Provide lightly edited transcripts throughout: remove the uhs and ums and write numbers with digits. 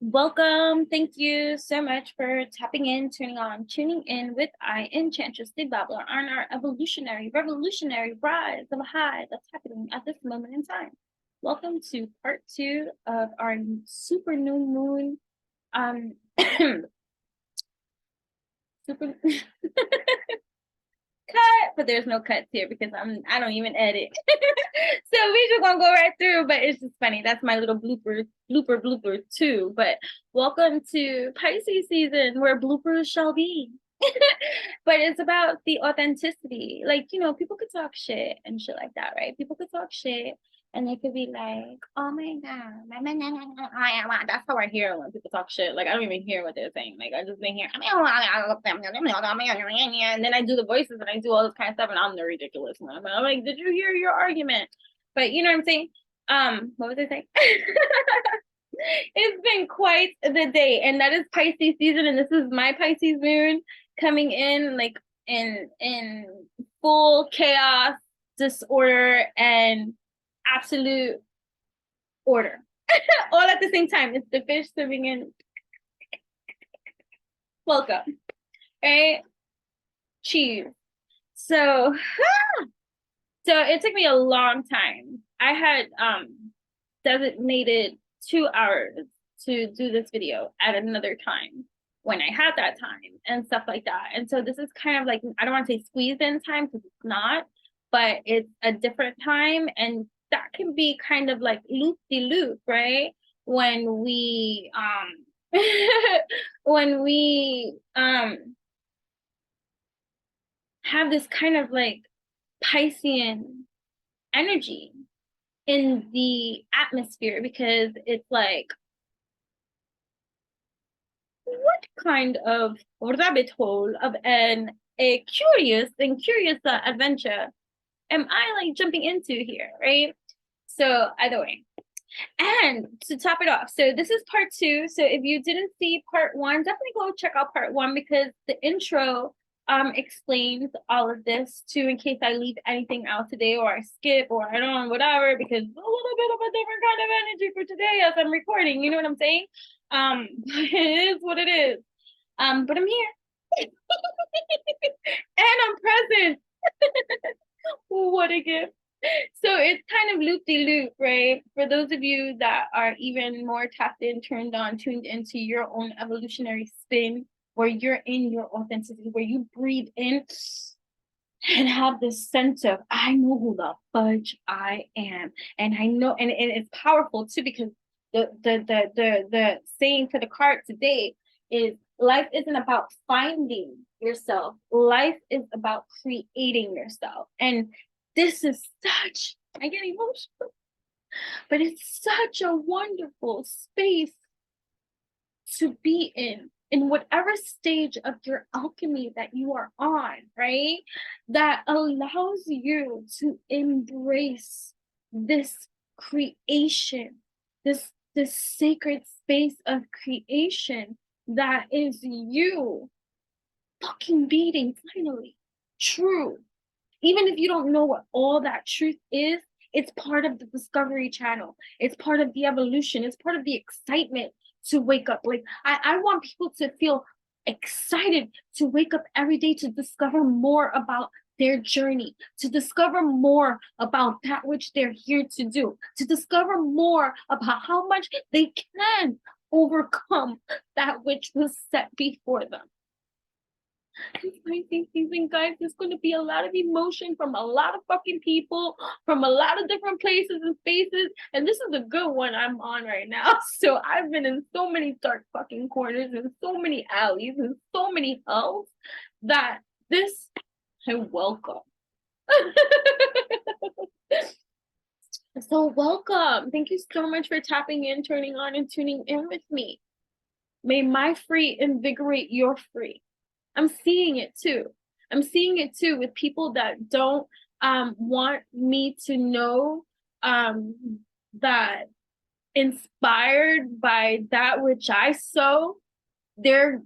Welcome. Thank you so much for tapping in, tuning in with I, Enchantress, the Babbler, on our evolutionary, revolutionary rise of a high that's happening at this moment in time. Welcome to part 2 of our super new moon, super cut, but there's no cuts here because I don't even edit. So we just gonna go right through, but it's just funny. That's my little blooper too. But welcome to Pisces season where bloopers shall be. But it's about the authenticity. Like, people could talk shit and shit like that, right? People could talk shit and they could be like, oh my God, that's how I hear when people talk shit. Like, I don't even hear what they're saying. Like, I just been here. And then I do the voices and I do all this kind of stuff and I'm the ridiculous one. I'm like, did you hear your argument? But you know what I'm saying? What was I saying? It's been quite the day, and that is Pisces season, and this is my Pisces moon coming in like in full chaos, disorder, and absolute order all at the same time. It's the fish swimming in. Welcome. Right? Cheese. So it took me a long time. I had designated 2 hours to do this video at another time when I had that time and stuff like that. And so this is kind of like, I don't want to say squeezed in time because it's not, but it's a different time. And that can be kind of like loop-de-loop, right? When we have this kind of like Piscean energy in the atmosphere, because it's like, what kind of rabbit hole of a curious adventure am I like jumping into here, right? So either way. And to top it off, so this is part 2. So if you didn't see part 1, definitely go check out part 1 because the intro explains all of this too, in case I leave anything out today or I skip or I don't whatever, because a little bit of a different kind of energy for today as I'm recording, you know what I'm saying? It is what it is. But I'm here. And I'm present. What a gift. So it's kind of loop-de-loop, right? For those of you that are even more tapped in, turned on, tuned into your own evolutionary spin, where you're in your authenticity, where you breathe in and have this sense of, I know who the fudge I am. And I know, and it's powerful too, because the saying for the card today is, life isn't about finding yourself. Life is about creating yourself. And this is such, I get emotional, but it's such a wonderful space to be in whatever stage of your alchemy that you are on, right? That allows you to embrace this creation, this sacred space of creation that is you fucking beating finally true. Even if you don't know what all that truth is, it's part of the discovery channel. It's part of the evolution. It's part of the excitement to wake up. Like, I want people to feel excited to wake up every day to discover more about their journey, to discover more about that which they're here to do, to discover more about how much they can overcome that which was set before them. Pisces season, guys, there's going to be a lot of emotion from a lot of fucking people, from a lot of different places and spaces, and this is a good one I'm on right now. So I've been in so many dark fucking corners and so many alleys and so many hells that this I welcome. So welcome. Thank you so much for tapping in, turning on, and tuning in with me. May my free invigorate your free. I'm seeing it too. I'm seeing it too with people that don't want me to know that inspired by that which I sow, their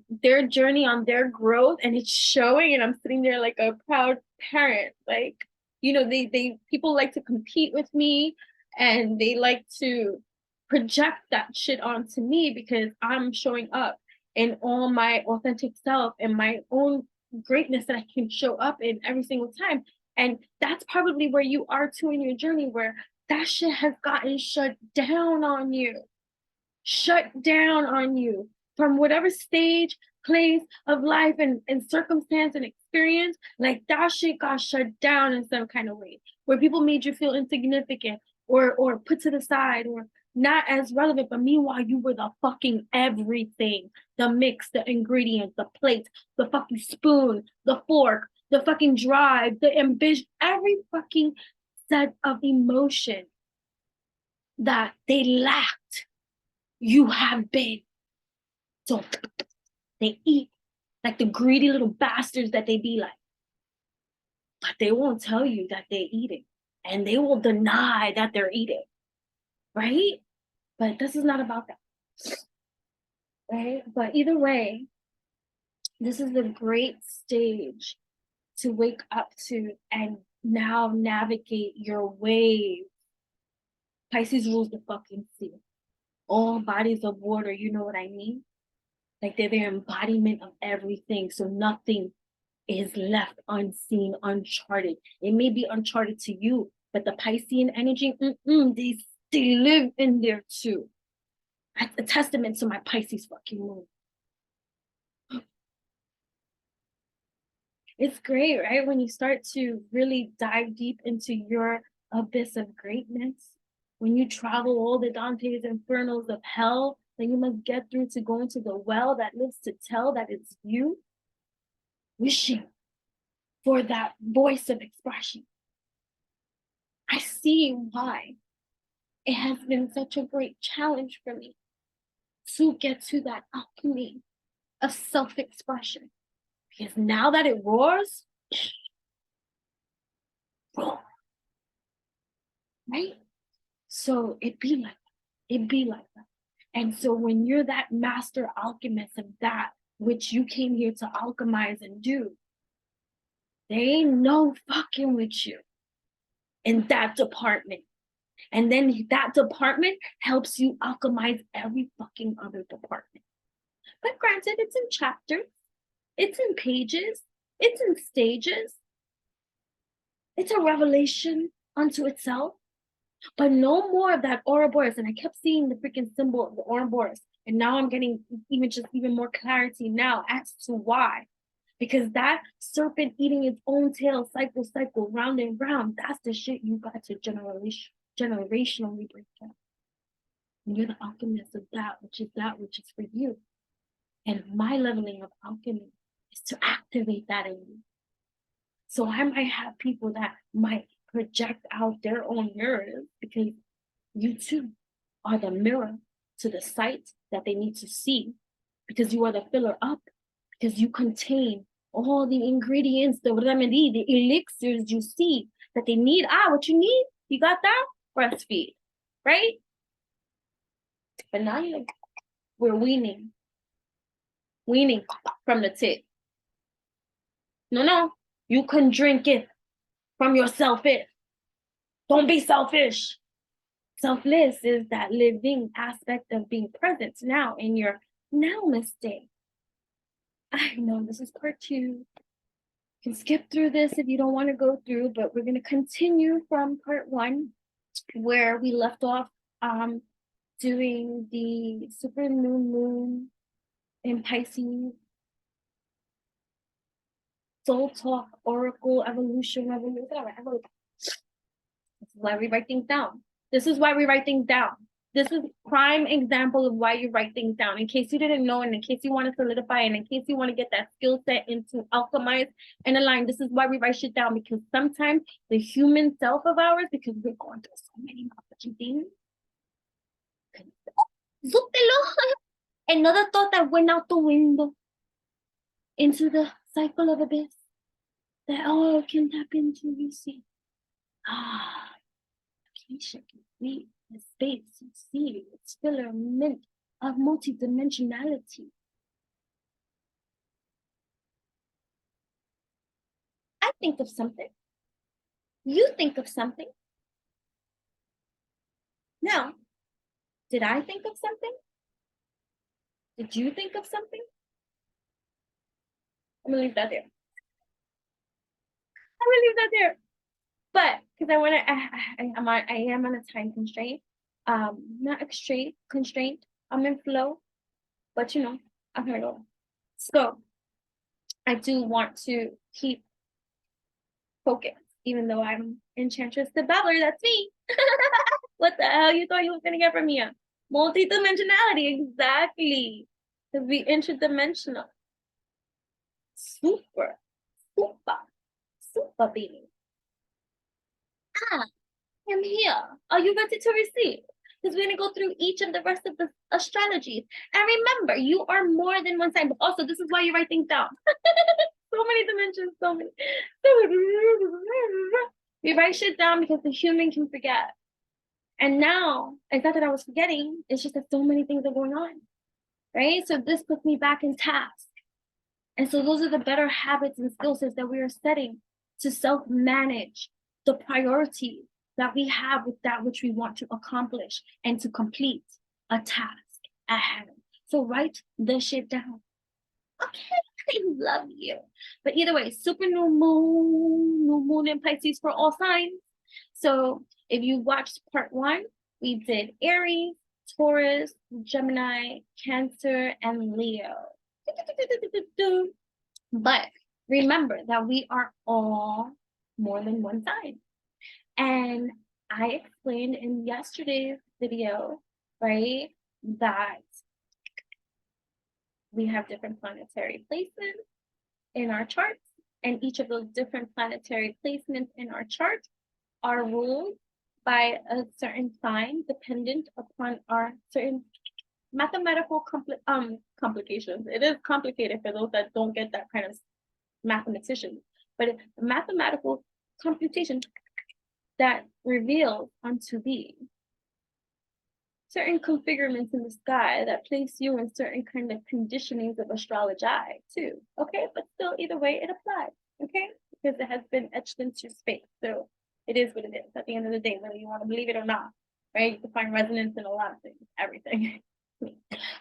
journey on their growth, and it's showing, and I'm sitting there like a proud parent. Like, they people like to compete with me, and they like to project that shit onto me because I'm showing up in all my authentic self and my own greatness that I can show up in every single time. And that's probably where you are too in your journey, where that shit has gotten shut down on you. Shut down on you from whatever stage, place of life and circumstance and experience. Like that shit got shut down in some kind of way, where people made you feel insignificant or put to the side or not as relevant, but meanwhile you were the fucking everything. The mix, the ingredients, the plate, the fucking spoon, the fork, the fucking drive, the ambition, every fucking set of emotion that they lacked, you have been. So they eat like the greedy little bastards that they be like. But they won't tell you that they're eating. And they will deny that they're eating. Right? But this is not about that. Right? But either way, this is a great stage to wake up to and now navigate your wave. Pisces rules the fucking sea. All bodies of water, you know what I mean? Like they're the embodiment of everything. So nothing is left unseen, uncharted. It may be uncharted to you, but the Piscean energy, they live in there too. That's a testament to my Pisces fucking moon. It's great, right? When you start to really dive deep into your abyss of greatness, when you travel all the Dante's Infernos of hell that you must get through to go into the well that lives to tell that it's you, wishing for that voice of expression. I see why it has been such a great challenge for me to get to that alchemy of self-expression. Because now that it roars, roar, right? So it be like that. It be like that. And so when you're that master alchemist of that which you came here to alchemize and do, there ain't no fucking with you in that department. And then that department helps you alchemize every fucking other department. But granted, it's in chapters, it's in pages, it's in stages. It's a revelation unto itself. But no more of that Ouroboros. And I kept seeing the freaking symbol of the Ouroboros. And now I'm getting even more clarity now as to why. Because that serpent eating its own tail, cycle, round and round, that's the shit you got to generationally break down. And you're the alchemist of that which is for you. And my leveling of alchemy is to activate that in you. So I might have people that might project out their own mirrors because you too are the mirror to the sight that they need to see, because you are the filler up, because you contain all the ingredients, the remedy, the elixirs you see that they need. What you need? You got that? Breastfeed, right? But now you're like, we're weaning from the tit. No, you can drink it from yourself. Don't be selfish. Selfless is that living aspect of being present now in your now-ness state. I know this is part 2. You can skip through this if you don't want to go through, but we're going to continue from part 1 where we left off doing the super new moon in Pisces, soul talk, oracle, evolution. This is why we write things down. This is prime example of why you write things down. In case you didn't know, and in case you want to solidify, and in case you want to get that skill set into alchemize and align, this is why we write shit down. Because sometimes the human self of ours, because we're going through so many motherfucking things. Another thought that went out the window into the cycle of abyss that all can tap into, you see. Complete the space, you see, it's filament of multidimensionality. I think of something. You think of something. Now, Did I think of something? Did you think of something? I'm gonna leave that there. I'm gonna leave that there. But because I want to, I am on a time constraint. Not extreme constraint. I'm in flow, but you know, I'm gonna go. So I do want to keep focused, even though I'm Enchantress the Babbler. That's me. What the hell you thought you was gonna get from me? Multidimensionality, exactly. Because we interdimensional. Super, super baby. I'm here. Are you ready to receive? Because we're going to go through each of the rest of the astrologies. And remember, you are more than one sign. But also, this is why you write things down. So many dimensions, so many. We write shit down because the human can forget. And now, it's not that I was forgetting. It's just that so many things are going on. Right? So this puts me back in task. And so those are the better habits and skill sets that we are setting to self-manage the priorities that we have with that which we want to accomplish and to complete a task at hand. So write the shit down. Okay, I love you. But either way, super new moon in Pisces for all signs. So if you watched part 1, we did Aries, Taurus, Gemini, Cancer, and Leo. But remember that we are all more than one sign. And I explained in yesterday's video, right, that we have different planetary placements in our charts, and each of those different planetary placements in our chart are ruled by a certain sign dependent upon our certain mathematical complications. It is complicated for those that don't get that kind of mathematician, but it's a mathematical computation that reveals unto thee certain configurements in the sky that place you in certain kind of conditionings of astrology too. Okay, but still, either way, it applies. Okay, because it has been etched into space, so it is what it is. At the end of the day, whether you want to believe it or not, right? You can find resonance in a lot of things, everything.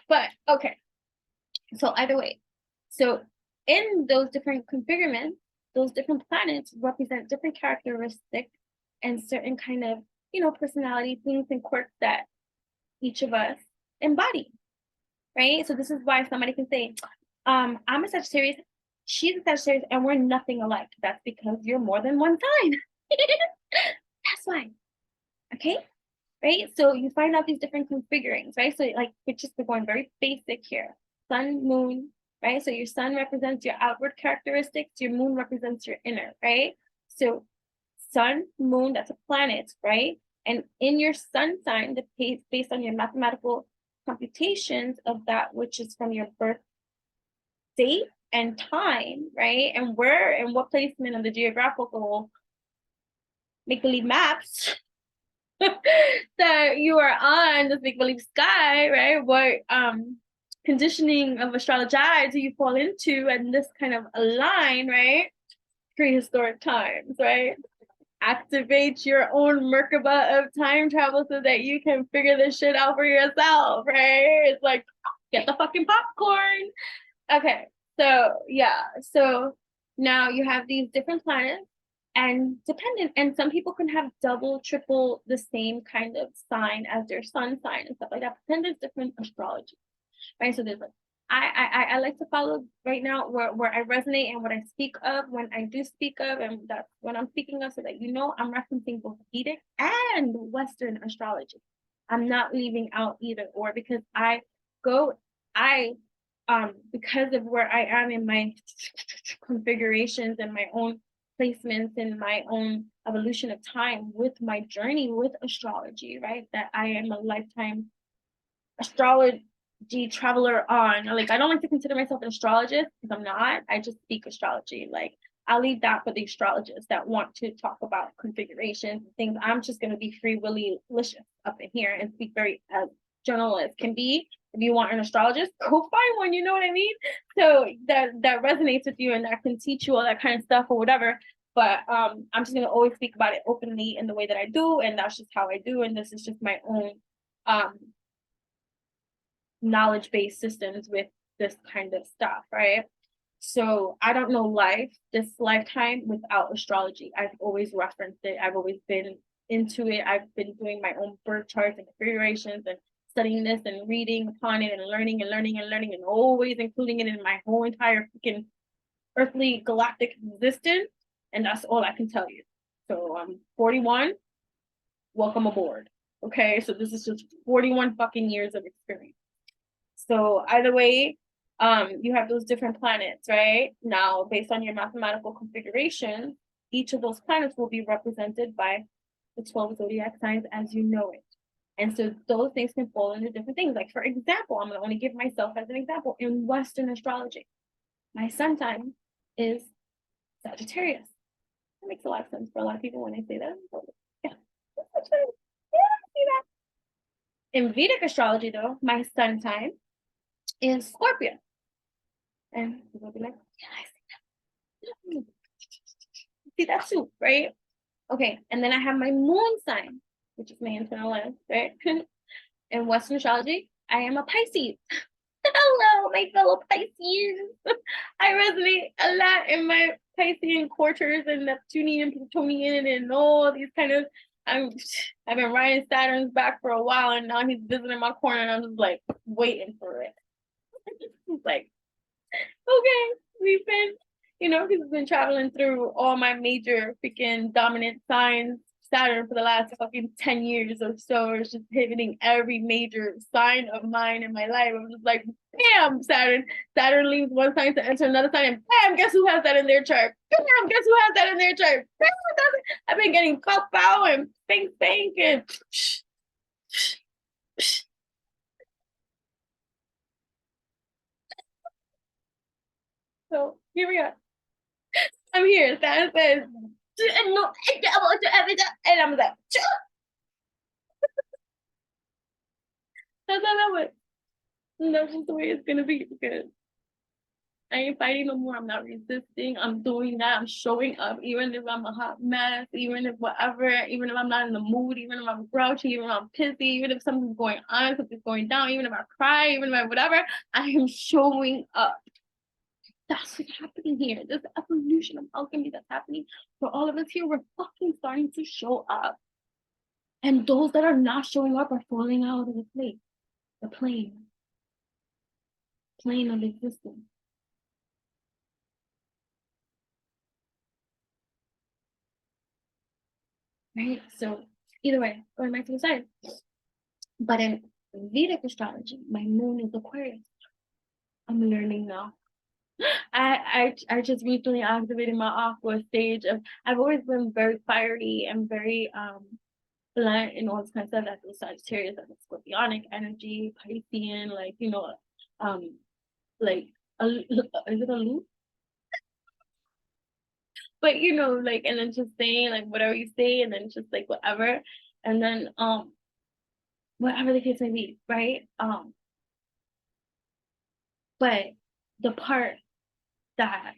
But okay, so either way, so in those different configurements, those different planets represent different characteristics and certain kind of, you know, personality things and quirks that each of us embody, right? So this is why somebody can say, I'm a Sagittarius, she's a Sagittarius, and we're nothing alike. That's because you're more than one sign. That's why. Okay, right? So you find out these different configurings, right? So like, we're just going very basic here. Sun, moon, right? So your sun represents your outward characteristics, your moon represents your inner, right? So sun, moon, that's a planet, right? And in your sun sign, based on your mathematical computations of that which is from your birth date and time, right? And where and what placement of the geographical make-believe maps that you are on this make-believe sky, right? What conditioning of astrology do you fall into and this kind of align, right? Prehistoric times, right? Activate your own Merkaba of time travel so that you can figure this shit out for yourself, right? It's like, get the fucking popcorn. Okay, so yeah, so now you have these different planets and dependent, and some people can have double, triple the same kind of sign as their sun sign and stuff like that. But then there's different astrology, right? So there's like, I like to follow right now where I resonate and what I speak of when I do speak of, and that's what I'm speaking of, so that you know I'm referencing both Vedic and Western astrology. I'm not leaving out either or, because because of where I am in my configurations and my own placements and my own evolution of time with my journey with astrology, right? That I am a lifetime astrology traveler on. Like, I don't like to consider myself an astrologist because I'm not. I just speak astrology. Like, I'll leave that for the astrologists that want to talk about configurations and things. I'm just going to be free willy-licious up in here and speak very as general as can be. If you want an astrologist, go find one, you know what I mean? So that resonates with you and that can teach you all that kind of stuff or whatever. But I'm just going to always speak about it openly in the way that I do, and that's just how I do, and this is just my own knowledge-based systems with this kind of stuff, right? So I don't know life, this lifetime without astrology. I've always referenced it. I've always been into it. I've been doing my own birth charts and configurations and studying this and reading upon it and learning and learning and learning and always including it in my whole entire freaking earthly galactic existence. And that's all I can tell you. So I'm 41. Welcome aboard. Okay, so this is just 41 fucking years of experience. So either way, you have those different planets, right? Now, based on your mathematical configuration, each of those planets will be represented by the 12 zodiac signs as you know it. And so those things can fall into different things. Like, for example, I'm going to only give myself as an example. In Western astrology, my sun sign is Sagittarius. That makes a lot of sense for a lot of people when I say that. Yeah, see that. In Vedic astrology, though, my sun sign is Scorpio. And people will be like, yeah, I see that. See that too, right? Okay, and then I have my moon sign, which is my internal lens, right? In Western astrology, I am a Pisces. Hello, my fellow Pisces. I resonate a lot in my Piscean quarters and Neptunian, Plutonian, and all these kind of. I've been riding Saturn's back for a while, and now he's visiting my corner, and I'm just like waiting for it. It's like, okay, we've been, he's been traveling through all my major freaking dominant signs, Saturn, for the last fucking 10 years or so. It's just pivoting every major sign of mine in my life. I'm just like, bam, Saturn. Saturn leaves one sign to enter another sign, and bam, guess who has that in their chart? Bam, guess who has that in their chart? Bam, I've been getting pop out and spank and so here we are. I'm here. Saturn says, no, and I'm like, that's how that was. And that's just the way it's gonna be, because I ain't fighting no more. I'm not resisting. I'm doing that. I'm showing up, even if I'm a hot mess, even if whatever, even if I'm not in the mood, even if I'm grouchy, even if I'm pissy, even if something's going on, something's going down, even if I cry, even if I whatever, I am showing up. That's what's happening here. This evolution of alchemy that's happening for all of us here. We're fucking starting to show up. And those that are not showing up are falling out of the plane. The plane of existence. Right? So either way, going back to the side. But in Vedic astrology, my moon is Aquarius. I'm learning now. I just recently activated my aqua stage of, I've always been very fiery and very blunt and all this kind of stuff. That's the Sagittarius, that's the scorpionic energy, Piscean, like, like is it a loop? But like, and then just saying like whatever you say, and then just like whatever, and then whatever the case may be, right? But the part that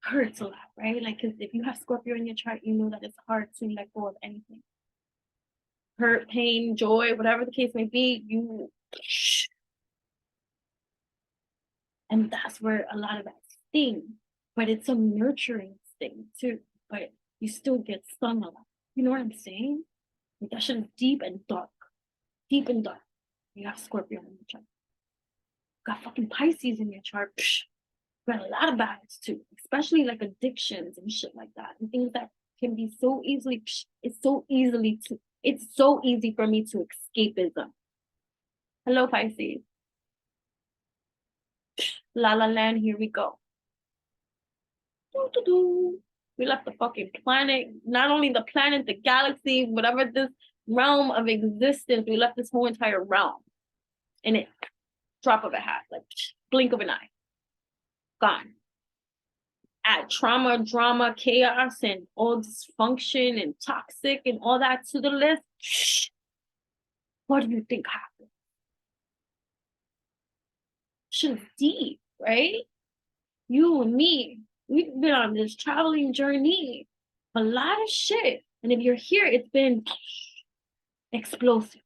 hurts a lot, right? Like, because if you have Scorpio in your chart, you know that it's hard to let go of anything. Hurt, pain, joy, whatever the case may be, and that's where a lot of that stings. But it's a nurturing sting too. But you still get stung a lot. You know what I'm saying? Like, that shit is deep and dark. Deep and dark. You have Scorpio in your chart. You got fucking Pisces in your chart. You got a lot of bads too, especially like addictions and shit like that, and things that can be so easily. It's so easy for me to escapism. Hello, Pisces. La La Land, here we go. We left the fucking planet, not only the planet, the galaxy, whatever this realm of existence, we left this whole entire realm in it. Drop of a hat, like blink of an eye. Gone. Add trauma, drama, chaos, and all dysfunction and toxic and all that to the list. What do you think happened? Shit's deep, right? You and me, we've been on this traveling journey. A lot of shit. And if you're here, it's been explosive.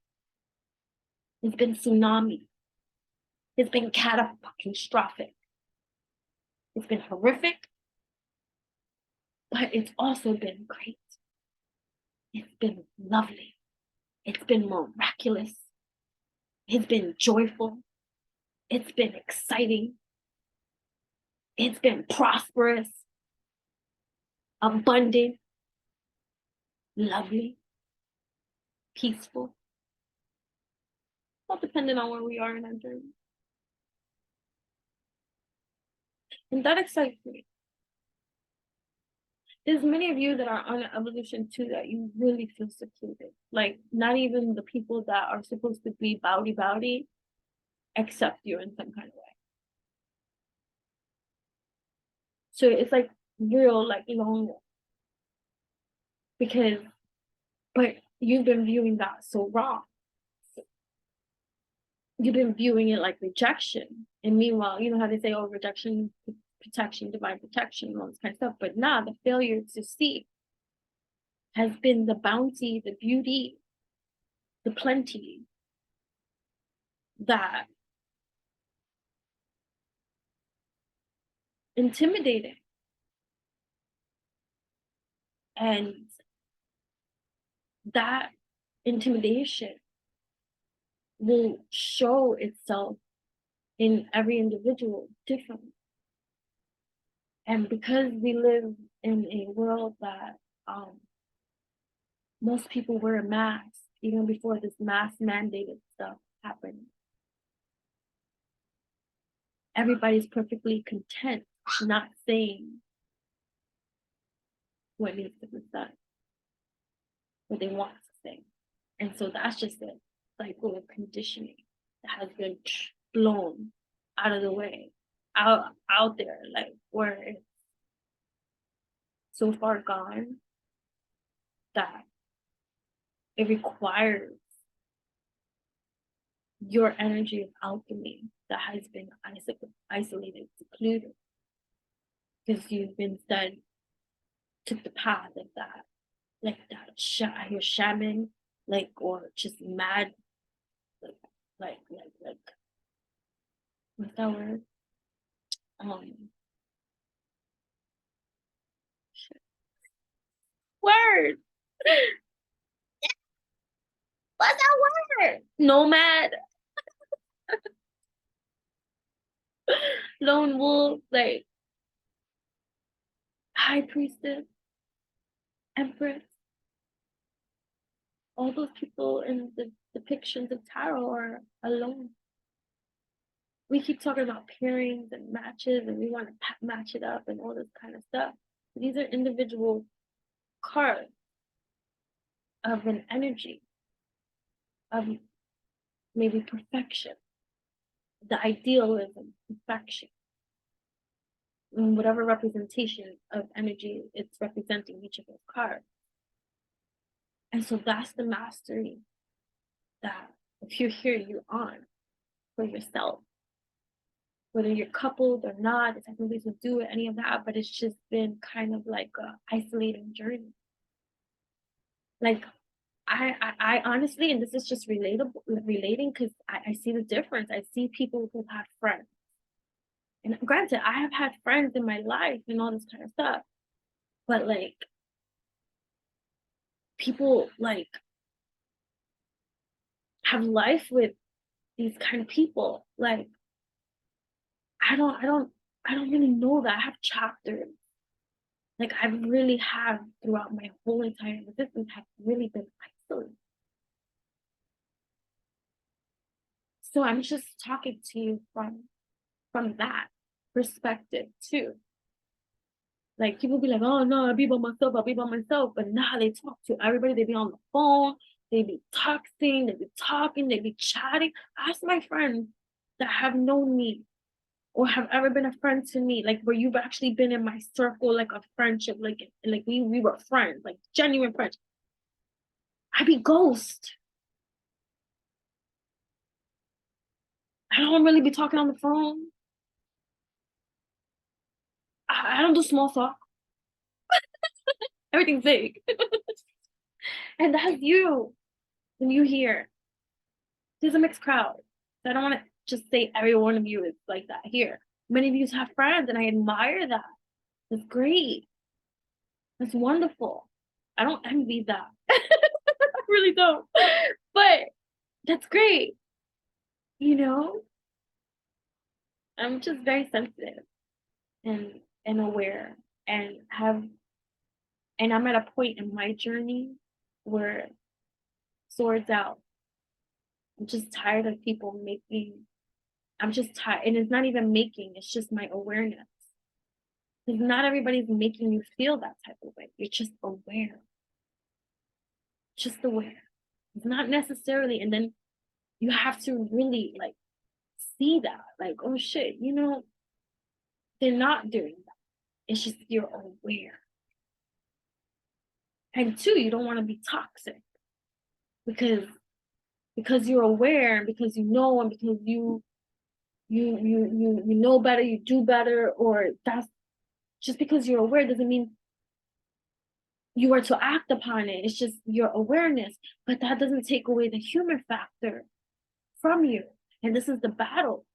It's been tsunami. It's been catastrophic. It's been horrific, but it's also been great. It's been lovely. It's been miraculous. It's been joyful. It's been exciting. It's been prosperous, abundant, lovely, peaceful. All depending on where we are in our journey. And that excites me. There's many of you that are on an evolution too that you really feel secluded. Like not even the people that are supposed to be bowdy accept you in some kind of way. So it's like real like lonely. But you've been viewing that so wrong. You've been viewing it like rejection. And meanwhile, you know how they say, oh, rejection, protection, divine protection, all this kind of stuff. But now the failure to see has been the bounty, the beauty, the plenty that intimidating. And that intimidation will show itself in every individual differently. And because we live in a world that most people wear a mask, even before this mask mandated stuff happened, everybody's perfectly content not saying what needs to be said, what they want to say. And so that's just a cycle of conditioning that has been blown out of the way, out there, like where it's so far gone that it requires your energy of alchemy that has been isolated, secluded, because you've been said took the path of that, like that your shaman, like, or just mad, like what's that word? Word. What's that word? Nomad. Lone wolf, like high priestess, empress. All those people in the depictions of tarot are alone. We keep talking about pairings and matches, and we want to match it up and all this kind of stuff. These are individual cards of an energy of maybe perfection, the idealism, perfection, and whatever representation of energy it's representing each of those cards. And so that's the mastery that if you're here, you're on for yourself. Whether you're coupled or not, it's nothing to do with any of that, but it's just been kind of like a isolating journey. Like I honestly, and this is just relating because I see the difference. I see people who've had friends. And granted, I have had friends in my life and all this kind of stuff. But like people like have life with these kind of people. Like I don't really know that. I have chapters. Like I really have throughout my whole entire existence have really been isolated. So I'm just talking to you from that perspective too. Like people be like, oh no, I'll be by myself. But nah, they talk to everybody, they be on the phone, they be texting, they be talking, they be chatting. Ask my friends that have known me or have ever been a friend to me, like where you've actually been in my circle, like a friendship, like we were friends, like genuine friends. I be ghost. I don't really be talking on the phone. I don't do small talk. Everything's big. And that's you when you hear. there's a mixed crowd. So I don't want to just say every one of you is like that here. Many of you have friends, and I admire that. That's great. That's wonderful. I don't envy that. I really don't. But that's great. You know, I'm just very sensitive and aware, and I'm at a point in my journey where swords out. I'm just tired of people making. I'm just tired, and it's not even making. It's just my awareness. Because not everybody's making you feel that type of way. You're just aware. Just aware. It's not necessarily, and then you have to really like see that. Like, oh shit, you know, they're not doing that. It's just you're aware. And two, you don't want to be toxic because you're aware, and because you know, and because you know better, you do better, or that's just because you're aware doesn't mean you are to act upon it. It's just your awareness, but that doesn't take away the human factor from you. And this is the battle,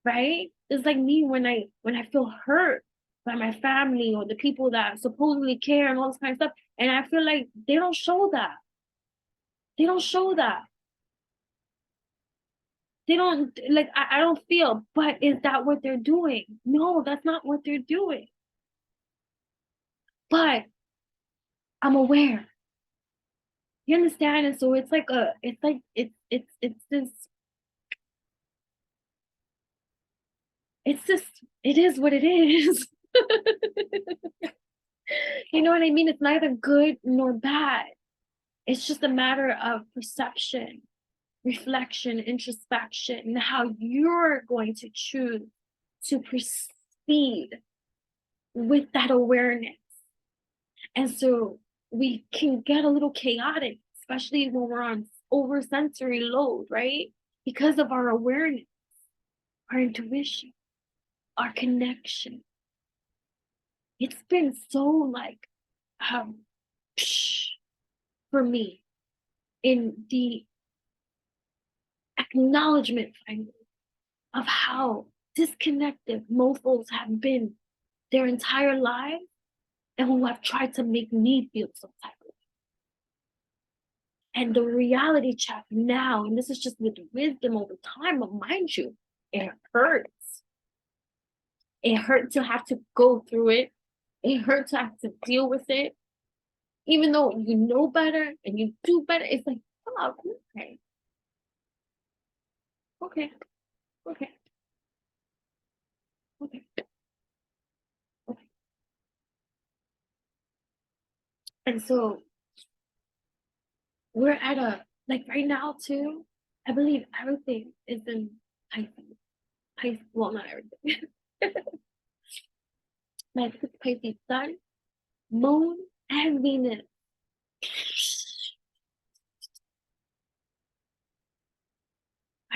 right? It's like me when I feel hurt by my family or the people that supposedly care and all this kind of stuff, and I feel like they don't show that. They don't show that. They don't, like, I don't feel, but is that what they're doing? No, that's not what they're doing. But I'm aware. You understand? And so it's like it's this, it is what it is. You know what I mean? It's neither good nor bad. It's just a matter of perception, reflection, introspection, and how you're going to choose to proceed with that awareness. And so we can get a little chaotic, especially when we're on oversensory load, right? Because of our awareness, our intuition, our connection. It's been so like for me in the acknowledgement finally of how disconnected mofos have been their entire lives, and who have tried to make me feel some type of way. And the reality check now, and this is just with wisdom over time, but mind you, it hurts. It hurt to have to go through it. It hurt to have to deal with it. Even though you know better and you do better, it's like, oh, okay. Okay. Okay. Okay. Okay. And so we're at a, like right now too, I believe everything is in Pisces. Pisces, well, not everything. My Pisces sun, moon, and Venus.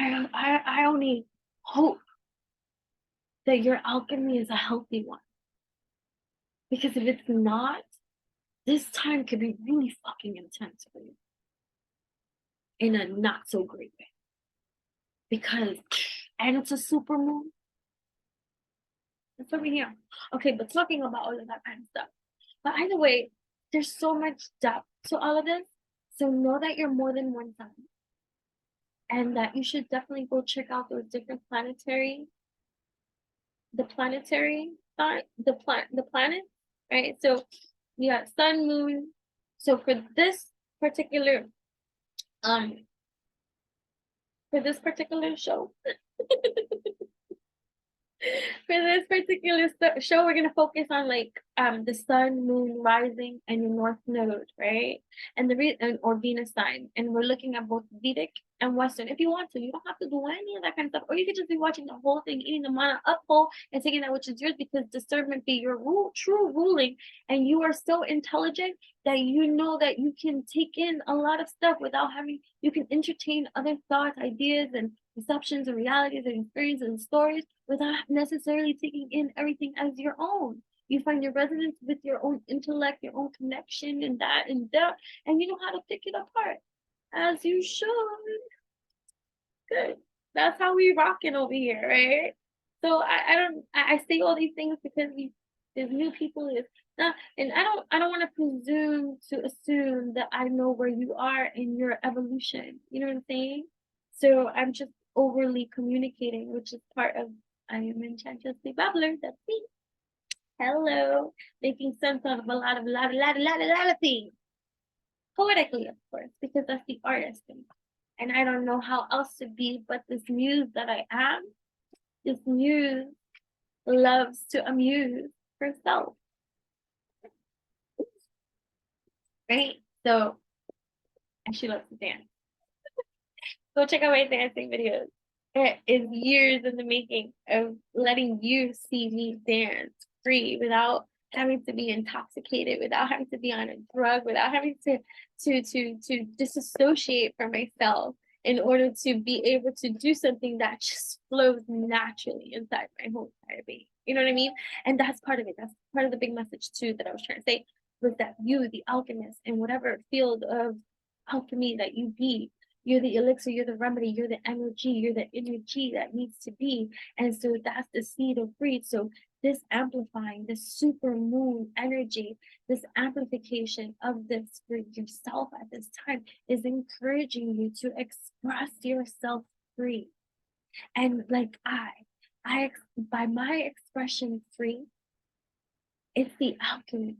I only hope that your alchemy is a healthy one. Because if it's not, this time could be really fucking intense for you. In a not so great way. Because, and it's a super moon. It's over here. Okay, but talking about all of that kind of stuff. But either way, there's so much depth to all of this. So know that you're more than one sign. And that you should definitely go check out those different planetary planets, right? So you got sun, moon. So for this particular show, for this particular show, we're gonna focus on like the sun, moon, rising, and your north node, right? And or Venus sign, and we're looking at both Vedic and Western. If you want to, you don't have to do any of that kind of stuff, or you could just be watching the whole thing, eating the mana up whole, and taking that which is yours, because discernment be your true ruling, and you are so intelligent that you know that you can take in a lot of stuff without having. You can entertain other thoughts, ideas, and perceptions and realities and experiences and stories without necessarily taking in everything as your own. You find your resonance with your own intellect, your own connection, and that, and you know how to pick it apart as you should. good. That's how we rocking over here, right? So I say all these things because there's new people, there's not, and I don't want to presume to assume that I know where you are in your evolution. You know what I'm saying? So I'm just overly communicating, which is part of I am enchantressly babbler. That's me. Hello, making sense out of a lot of things. Poetically, of course, because that's the artist in me. And I don't know how else to be but this muse that I am. This muse loves to amuse herself. Right? So, and she loves to dance. Go check out my dancing videos. It is years in the making of letting you see me dance free without having to be intoxicated, without having to be on a drug, without having to disassociate from myself in order to be able to do something that just flows naturally inside my whole entire being. You know what I mean? And that's part of it. That's part of the big message too that I was trying to say, was that you, the alchemist, in whatever field of alchemy that you be, you're the elixir, you're the remedy, you're the energy that needs to be. And so that's the seed of breed. So this amplifying, this super moon energy, this amplification of this for yourself at this time is encouraging you to express yourself free. And like I by my expression free, it's the alchemy.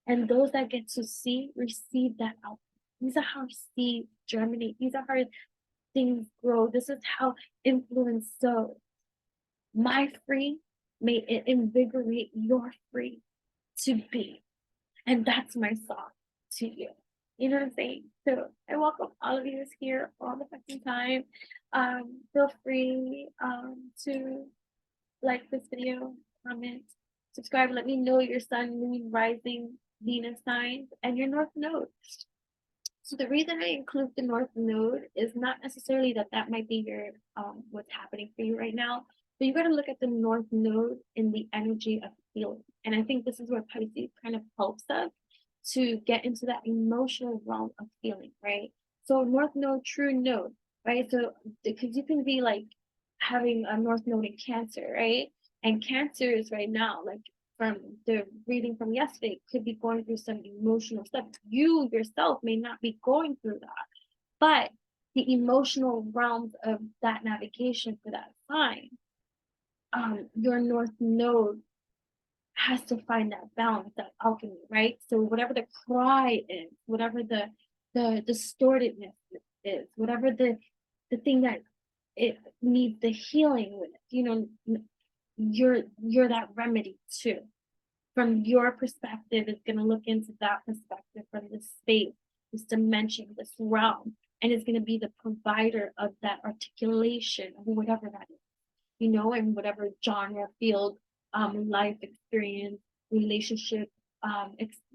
And those that get to see, receive that alchemy. These are how seeds germinate. These are how things grow. This is how influence sows. My free may it invigorate your free to be. And that's my song to you. You know what I'm saying? So I welcome all of you here all the fucking time. Feel free to like this video, comment, subscribe, let me know your sun, moon, rising, Venus signs, and your North Node. So the reason I include the North Node is not necessarily that that might be your what's happening for you right now, but you got to look at the North Node in the energy of feeling. And I think this is where Pisces kind of helps us to get into that emotional realm of feeling, right? So North Node, true node, right? So because you can be like having a North Node in Cancer, right? And Cancer is right now, like from the reading from yesterday, could be going through some emotional stuff. You yourself may not be going through that, but the emotional realms of that navigation for that sign, your North Node has to find that balance, that alchemy, right? So whatever the cry is, whatever the distortedness is, whatever the thing that it needs the healing with, you know, you're that remedy too. From your perspective, it's going to look into that perspective from this space, this dimension, this realm, and it's going to be the provider of that articulation of whatever that is, you know, and whatever genre, field, life experience, relationship,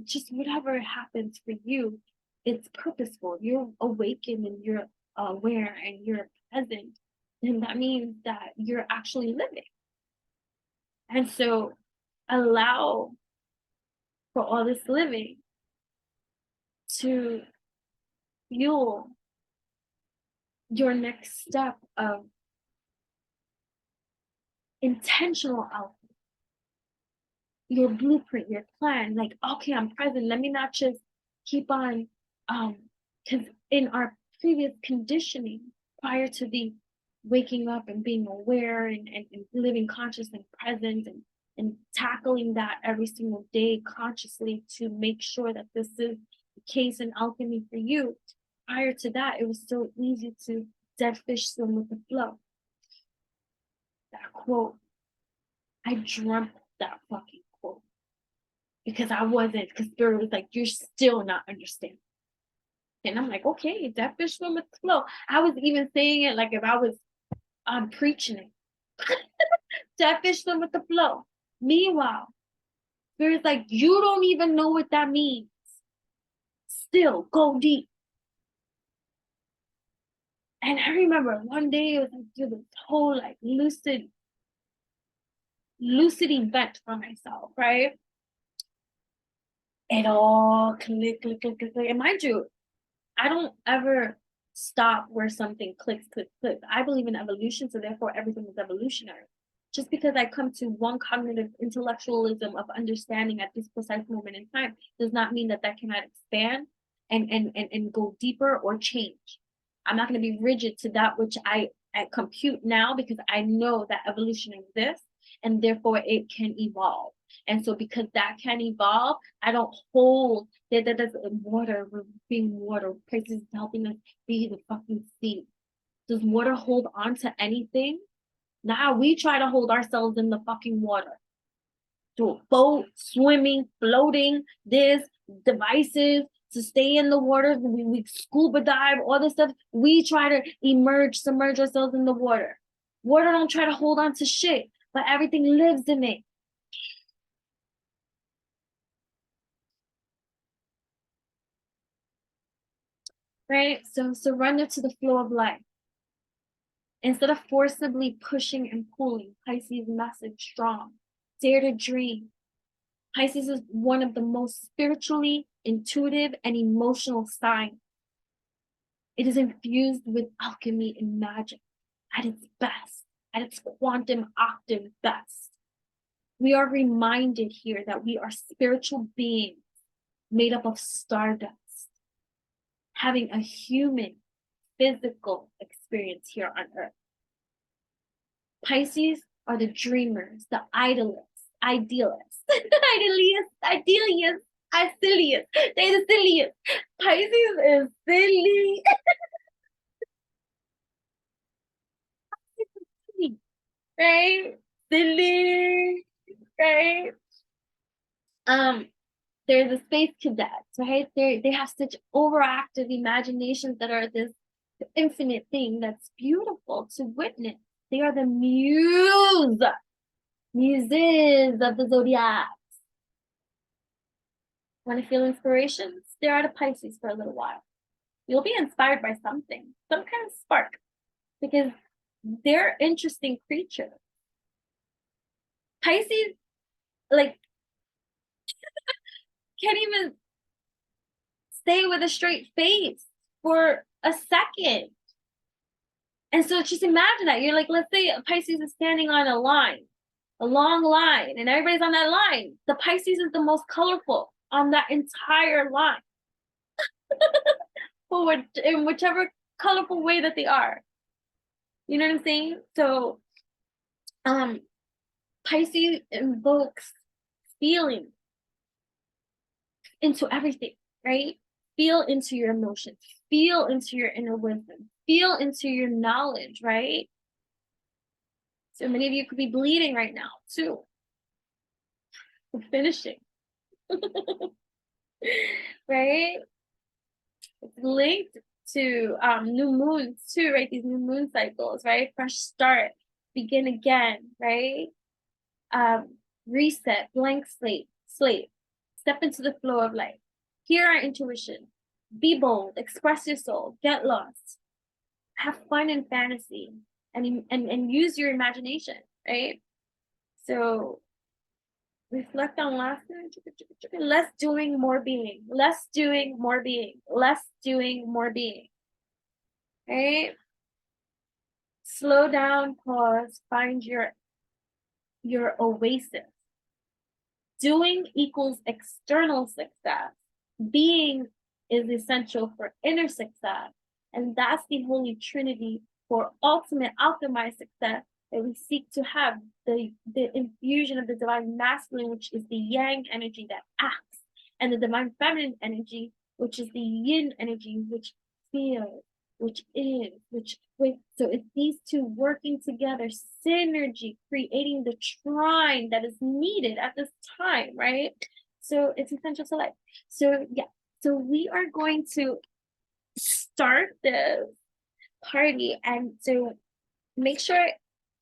just whatever happens for you, it's purposeful. You're awakened and you're aware and you're present, and that means that you're actually living. And so allow for all this living to fuel your next step of intentional alchemy, your blueprint, your plan. Like, okay, I'm present. Let me not just keep on, because in our previous conditioning prior to the waking up and being aware and living conscious and present and tackling that every single day consciously to make sure that this is the case in alchemy for you. Prior to that, it was so easy to dead fish swim with the flow. That quote, I dreamt that fucking quote because I wasn't, because Spirit was like, you're still not understanding. And I'm like, okay, dead fish swim with the flow. I was even saying it like if I was preaching it. Dead fish swim with the flow. Meanwhile, Spirit's like, you don't even know what that means. Still, go deep. And I remember one day it was like, dude, this whole like lucid event for myself, right? It all click. And mind you, I don't ever stop where something clicks. I believe in evolution, so therefore everything is evolutionary. Just because I come to one cognitive intellectualism of understanding at this precise moment in time does not mean that that cannot expand and go deeper or change. I'm not going to be rigid to that which I compute now, because I know that evolution exists and therefore it can evolve. And so because that can evolve, I don't hold that there's water, we're being water, places helping us be the fucking sea. Does water hold on to anything? Now we try to hold ourselves in the fucking water. To a boat, swimming, floating, this, devices to stay in the water. We scuba dive, all this stuff. We try to submerge ourselves in the water. Water don't try to hold on to shit, but everything lives in it. Right? So surrender to the flow of life. Instead of forcibly pushing and pulling, Pisces message strong. Dare to dream. Pisces is one of the most spiritually intuitive and emotional signs. It is infused with alchemy and magic at its best, at its quantum octave best. We are reminded here that we are spiritual beings made up of stardust, having a human physical experience here on Earth. Pisces are the dreamers, the idealists, they're the silliest. Pisces is silly. Right? Silly, right? They're the space cadets, right? They have such overactive imaginations that are this infinite thing that's beautiful to witness. They are the muses of the zodiac. Want to feel inspiration? Stare at a Pisces for a little while. You'll be inspired by something, some kind of spark, because they're interesting creatures. Pisces, like, can't even stay with a straight face for a second. And so just imagine that. You're like, let's say Pisces is standing on a line, a long line, and everybody's on that line. The Pisces is the most colorful on that entire line. Forward in whichever colorful way that they are. You know what I'm saying? So Pisces invokes feeling into everything, right? Feel into your emotions, feel into your inner wisdom, feel into your knowledge, right? So many of you could be bleeding right now too. We're finishing. Right? It's linked to new moons too, right? These new moon cycles, right? Fresh start, begin again, right? Reset, blank slate, step into the flow of life. Hear our intuition. Be bold, express your soul, get lost, have fun and fantasy, and use your imagination, right? So reflect on last night. Less doing, more being. Less doing, more being. Less doing, more being. Right? Slow down, pause, find your oasis. Doing equals external success. Being is essential for inner success. And that's the Holy Trinity for ultimate alchemized success that we seek to have, the infusion of the divine masculine, which is the yang energy that acts, and the divine feminine energy, which is the yin energy, which feels, which is, which wait. So it's these two working together, synergy, creating the trine that is needed at this time, right? So it's essential to life. So yeah, so we are going to start the party, and so make sure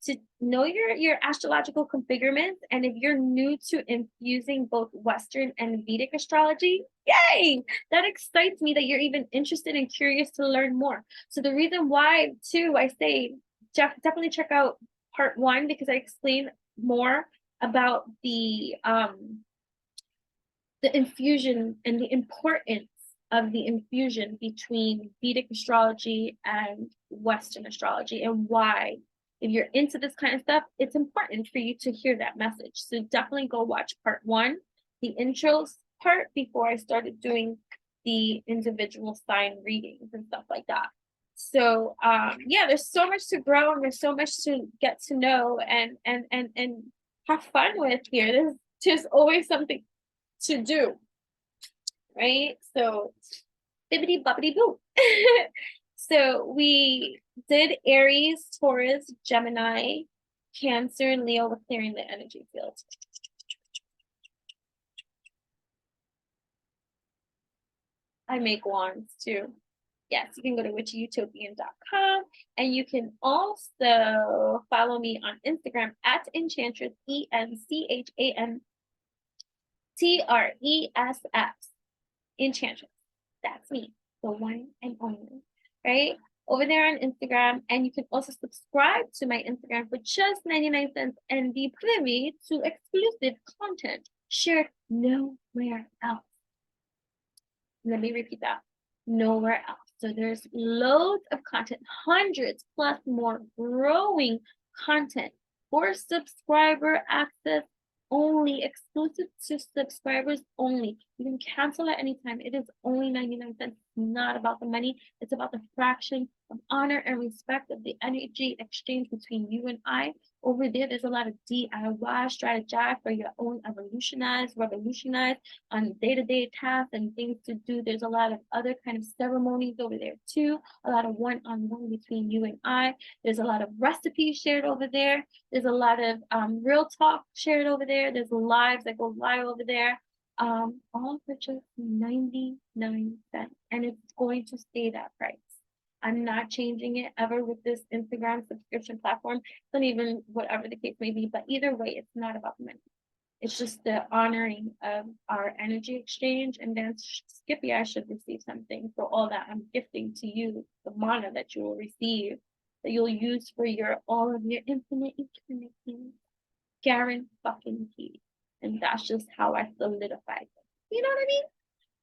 to know your astrological configurements. And if you're new to infusing both Western and Vedic astrology, yay, that excites me that you're even interested and curious to learn more. So the reason why too I say definitely check out part 1, because I explain more about the infusion and the importance of the infusion between Vedic astrology and Western astrology, and why, if you're into this kind of stuff, it's important for you to hear that message. So definitely go watch part 1, the intros part, before I started doing the individual sign readings and stuff like that. So yeah, there's so much to grow, and there's so much to get to know and have fun with here. There's just always something to do, right? So bibbidi bobbidi boo. So we did Aries, Taurus, Gemini, Cancer, and Leo with clearing the energy field. I make wands too. Yes, you can go to witchyutopian.com, and you can also follow me on Instagram at Enchantress, ENCHANTRESS, Enchantress. That's me, the one and only, right? Over there on Instagram. And you can also subscribe to my Instagram for just 99 cents and be privy to exclusive content shared nowhere else. Let me repeat that. Nowhere else. So there's loads of content, hundreds plus more growing content for subscriber access only, exclusive to subscribers only. You can cancel at any time. It is only 99 cents. It's not about the money. It's about the fraction of honor and respect of the energy exchange between you and I. Over there, there's a lot of DIY, strategize for your own revolutionize on day-to-day tasks and things to do. There's a lot of other kind of ceremonies over there too. A lot of one-on-one between you and I. There's a lot of recipes shared over there. There's a lot of real talk shared over there. There's lives that go live over there. All for just 99 cents. And it's going to stay that price. I'm not changing it ever with this Instagram subscription platform. It's not even whatever the case may be, but either way, it's not about the money. It's just the honoring of our energy exchange, and then Skippy, I should receive something for all that I'm gifting to you, the mana that you will receive, that you'll use for all of your infinite eternity. Guaranteed. And that's just how I solidify it. You know what I mean?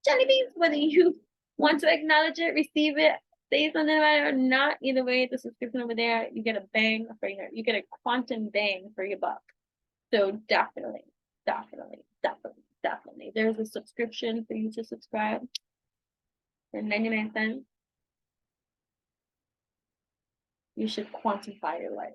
Jelly beans, whether you want to acknowledge it, receive it, say something about it or not, either way, the subscription over there, you get a bang for you get a quantum bang for your buck. So definitely. There's a subscription for you to subscribe for 99 cents. You should quantify your life.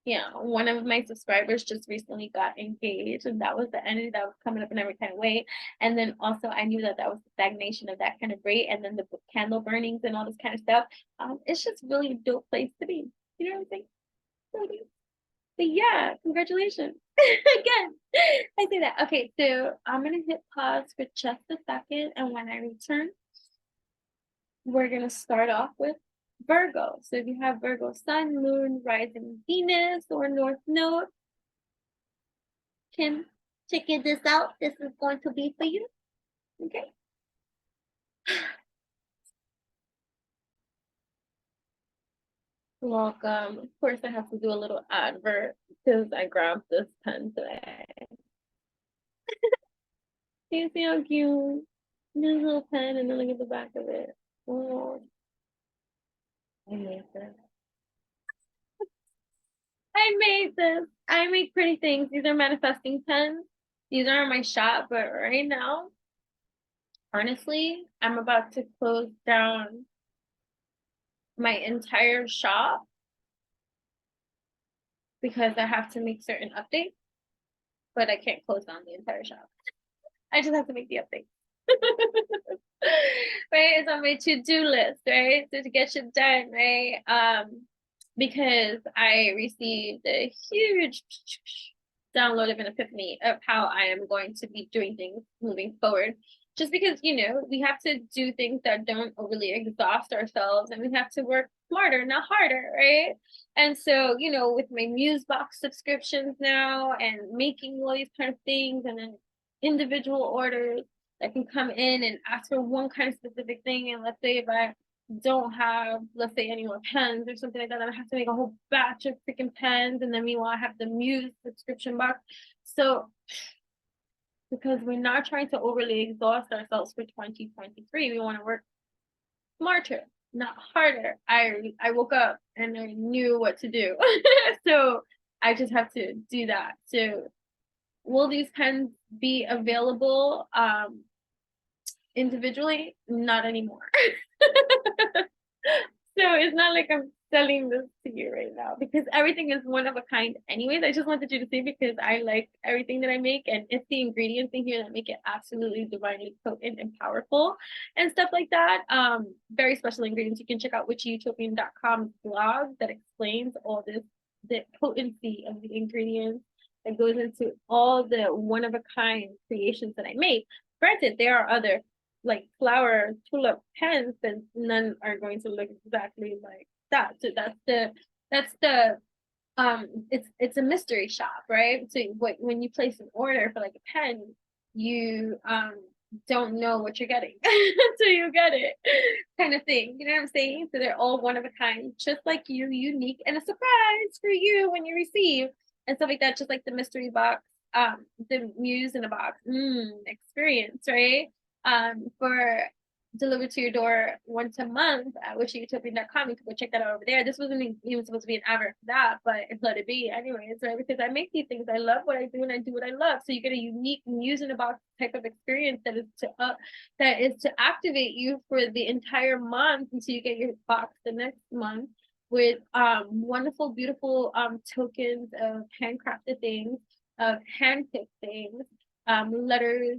Yeah, one of my subscribers just recently got engaged, and that was the energy that was coming up in every kind of way. And then also I knew that was the stagnation of that kind of rate, and then the candle burnings and all this kind of stuff. It's just really a dope place to be. You know what I'm saying? But yeah, congratulations. Again, I say that. Okay, so I'm gonna hit pause for just a second, and when I return, we're gonna start off with Virgo. So if you have Virgo Sun, Moon, Rising Venus, or North Node, can check this out. This is going to be for you. Okay. Welcome. Of course, I have to do a little advert because I grabbed this pen today. You see how cute? This little pen, and then look at the back of it. Oh, I made this. I make pretty things. These are manifesting pens. These are in my shop, but right now, honestly, I'm about to close down my entire shop because I have to make certain updates, but I can't close down the entire shop. I just have to make the updates. Right? It's on my to-do list, right? So to get shit done, right? Because I received a huge download of an epiphany of how I am going to be doing things moving forward. Just because, we have to do things that don't overly exhaust ourselves, and we have to work smarter, not harder, right? And so, with my Musebox subscriptions now and making all these kind of things, and then individual orders that can come in and ask for one kind of specific thing, and let's say if I don't have, let's say, any more pens or something like that, then I have to make a whole batch of freaking pens, and then meanwhile I have the Muse subscription box. So because we're not trying to overly exhaust ourselves for 2023. We want to work smarter, not harder. I woke up and I knew what to do. So I just have to do that. So will these pens be available individually? Not anymore. So it's not like I'm selling this to you right now, because everything is one of a kind anyways. I just wanted you to see, because I like everything that I make, and it's the ingredients in here that make it absolutely divinely potent and powerful and stuff like that. Very special ingredients. You can check out witchyutopian.com blog that explains all this, the potency of the ingredients that goes into all the one of a kind creations that I make. Granted, there are other like flower tulip pens, and none are going to look exactly like that. So that's the it's a mystery shop, right? So when you place an order for like a pen, you don't know what you're getting until you get it, kind of thing. You know what I'm saying? So they're all one of a kind, just like you, unique, and a surprise for you when you receive and stuff like that. Just like the mystery box, the muse in a box experience, right? For delivered to your door once a month at witchyutopian.com. You can go check that out over there. This wasn't even supposed to be an advert for that, but it let it be anyways, right? Because I make these things. I love what I do, and I do what I love. So you get a unique muse in a box type of experience that is to activate you for the entire month until you get your box the next month with wonderful, beautiful tokens of handcrafted things, of hand-picked things, letters,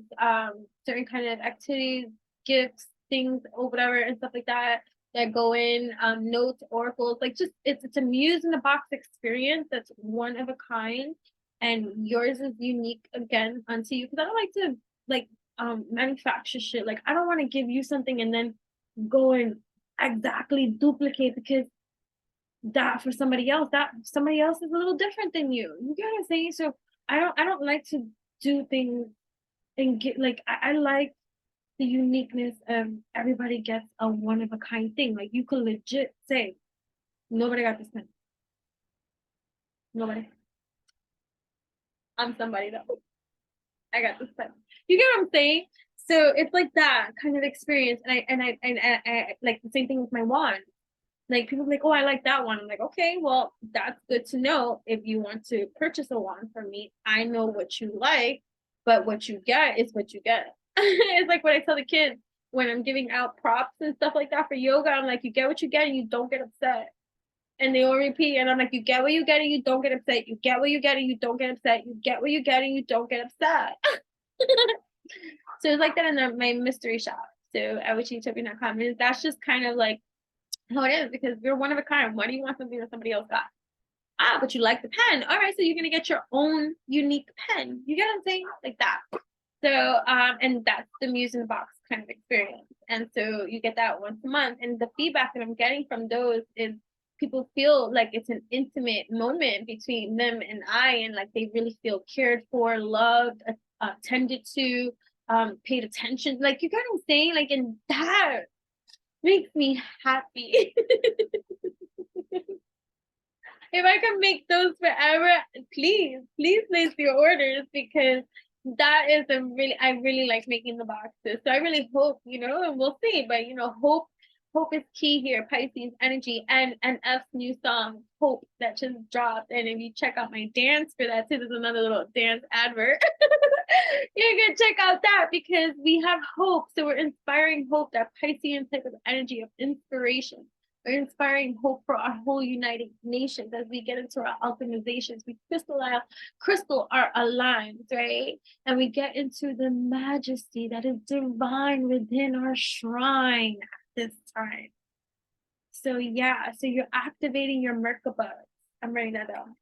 certain kind of activities, gifts, things, or whatever, and stuff like that that go in, notes, oracles, like just it's a muse in the box experience that's one of a kind, and yours is unique again unto you. Because I don't like to like manufacture shit. Like I don't want to give you something and then go and exactly duplicate, because that for somebody else, that somebody else is a little different than you. You get what I'm saying? So I don't like to do things and get like I like the uniqueness of everybody gets a one of a kind thing. Like you could legit say, nobody got this pen. Nobody. I'm somebody though. I got this pen. You get what I'm saying? So it's like that kind of experience. And I like the same thing with my wand. Like people are like, oh, I like that one. I'm like, okay, well, that's good to know. If you want to purchase a wand from me, I know what you like, but what you get is what you get. It's like what I tell the kids when I'm giving out props and stuff like that for yoga. I'm like, you get what you get and you don't get upset. And they all repeat, and I'm like, you get what you get and you don't get upset. You get what you get and you don't get upset. You get what you get and you don't get upset. So it's like that in my mystery shop. So at witchyutopian.com. And that's just kind of like how it is, because you're one of a kind. Why do you want something that somebody else got? Ah, but you like the pen. All right, so you're gonna get your own unique pen. You get what I'm saying? Like that. So and that's the muse in the box kind of experience. And so you get that once a month. And the feedback that I'm getting from those is people feel like it's an intimate moment between them and I, and like they really feel cared for, loved, attended to, paid attention. Like you get what I'm saying? Like, and that makes me happy. If I can make those forever, please place your orders, because that is I really like making the boxes. So I really hope, and we'll see, but hope is key here. Pisces energy, and F's new song, Hope, that just dropped. And if you check out my dance for that too, there's another little dance advert. You can check out that, because we have hope. So we're inspiring hope, that Piscean type of energy of inspiration. We're inspiring hope for our whole United Nations as we get into our alchemizations. We crystal our aligned, right? And we get into the majesty that is divine within our shrine at this time. So yeah, so you're activating your MERKABAS. I'm writing that down.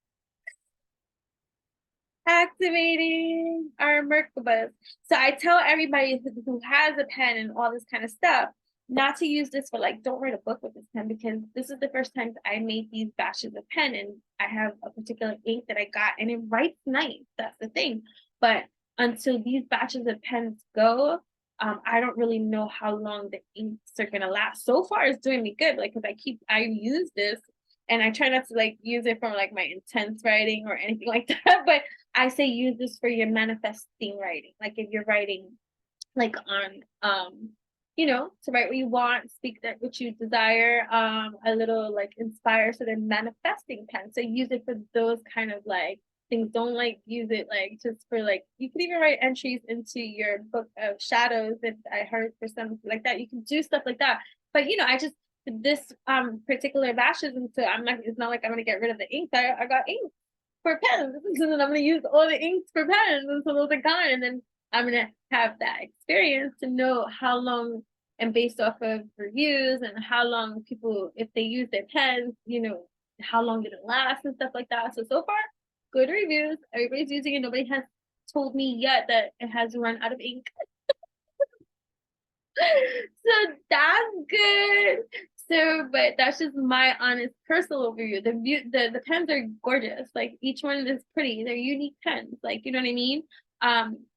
Activating our MERKABAS. So I tell everybody who has a pen and all this kind of stuff, not to use this for like, don't write a book with this pen, because this is the first time I made these batches of pen, and I have a particular ink that I got, and it writes nice. That's the thing. But until these batches of pens go, I don't really know how long the inks are gonna last. So far, it's doing me good, like, because I use this And I try not to like use it for like my intense writing or anything like that, but I say use this for your manifesting writing. Like if you're writing like on you know, to write what you want, speak that which you desire, a little like inspire, so they're manifesting pen. So use it for those kind of like things. Don't like use it like just for like, you could even write entries into your book of shadows if I heard for something like that. You can do stuff like that. But you know, I just this particular lashes, and so I'm not, it's not like I'm gonna get rid of the ink. I got ink for pens, and then I'm gonna use all the inks for pens, and so those are gone, and then I'm gonna have that experience to know how long, and based off of reviews and how long people, if they use their pens, you know, how long did it last and stuff like that. So far, good reviews. Everybody's using it. Nobody has told me yet that it has run out of ink. So that's good. So, but that's just my honest personal overview. The pens are gorgeous. Like each one is pretty. They're unique pens. Like, you know what I mean?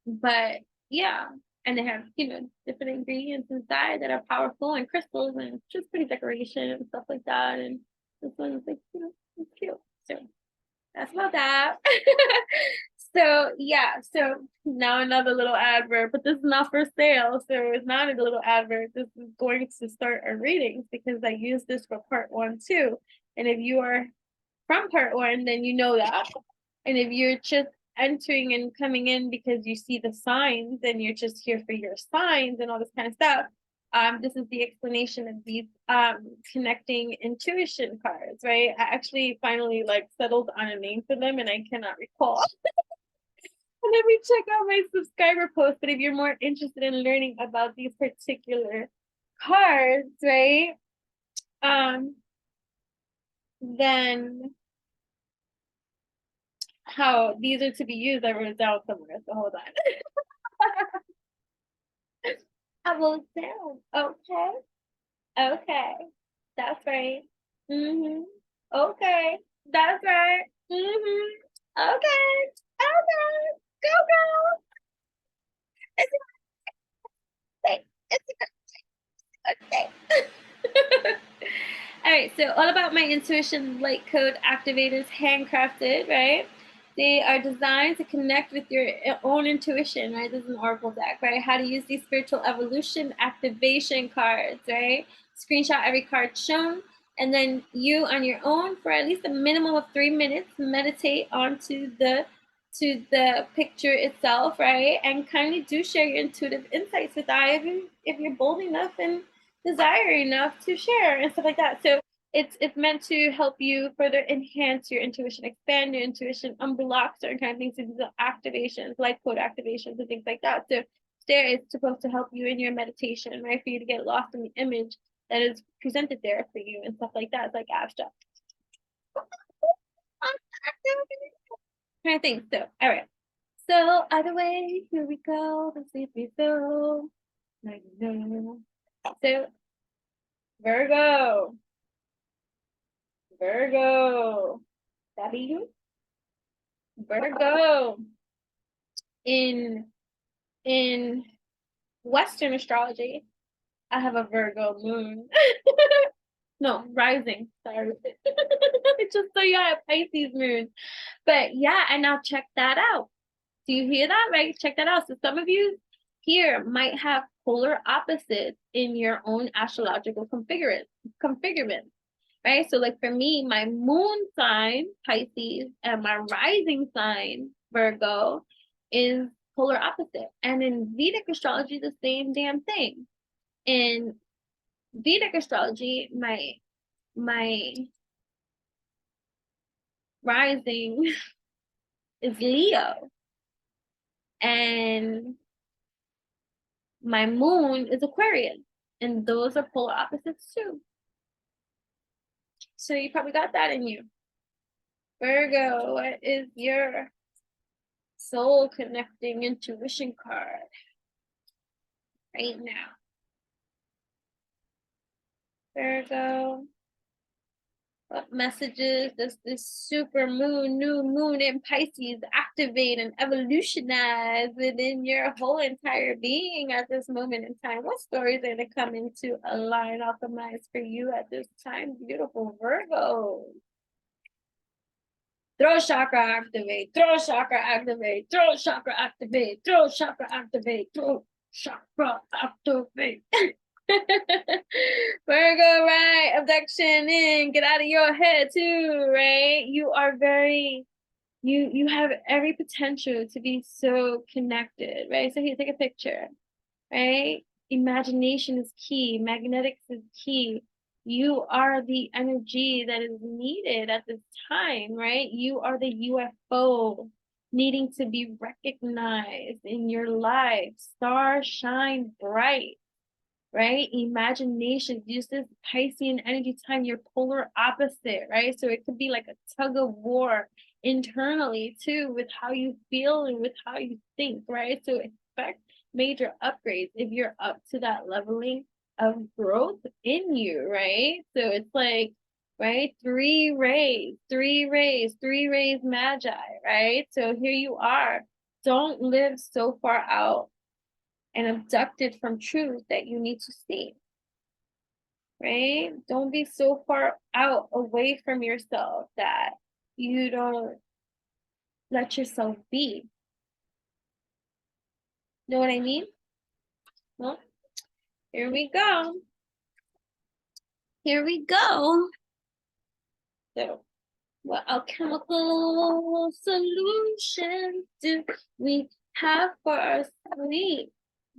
But yeah, and they have, you know, different ingredients inside that are powerful, and crystals, and just pretty decoration and stuff like that. And this one's like, you know, it's cute. So that's about that. So yeah, so now another little advert, but this is not for sale, so it's not a little advert. This is going to start our readings because I use this for part 1 too. And if you are from part 1, then you know that. And if you're just entering and coming in because you see the signs and you're just here for your signs and all this kind of stuff, this is the explanation of these connecting intuition cards, right? I actually finally like settled on a name for them and I cannot recall. And then we check out my subscriber post. But if you're more interested in learning about these particular cards, right? Then how these are to be used, I wrote it down somewhere, so hold on. I wrote it down. Okay. Okay. That's right. Mm-hmm. Okay. That's right. Mm-hmm. Okay. Okay. Go, go. It's a good day. It's a good day. All right, so all about my intuition light code activators, handcrafted, right? They are designed to connect with your own intuition, right? This is an oracle deck, right? How to use these spiritual evolution activation cards, right? Screenshot every card shown, and then you on your own for at least a minimum of 3 minutes meditate onto the picture itself, right? And kindly do share your intuitive insights with I if you're bold enough and desire enough to share and stuff like that. So it's meant to help you further enhance your intuition, expand your intuition, unblock certain kind of things, to do the activations, light code activations and things like that. So there is supposed to help you in your meditation, right? For you to get lost in the image that is presented there for you and stuff like that. It's like abstract kind of thing. So all right. So either way, here we go. Let's see if we go. So Virgo. That be you? Virgo. In Western astrology, I have a Virgo moon. No, rising. Sorry. Just so you have Pisces moon. But yeah, and now check that out. Do you hear that? Right? Check that out. So some of you here might have polar opposites in your own astrological configurement. Right? So like for me, my moon sign, Pisces, and my rising sign, Virgo, is polar opposite. And in Vedic astrology, the same damn thing. In Vedic astrology, my rising is Leo. And my moon is Aquarius. And those are polar opposites too. So you probably got that in you. Virgo, what is your soul connecting intuition card right now? Virgo, what messages does this super moon, new moon in Pisces activate and evolutionize within your whole entire being at this moment in time? What stories are going to come into align, alchemize for you at this time, beautiful Virgo? Throat chakra activate, throat chakra activate, throat chakra activate, throat chakra activate, throat chakra activate. Virgo, right? Abduction in, get out of your head too, right? You are very, you have every potential to be so connected, right? So here, take a picture, right? Imagination is key, magnetics is key. You are the energy that is needed at this time, right? You are the UFO needing to be recognized in your life. Star shine bright, right? Imagination, use this Piscean energy time, your polar opposite, right? So it could be like a tug of war internally too, with how you feel and with how you think, right? So expect major upgrades if you're up to that leveling of growth in you, right? So it's like, right, three rays magi, right? So here you are. Don't live so far out and abducted from truth that you need to see, right? Don't be so far out away from yourself that you don't let yourself be. Know what I mean? Well, here we go. Here we go. So, what alchemical solutions do we have for our sweet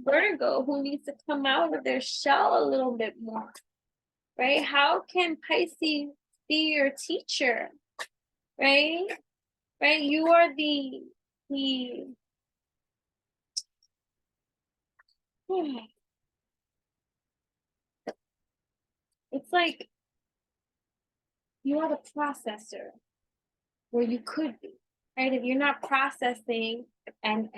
Virgo who needs to come out of their shell a little bit more, right? How can Pisces be your teacher, right? Right? You are the it's like you are the processor where you could be, right? If you're not processing and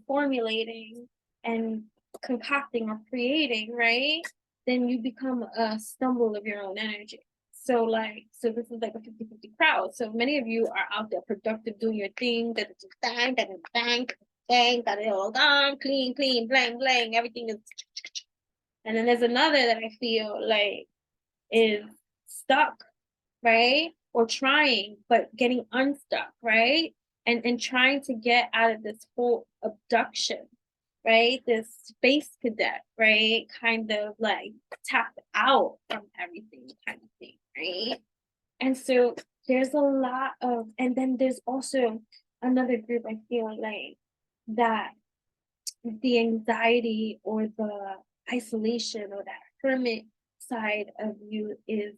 formulating and concocting or creating, right? Then you become a stumble of your own energy. So so this is like a 50-50 crowd. So many of you are out there productive, doing your thing, that it's bang, got it all done, clean, blang, everything is. And then there's another that I feel like is stuck, right? Or trying, but getting unstuck, right? And trying to get out of this whole abduction, right? This space cadet, right? Kind of like tapped out from everything kind of thing, right? And so there's a lot of, and then there's also another group I feel like that the anxiety or the isolation or that hermit side of you is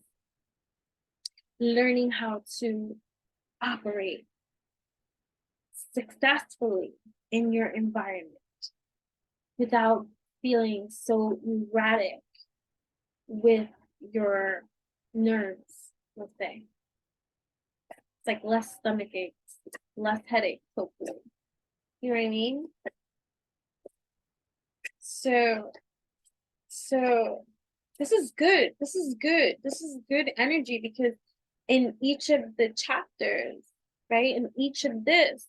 learning how to operate successfully in your environment without feeling so erratic with your nerves, let's say. It's like less stomach aches, less headaches, hopefully. You know what I mean? So this is good. This is good. This is good energy because in each of the chapters, right? In each of this,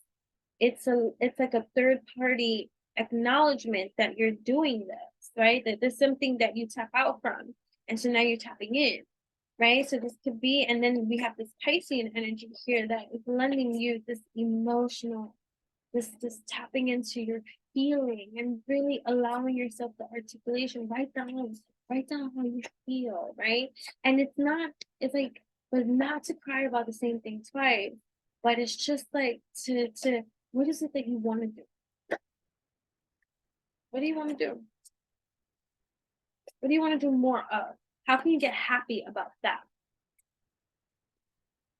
it's like a third party acknowledgement that you're doing this, right? That there's something that you tap out from. And so now you're tapping in, right? So this could be, and then we have this Piscean energy here that is lending you this emotional, this tapping into your feeling and really allowing yourself the articulation. Write down how you feel, right? And it's like, but not to cry about the same thing twice, but it's just like to what is it that you want to do? What do you want to do? What do you want to do more of? How can you get happy about that?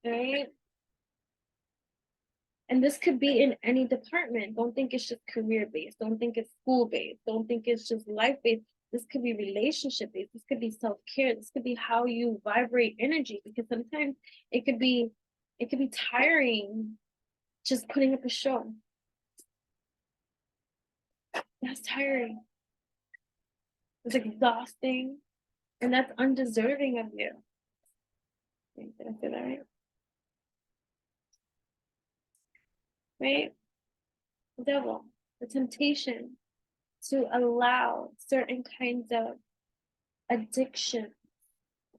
Right? And this could be in any department. Don't think it's just career-based. Don't think it's school-based. Don't think it's just life-based. This could be relationship-based. This could be self-care. This could be how you vibrate energy, because sometimes it could be tiring just putting up a show. That's tiring. It's exhausting. And that's undeserving of you. Did I say that right? right? The devil, the temptation to allow certain kinds of addiction,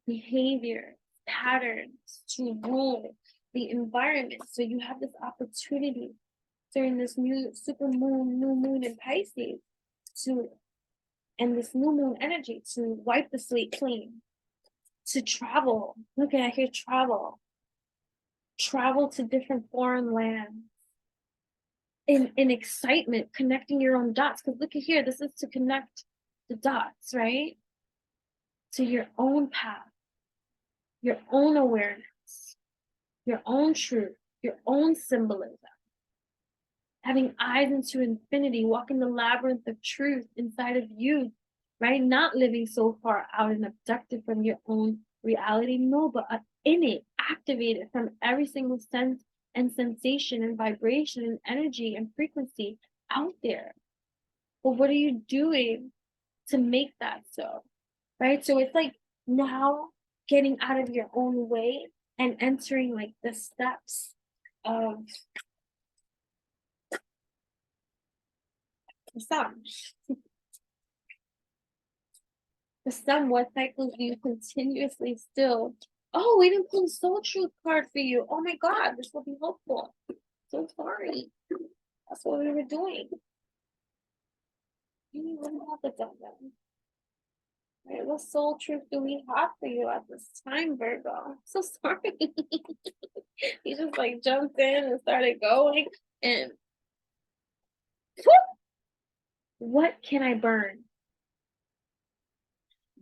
behavior, patterns to rule the environment. So you have this opportunity during this new super moon, new moon in Pisces and this new moon energy to wipe the slate clean, to travel. Look at here, travel to different foreign lands in excitement, connecting your own dots. Because look at here, this is to connect the dots, right? To your own path, your own awareness, your own truth, your own symbolism. Having eyes into infinity, walking the labyrinth of truth inside of you, right? Not living so far out and abducted from your own reality, no, but in it, activated from every single sense and sensation and vibration and energy and frequency out there. But what are you doing to make that so, right? So it's like now getting out of your own way and entering like the steps of the sun. The sun, what cycles do you continuously still? Oh, we didn't pull the soul truth card for you. Oh my God, this will be helpful. So sorry. That's what we were doing. You wouldn't have to done that. Right, what soul truth do we have for you at this time, Virgo? So sorry. He just like jumped in and started going and what can I burn?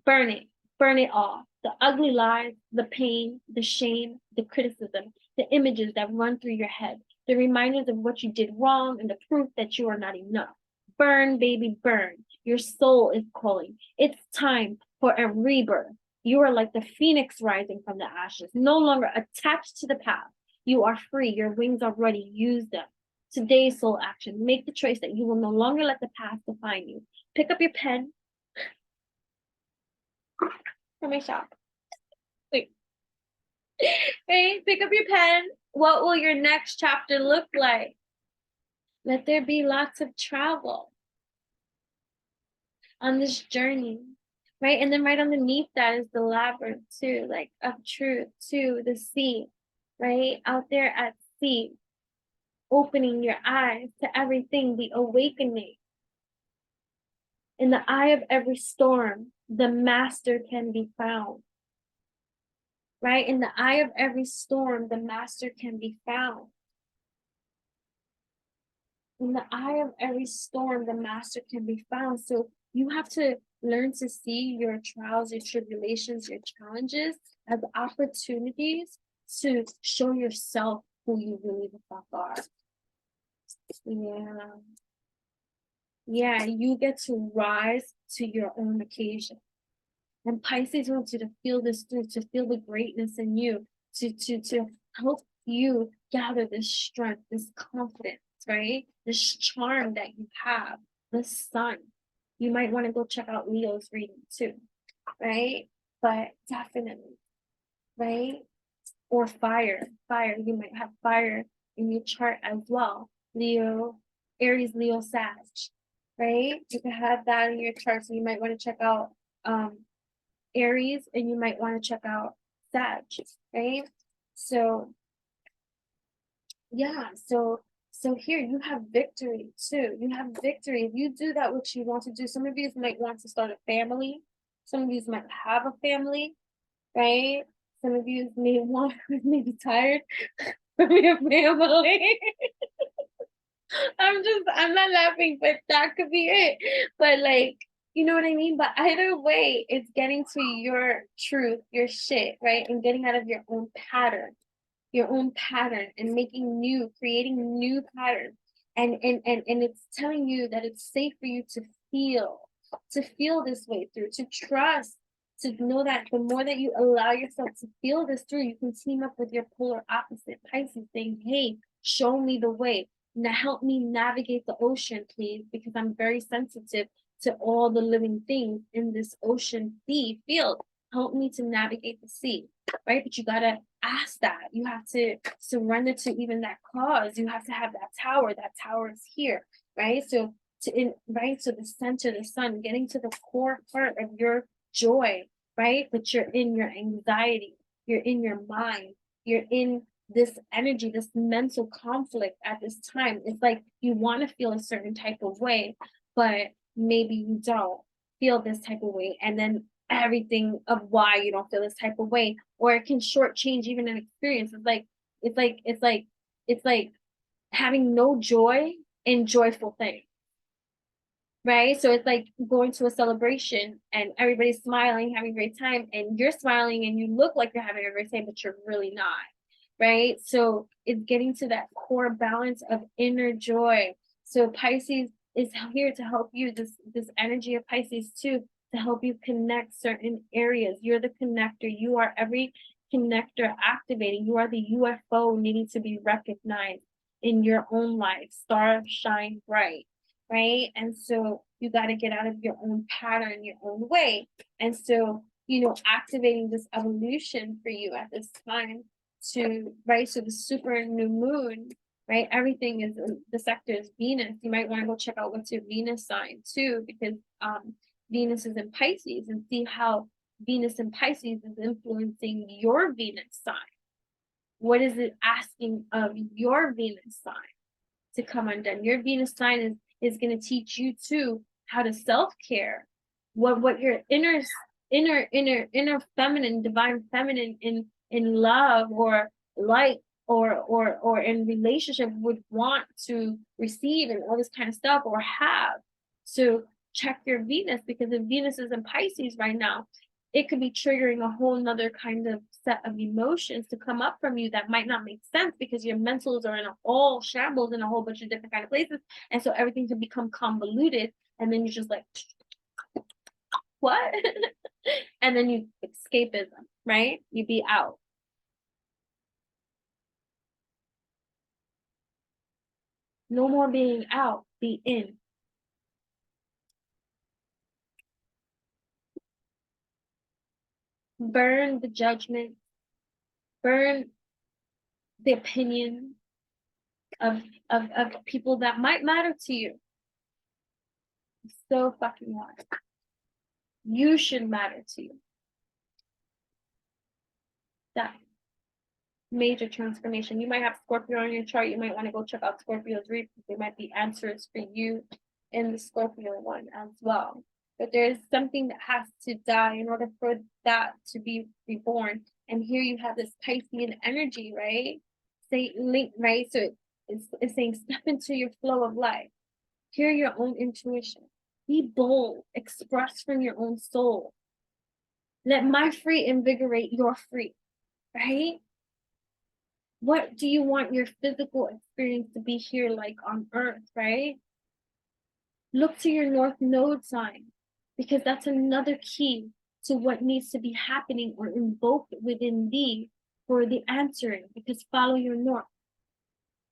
Burn it all. The ugly lies, the pain, the shame, the criticism, the images that run through your head, the reminders of what you did wrong and the proof that you are not enough. Burn, baby, burn. Your soul is calling. It's time for a rebirth. You are like the phoenix rising from the ashes, no longer attached to the past. You are free. Your wings are ready. Use them. Today's soul action. Make the choice that you will no longer let the past define you. Pick up your pen. From my shop. Wait. Hey, pick up your pen. What will your next chapter look like? Let there be lots of travel on this journey, right? And then right underneath that is the labyrinth too, like of truth to the sea, right? Out there at sea, opening your eyes to everything, the awakening. In the eye of every storm, the master can be found. Right? In the eye of every storm, the master can be found. In the eye of every storm, the master can be found. So you have to learn to see your trials, your tribulations, your challenges as opportunities to show yourself who you really the fuck are. Yeah. Yeah, you get to rise to your own occasion. And Pisces wants you to feel this through, to feel the greatness in you, to help you gather this strength, this confidence, right? This charm that you have, the sun. You might want to go check out Leo's reading too, right? But definitely, right? Or fire. You might have fire in your chart as well. Leo, Aries, Leo, Sag, right? You can have that in your chart. So you might want to check out Aries, and you might want to check out Sag, right? So yeah, so here you have victory too. You have victory. If you do that what you want to do, some of you might want to start a family. Some of you might have a family, right? Some of you may be tired from your family. I'm not laughing, but that could be it. But like, you know what I mean? But either way, it's getting to your truth, your shit, right? And getting out of your own pattern and creating new patterns. And it's telling you that it's safe for you to feel this way through, to trust, to know that the more that you allow yourself to feel this through, you can team up with your polar opposite Pisces saying, hey, show me the way. Now help me navigate the ocean, please, because I'm very sensitive to all the living things in this ocean sea field. Help me to navigate the sea, right? But you gotta ask that. You have to surrender to even that cause. You have to have that tower. That tower is here, right? So so the center, the sun, getting to the core part of your joy, right? But you're in your anxiety, you're in your mind, you're in this energy, this mental conflict at this time. It's like you want to feel a certain type of way, but maybe you don't feel this type of way. And then everything of why you don't feel this type of way, or it can shortchange even an experience. It's like having no joy in joyful things, right? So it's like going to a celebration and everybody's smiling, having a great time, and you're smiling and you look like you're having a great time, but you're really not, right? So it's getting to that core balance of inner joy. So Pisces is here to help you, this energy of Pisces too, to help you connect certain areas. You're the connector. You are every connector activating. You are the UFO needing to be recognized in your own life. Star shine bright, right? And so you got to get out of your own pattern, your own way. And so, activating this evolution for you at this time to, right? So the super new moon, right? Everything is, the sector is Venus. You might want to go check out what's your Venus sign too, because Venus is in Pisces, and see how Venus in Pisces is influencing your Venus sign. What is it asking of your Venus sign to come undone? Your Venus sign is going to teach you too how to self-care, what your inner feminine, divine feminine in love or light or in relationship would want to receive, and all this kind of stuff, or have. So check your Venus, because if Venus is in Pisces right now, it could be triggering a whole nother kind of set of emotions to come up from you that might not make sense, because your mentals are in all shambles in a whole bunch of different kind of places. And so everything can become convoluted, and then you're just like, what? And then you escapism, right? You be out. No more being out, be in. Burn the judgment, burn the opinion of people that might matter to you. So fucking hard. You should matter to you. That major transformation. You might have Scorpio on your chart. You might want to go check out Scorpio's read, because there might be answers for you in the Scorpio one as well. But there's something that has to die in order for that to be reborn. And here you have this Piscean energy, right? Say link, right? So it's saying step into your flow of life. Hear your own intuition. Be bold. Express from your own soul. Let my free invigorate your free, right? What do you want your physical experience to be here like on Earth, right? Look to your North Node sign, because that's another key to what needs to be happening or invoked within thee for the answering, because follow your North,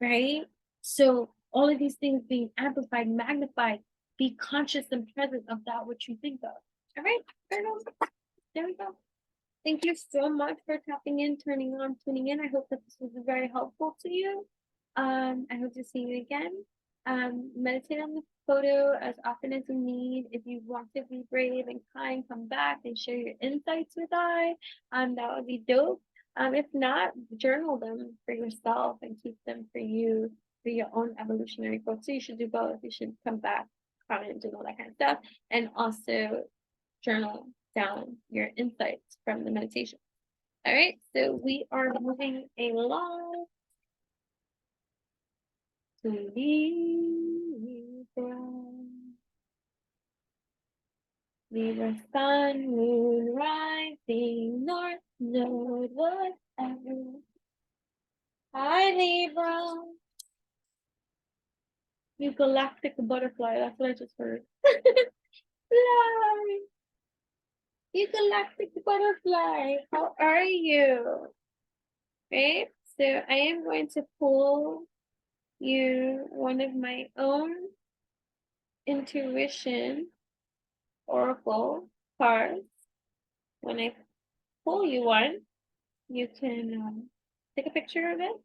right? So all of these things being amplified, magnified, be conscious and present of that which you think of. All right, there we go. Thank you so much for tapping in, turning on, tuning in. I hope that this was very helpful to you. I hope to see you again. Meditate on the photo as often as you need. If you want to be brave and kind, come back and share your insights with I. That would be dope. If not, journal them for yourself and keep them for you, for your own evolutionary growth. So you should do both. You should come back, comment, and all that kind of stuff, and also journal down your insights from the meditation. All right, so we are moving along to Libra. Libra sun, moon, rising, north, node, whatever. Hi, Libra. You galactic butterfly, that's what I just heard. Fly. You galactic butterfly, how are you? Right, so I am going to pull you one of my own intuition oracle cards. When I pull you one, you can take a picture of it,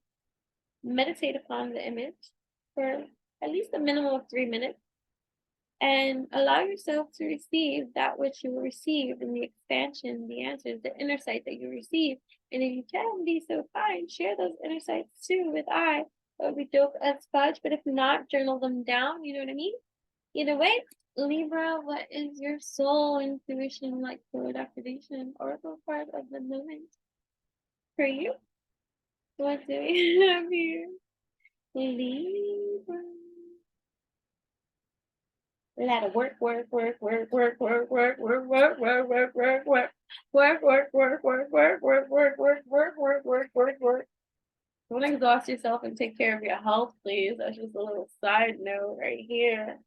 meditate upon the image for at least a minimum of 3 minutes, and allow yourself to receive that which you will receive in the expansion, the answers, the insight that you receive. And if you can be so kind, share those insights too with I. That would be dope as fudge. But if not, journal them down. You know what I mean? Either way, Libra, what is your soul intuition like fluid activation oracle part of the moment for you? What do we have here? Libra. A lot of work. Don't exhaust yourself and take care of your health, please. That's just a little side note right here.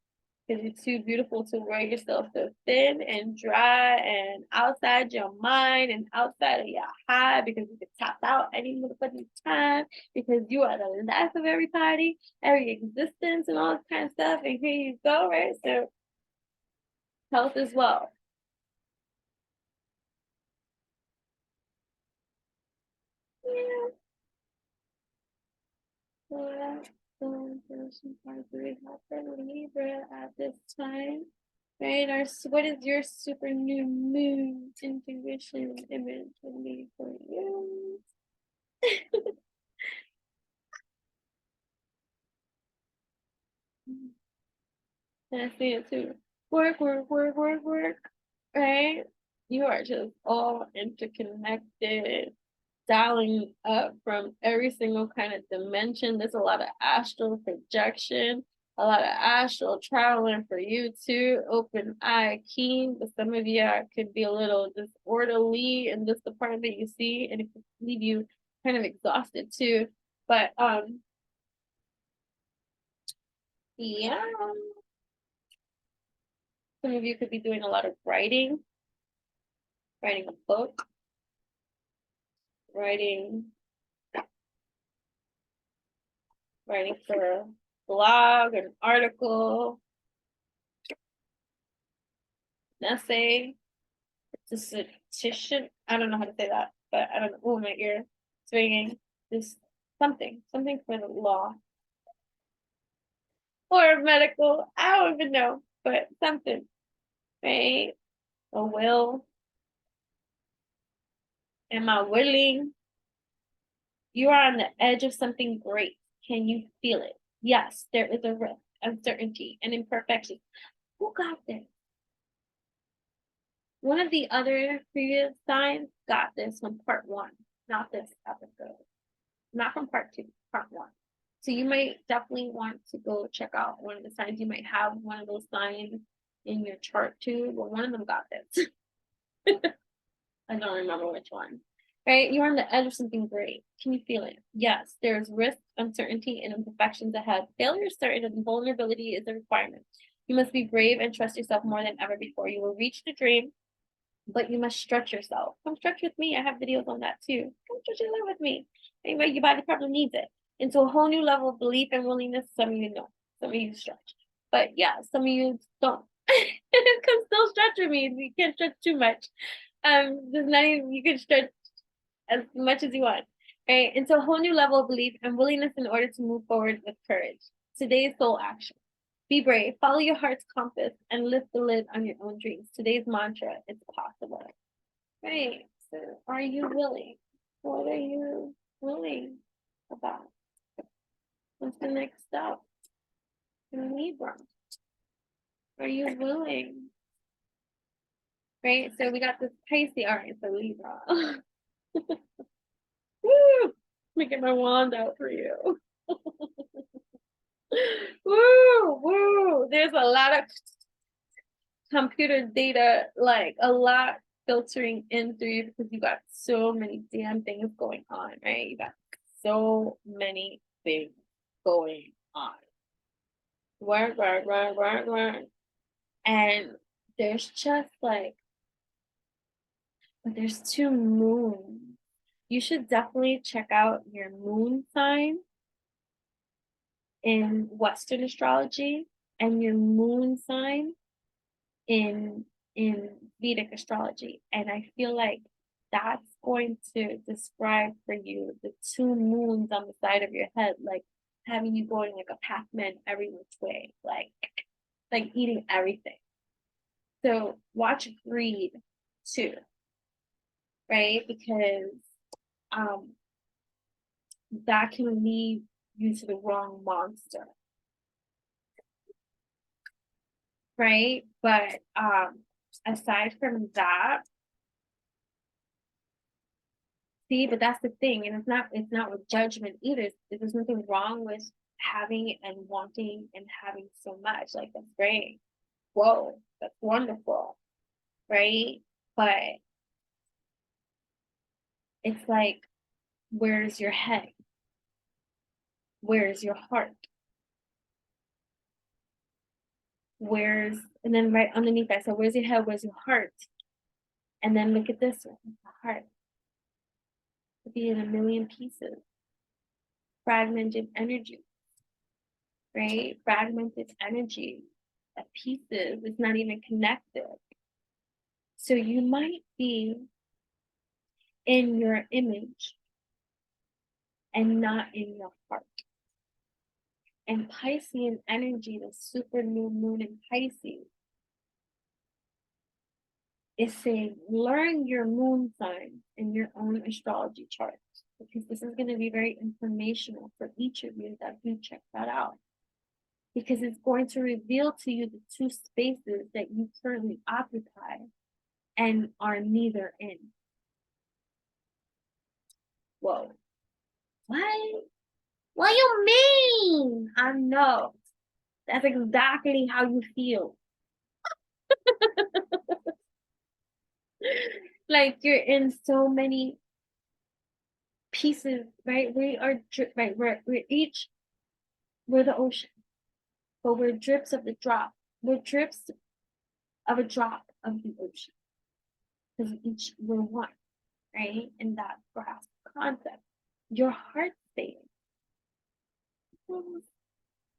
Because you're too beautiful to wear yourself so thin and dry and outside your mind and outside of your high, because you can tap out any motherfucking time, because you are the life of everybody, every existence and all this kind of stuff. And here you go, right? So health as well. Yeah. So Libra at this time. Right, what is your super new moon intuition image for me for you? And I see it too. Work. Right? You are just all interconnected, dialing up from every single kind of dimension. There's a lot of astral projection, a lot of astral traveling for you too. Open eye keen, but some of you could be a little disorderly in this department, you see, and it could leave you kind of exhausted too. But yeah, some of you could be doing a lot of writing a book, writing for a blog, an article, an essay, dissertation. I don't know how to say that, but I don't know. Oh, my ear swinging. Just something for the law or medical. I don't even know, but something, right? A will. Am I willing? You are on the edge of something great. Can you feel it? Yes, there is a risk, uncertainty, and imperfection. Who got this? One of the other previous signs got this from part 1, not this episode, not from part 2, part 1. So you might definitely want to go check out one of the signs. You might have one of those signs in your chart too, but one of them got this. I don't remember which one. Right? You're on the edge of something great. Can you feel it? Yes, there's risk, uncertainty, and imperfections ahead. Failure is certain and vulnerability is a requirement. You must be brave and trust yourself more than ever before. You will reach the dream, but you must stretch yourself. Come stretch with me. I have videos on that too. Come stretch your leg with me. Anyway, your body probably needs it. Into a whole new level of belief and willingness. Some of you know. Some of you stretch. But yeah, some of you don't. Come still stretch with me. You can't stretch too much. There's not even, you can stretch as much as you want. Right? Into a whole new level of belief and willingness in order to move forward with courage. Today's soul action. Be brave, follow your heart's compass, and lift the lid on your own dreams. Today's mantra, it's possible. Right, so are you willing? What are you willing about? What's the next step in Libra? Are you willing? Right, so we got this Pisces, all right, so Libra. Woo! Let me get my wand out for you. Woo! There's a lot of computer data, like a lot filtering in through you because you got so many damn things going on, right? You got so many things going on. Work. And there's just like, but there's 2 moons. You should definitely check out your moon sign in Western astrology and your moon sign in Vedic astrology. And I feel like that's going to describe for you the two moons on the side of your head, like having you going like a Pac-Man every which way, like eating everything. So watch greed too, right? Because that can lead you to the wrong monster, right? But aside from that, see, but that's the thing, and it's not with judgment either. There's nothing wrong with having and wanting and having so much. Like, that's great. Whoa, that's wonderful, right? But it's like, where's your head? Where's your heart? And then right underneath that, so where's your head? Where's your heart? And then look at this one, the heart. Could be in a million pieces. Fragmented energy, right? Fragmented energy of pieces. It's not even connected. So you might be in your image and not in your heart. And Piscean energy, the super new moon in Pisces, is saying learn your moon sign in your own astrology chart, because this is going to be very informational for each of you that do check that out, because it's going to reveal to you the two spaces that you currently occupy and are neither in. Whoa. What you mean? I know. That's exactly how you feel. Like, you're in so many pieces, right? We are right. We're the ocean, but we're drips of the drop. We're drips of a drop of the ocean, because we're one, right? And that grasp concept. Your heart space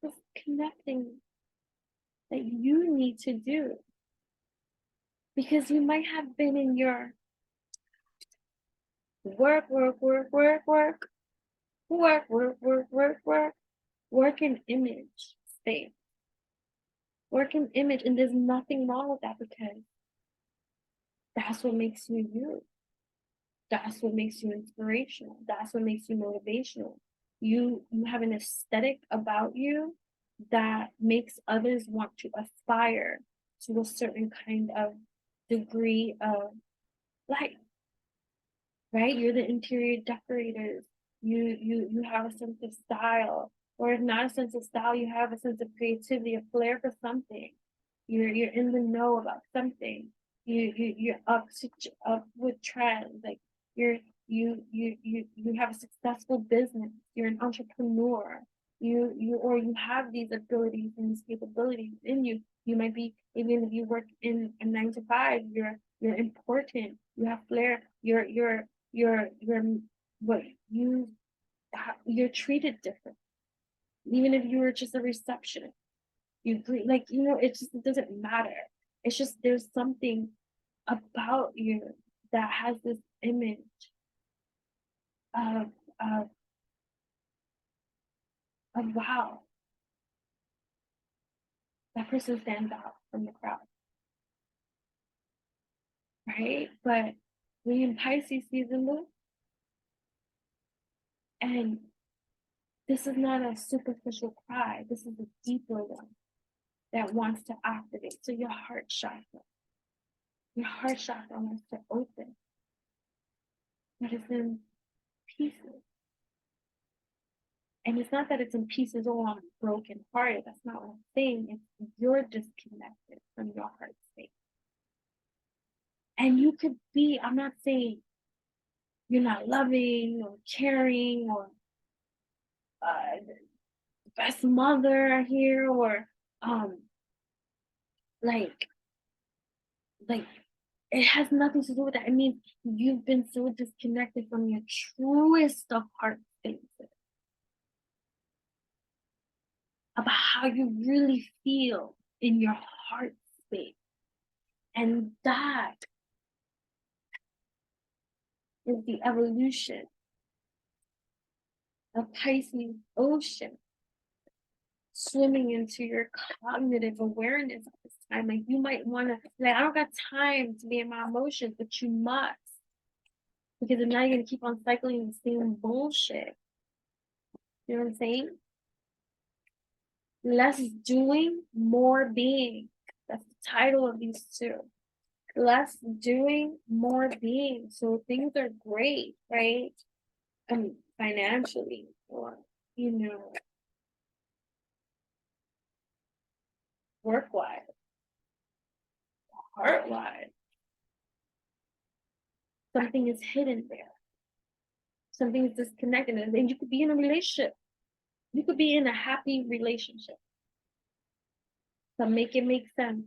is connecting that you need to do, because you might have been in your work in image space, work in image, and there's nothing wrong with that, because that's what makes you you. That's what makes you inspirational. That's what makes you motivational. You have an aesthetic about you that makes others want to aspire to a certain kind of degree of life, right? You're the interior decorators. You have a sense of style, or if not a sense of style, you have a sense of creativity, a flair for something. You're in the know about something. You're up with trends. Like, you have a successful business. You're an entrepreneur. You have these abilities and these capabilities in you. You might be, even if you work in a 9 to 5, you're important. You have flair. You're what you're treated different. Even if you were just a receptionist, you like, it doesn't matter. It's just, there's something about you that has this image of wow, that person stands out from the crowd, right? But we're in Pisces season, though, and this is not a superficial cry. This is a deeper one that wants to activate. So your heart chakra wants to open, but it's in pieces. And it's not that it's in pieces, oh, I'm broken hearted. That's not what I'm saying. It's you're disconnected from your heart space. And you could be, I'm not saying you're not loving or caring or best mother here, or like it has nothing to do with that. I mean, you've been so disconnected from your truest of heart spaces, about how you really feel in your heart space. And that is the evolution of Pisces ocean swimming into your cognitive awareness at this time. Like you might want to, like, I don't got time to be in my emotions, but you must. Because if not, you're going to keep on cycling the same bullshit. You know what I'm saying? Less doing, more being. That's the title of these two. Less doing, more being. So things are great, right? Financially, or, you know, work-wise, heart-wise. Something is hidden there. Something is disconnected. And you could be in a relationship. You could be in a happy relationship. So make it make sense.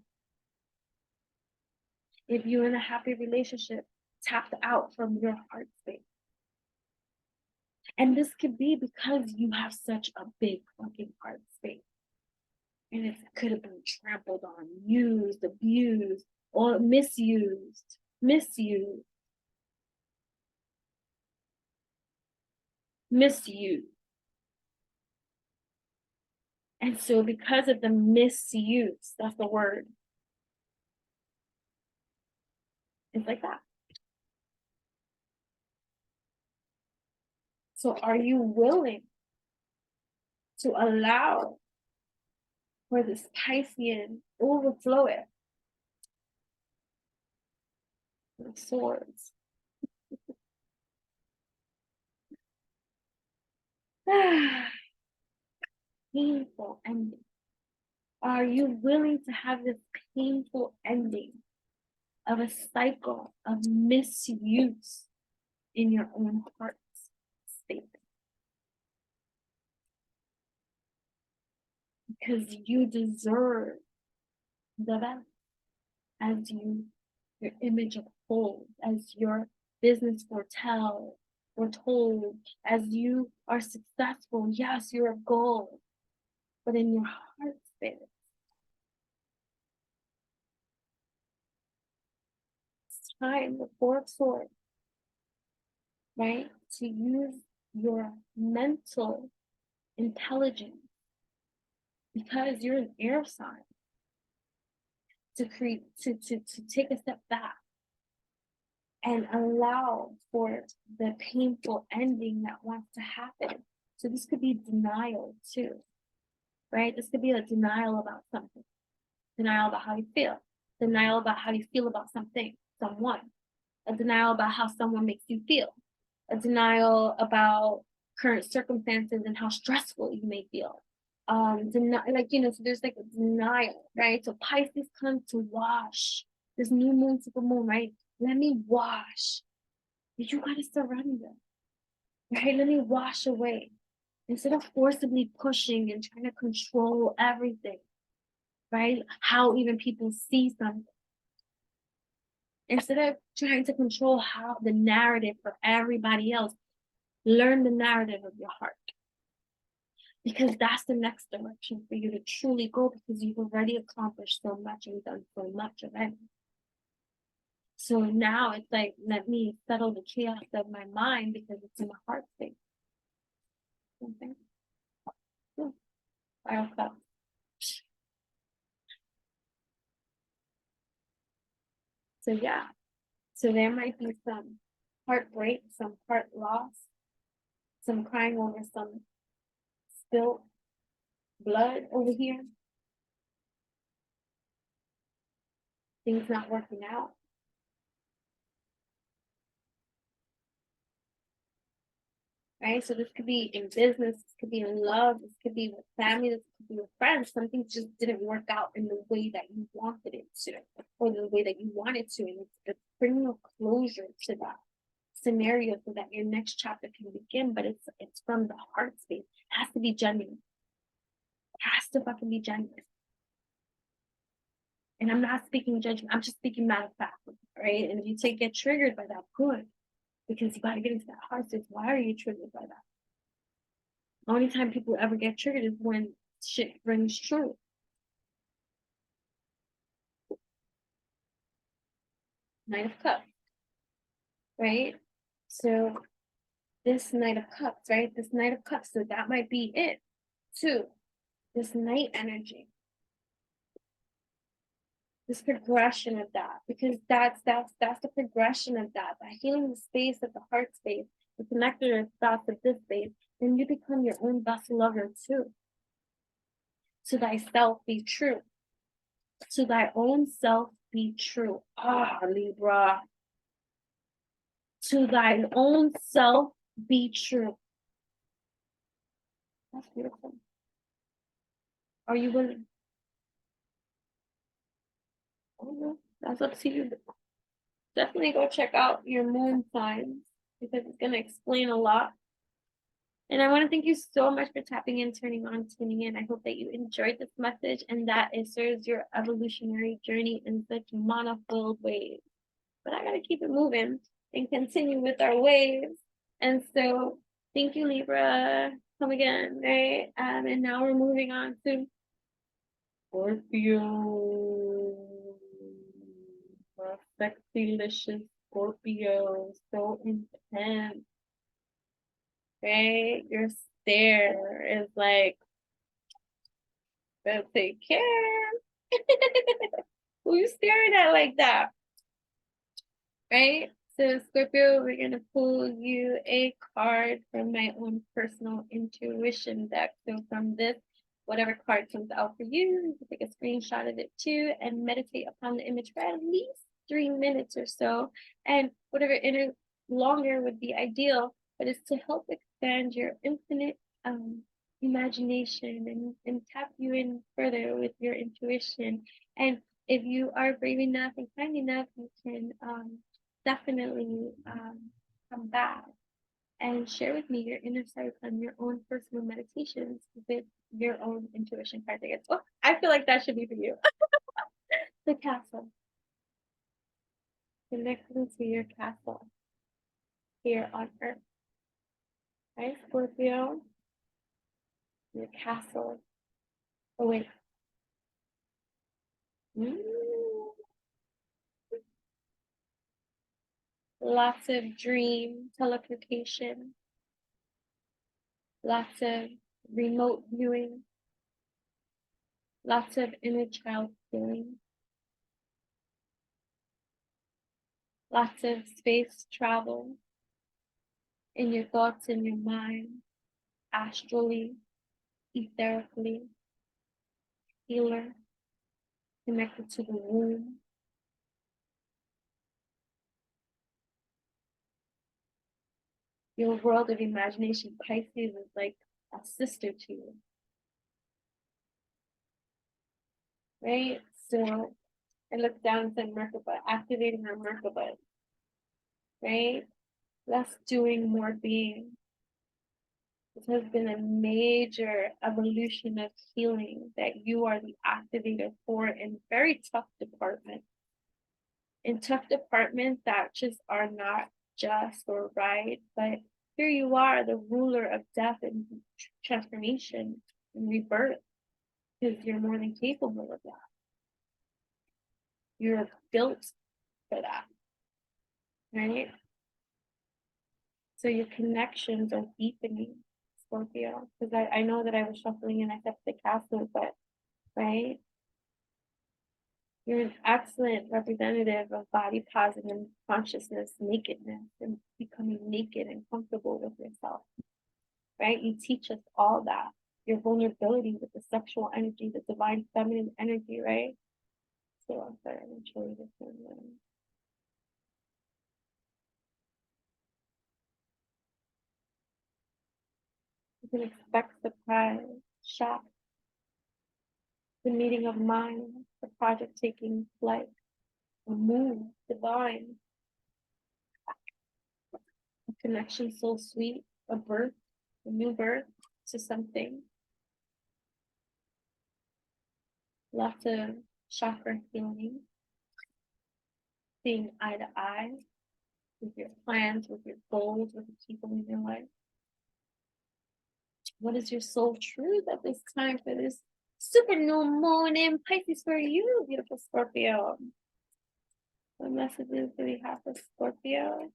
If you're in a happy relationship, tapped out from your heart space. And this could be because you have such a big fucking heart space. And it could have been trampled on, used, abused, or misused. Misused. And so because of the misuse, that's the word. It's like that. So are you willing to allow for this Piscean overflow it? With swords. Painful ending. Are you willing to have this painful ending of a cycle of misuse in your own heart space? Because you deserve the best, as your image upholds, as your business foretold, as you are successful. Yes, you're a goal, but in your heart space, it's time, the Four of Swords, right, to use your mental intelligence, because you're an air sign, to take a step back and allow for the painful ending that wants to happen. So this could be denial too, right? This could be a denial about something, denial about how you feel, denial about how you feel about something, someone, a denial about how someone makes you feel, a denial about current circumstances and how stressful you may feel. Like, you know, so there's like a denial, right? So Pisces comes to wash. This new moon, super moon, right? Let me wash. You gotta surrender, right? Let me wash away. Instead of forcibly pushing and trying to control everything, right? How even people see something. Instead of trying to control how the narrative for everybody else, learn the narrative of your heart. Because that's the next direction for you to truly go, because you've already accomplished so much and done so much already. So now it's like, let me settle the chaos of my mind because it's in my heart space. Okay. Yeah. I'll stop. So yeah. So there might be some heartbreak, some heart loss, some crying over some spilled blood over here. Things not working out. Right? So this could be in business, this could be in love, this could be with family, this could be with friends. Something just didn't work out in the way that you wanted it to, or the way that you wanted to. And it's bringing a closure to that scenario so that your next chapter can begin, but it's from the heart space. It has to be genuine. It has to fucking be genuine. And I'm not speaking judgment, I'm just speaking matter of fact, right? And if you get triggered by that, good. Because you got to get into that heart space. Why are you triggered by that? The only time people ever get triggered is when shit rings true. Knight of Cups, right? So this Knight of Cups, right? This Knight of Cups, so that might be it. 2, this Knight energy. This progression of that, because that's the progression of that, by healing the space of the heart space, the connector thoughts of this space, then you become your own vessel lover too. To thyself be true. To thy own self be true. Ah, Libra. To thine own self be true. That's beautiful. Are you willing? Oh, no, that's up to you. Definitely go check out your moon signs because it's going to explain a lot. And I want to thank you so much for tapping in, turning on, tuning in. I hope that you enjoyed this message and that it serves your evolutionary journey in such monofold ways. But I got to keep it moving and continue with our waves. And so thank you, Libra. Come again, right? And now we're moving on to Scorpio. Sexy-licious Scorpio. So intense. Right? Your stare is like, better take care. Who you staring at like that? Right? So Scorpio, we're gonna pull you a card from my own personal intuition deck. So from this, whatever card comes out for you, you can take a screenshot of it too and meditate upon the image for at least 3 minutes or so. And whatever longer would be ideal, but it's to help expand your infinite imagination and tap you in further with your intuition. And if you are brave enough and kind enough, you can definitely come back and share with me your inner cycle and your own personal meditations with your own intuition card. Oh, I feel like that should be for you. The castle. Connecting to your castle here on Earth. Right, Scorpio? Your castle. Oh, wait. Lots of dream teleportation. Lots of remote viewing. Lots of inner child feeling. Lots of space travel in your thoughts, in your mind, astrally, etherically, healer, connected to the womb. Your world of imagination, Pisces, is like a sister to you. Right? So I looked down and said Merkaba, activating our Merkabas. Right? Less doing, more being. This has been a major evolution of healing that you are the activator for in very tough departments. In tough departments that just are not just or right, but here you are, the ruler of death and transformation and rebirth, because you're more than capable of that. You're built for that, right? So your connections are deepening, Scorpio, because I know that I was shuffling and I kept the castle, but right? You're an excellent representative of body positive consciousness, nakedness, and becoming naked and comfortable with yourself, right? You teach us all that. Your vulnerability with the sexual energy, the divine feminine energy, right? So I'm sorry, I'm showing this one. You can expect surprise, shock, the meeting of minds, the project taking flight, a move, divine, a connection so sweet, a birth, a new birth to something. Lots of chakra healing, seeing eye to eye with your plans, with your goals, with the people in your life. What is your soul truth at this time for this super new moon in Pisces for you, beautiful Scorpio? What messages do we have for Scorpio?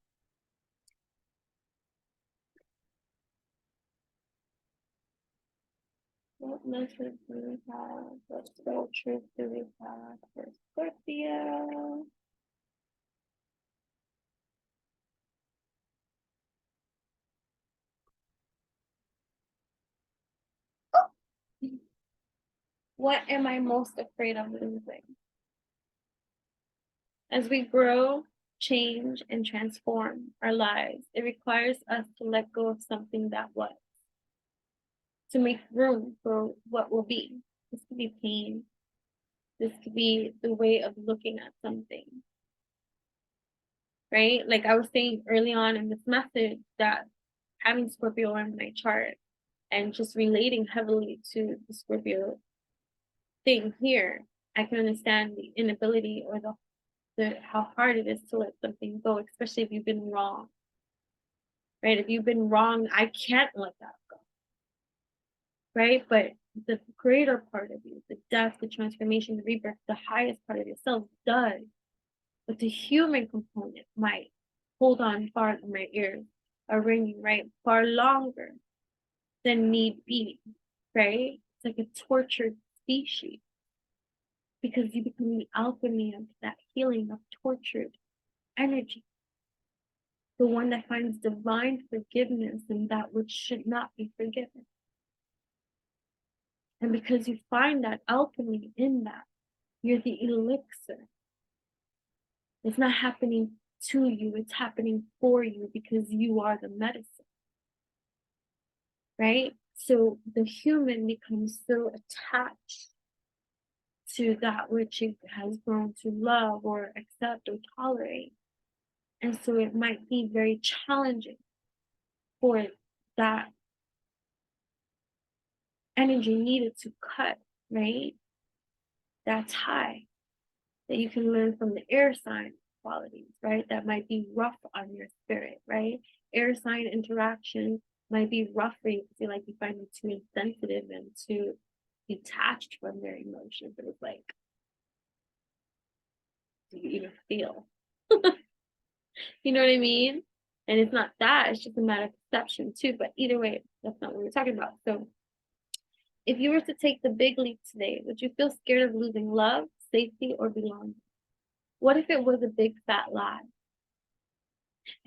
What message do we have? What soul truth do we have for Scorpio? What am I most afraid of losing? As we grow, change, and transform our lives, it requires us to let go of something that was, to make room for what will be. This could be pain. This could be the way of looking at something, right? Like I was saying early on in this message, that having Scorpio in my chart and just relating heavily to the Scorpio thing here, I can understand the inability or the how hard it is to let something go, especially if you've been wrong, right? If you've been wrong, I can't let that go, right? But the greater part of you, the death, the transformation, the rebirth, the highest part of yourself does. But the human component might hold on far, my ears are ringing, right? Far longer than need be, right? It's like a tortured species, because you become the alchemy of that healing of tortured energy, the one that finds divine forgiveness in that which should not be forgiven. And because you find that alchemy in that, you're the elixir. It's not happening to you, it's happening for you, because you are the medicine, right? So the human becomes so attached to that which it has grown to love or accept or tolerate. And so it might be very challenging for that energy needed to cut, right? That tie that you can learn from the air sign qualities, right? That might be rough on your spirit, right? Air sign interaction might be rough for you because you like, you find them too insensitive and too detached from their emotions. But it's like, do you even feel? You know what I mean? And it's not that, it's just a matter of perception too. But either way, that's not what we're talking about. So if you were to take the big leap today, would you feel scared of losing love, safety, or belonging? What if it was a big fat lie?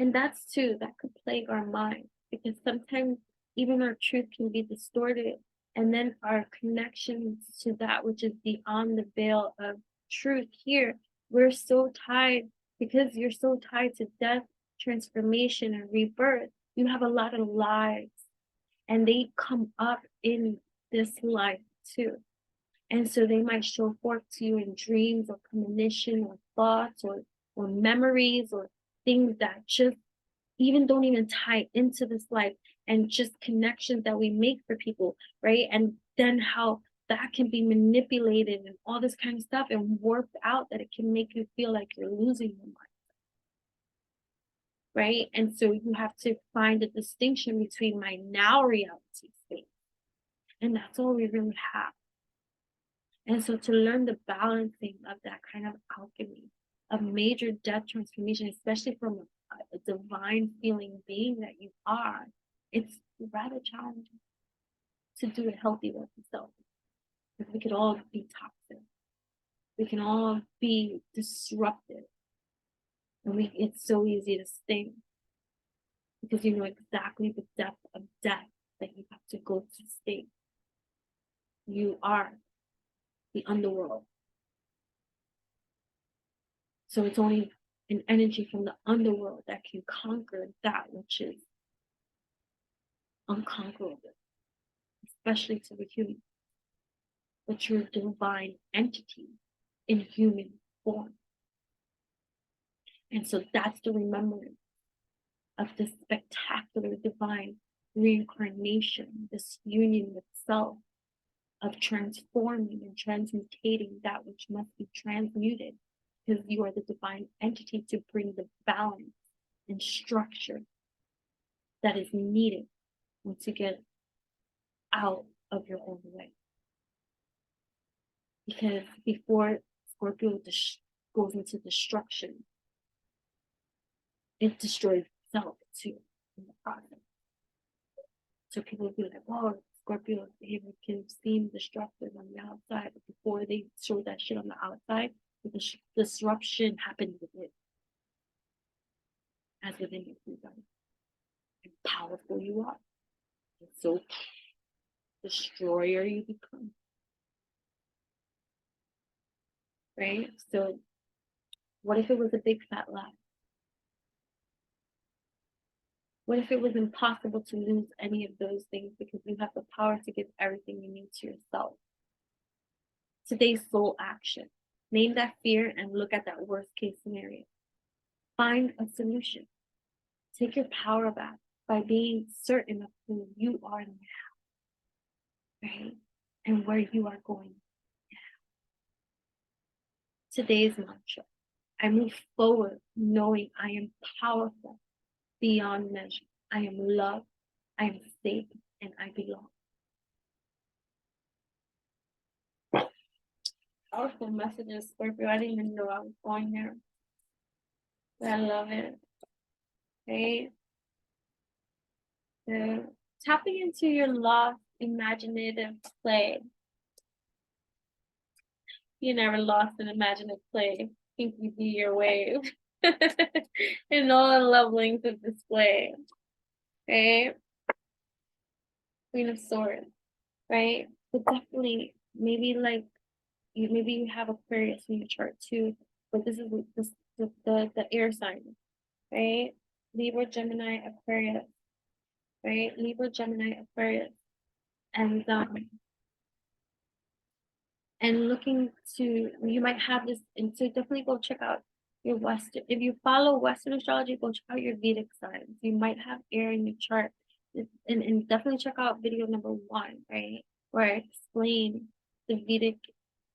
And that's too, that could plague our mind, because sometimes even our truth can be distorted. And then our connection to that which is beyond the veil of truth here, we're so tied, because you're so tied to death, transformation, and rebirth. You have a lot of lies, and they come up in this life too. And so they might show forth to you in dreams or premonition or thoughts or memories or things that just even don't even tie into this life, and just connections that we make for people, right? And then how that can be manipulated and all this kind of stuff and warped out, that it can make you feel like you're losing your mind, right? And so you have to find a distinction between my now reality space, and that's all we really have. And so to learn the balancing of that kind of alchemy, of major death transformation, especially from a divine feeling being that you are, it's rather challenging to do it healthy with yourself. Because we could all be toxic. We can all be disruptive. And it's so easy to sting, because you know exactly the depth of death that you have to go to state. You are the underworld. So it's only an energy from the underworld that can conquer that which is unconquerable, especially to the human. But you're a divine entity in human form. And so that's the remembrance of this spectacular divine reincarnation, this union with self, of transforming and transmutating that which must be transmuted, because you are the divine entity to bring the balance and structure that is needed to get out of your own way. Because before Scorpio goes into destruction, it destroys itself too in the process. So people will be like, "Oh, Scorpio behavior can seem destructive on the outside, but before they show that shit on the outside, the disruption happened within, as within your freedom. And powerful you are. And so destroyer you become. Right? So what if it was a big fat lie? What if it was impossible to lose any of those things because you have the power to give everything you need to yourself? Today's soul action. Name that fear and look at that worst case scenario. Find a solution. Take your power back by being certain of who you are now, right? And where you are going now. Today's mantra. I move forward knowing I am powerful beyond measure. I am loved, I am safe, and I belong. Powerful messages, Scorpio. I didn't even know I was going there. But I love it. Okay. So tapping into your lost imaginative play. You never lost an imaginative play. I think you be your wave. In all the levelings of display. Right? Queen of Swords. Right? But definitely, maybe like maybe you have Aquarius in your chart too, but this is the air sign, right? Libra, Gemini, Aquarius, right? Libra, Gemini, Aquarius, and looking to, you might have this, and so definitely go check out your Western. If you follow Western astrology, go check out your Vedic signs. You might have air in your chart, and definitely check out video number 1, right, where I explain the Vedic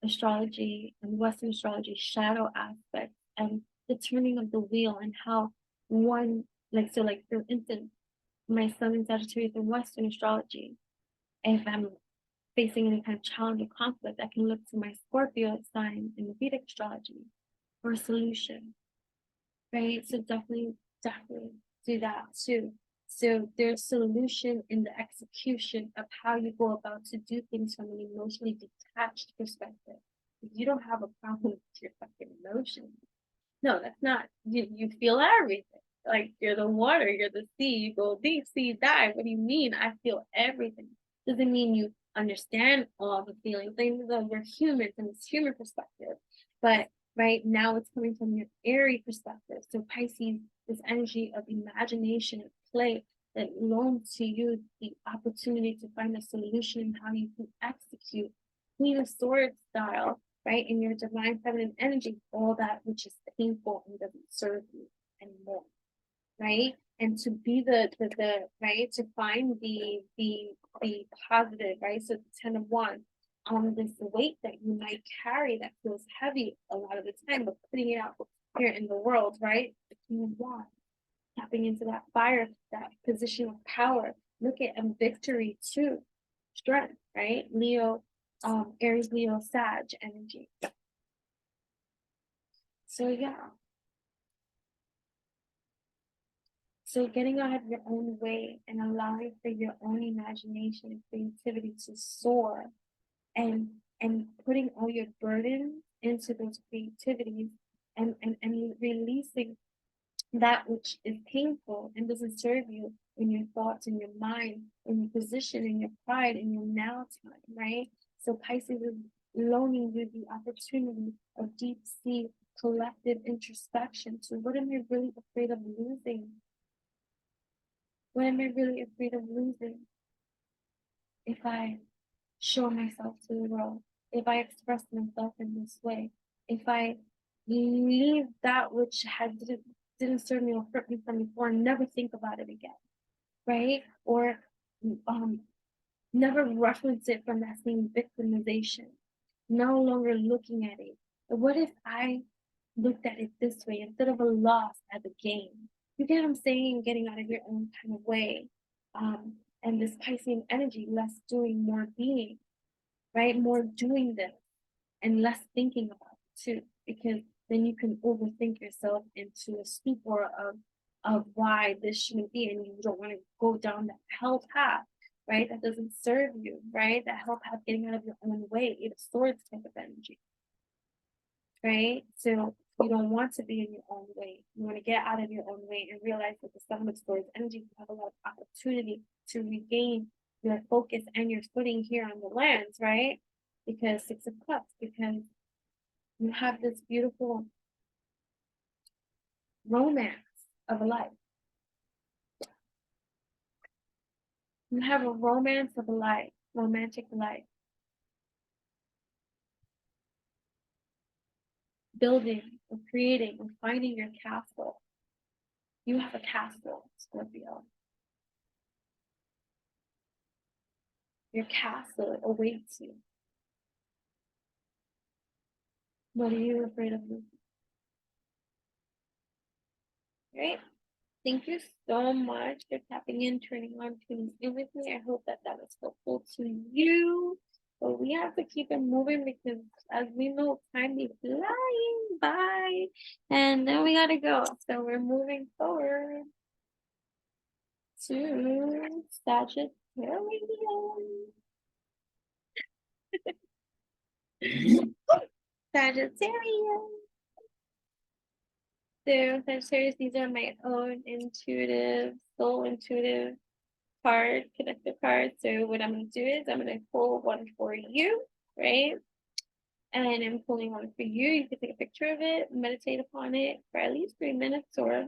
astrology and Western astrology shadow aspects and the turning of the wheel and how one, like, so like for instance, my sun in Sagittarius in Western astrology, if I'm facing any kind of challenge or conflict, I can look to my Scorpio sign in the Vedic astrology for a solution, right? So definitely do that too. So there's solution in the execution of how you go about to do things from an emotionally detached perspective. You don't have a problem with your fucking emotions. No, that's not. You feel everything. Like you're the water, you're the sea. You go deep sea dive. What do you mean? I feel everything. Doesn't mean you understand all the feelings. We're humans and it's human perspective. But right now it's coming from your airy perspective. So Pisces, this energy of imagination and play that loans to you the opportunity to find a solution in how you can execute Queen of Swords style, right? In your divine feminine energy, all that which is painful and doesn't serve you anymore, right? And to be the right, to find the positive, right? So the 10 of Wands, this weight that you might carry that feels heavy a lot of the time, but putting it out here in the world, right? The King of Wands, tapping into that fire, that position of power. Look at victory too, strength, right? Leo, Aries, Leo, Sag energy. So yeah. So getting out of your own way and allowing for your own imagination and creativity to soar, and putting all your burden into those creativities and releasing that which is painful and doesn't serve you in your thoughts, in your mind, in your position, in your pride, in your now time, right? So Pisces is loaning you the opportunity of deep sea collective introspection. So what am I really afraid of losing? What am I really afraid of losing if I show myself to the world? If I express myself in this way? If I leave that which didn't serve me or hurt me from before and never think about it again, right? Or never reference it from that same victimization, no longer looking at it. But what if I looked at it this way instead of a loss as a gain? You get what I'm saying? Getting out of your own kind of way. And this Piscean energy, less doing, more being, right? More doing this and less thinking about it too, because then you can overthink yourself into a stupor of why this shouldn't be, and you don't want to go down that hell path, right? That doesn't serve you, right? That help out getting out of your own way. It's swords type of energy, right? So you don't want to be in your own way. You want to get out of your own way and realize that the Seven of Swords energy, you have a lot of opportunity to regain your focus and your footing here on the lands, right? Because Six of Cups, because you have this beautiful romance of a life. You have a romance of a life, romantic life. Building and creating and finding your castle. You have a castle, Scorpio. Your castle awaits you. What are you afraid of losing? Right? Thank you so much for tapping in, turning on, tuning in with me. I hope that that was helpful to you. But we have to keep it moving because, as we know, time is flying by. And then we gotta go. So we're moving forward to Sagittarius. Sagittarius. So Sagittarius, these are my own intuitive, soul intuitive card, connective card. So what I'm going to do is I'm going to pull one for you, right? And I'm pulling one for you. You can take a picture of it, meditate upon it for at least 3 minutes or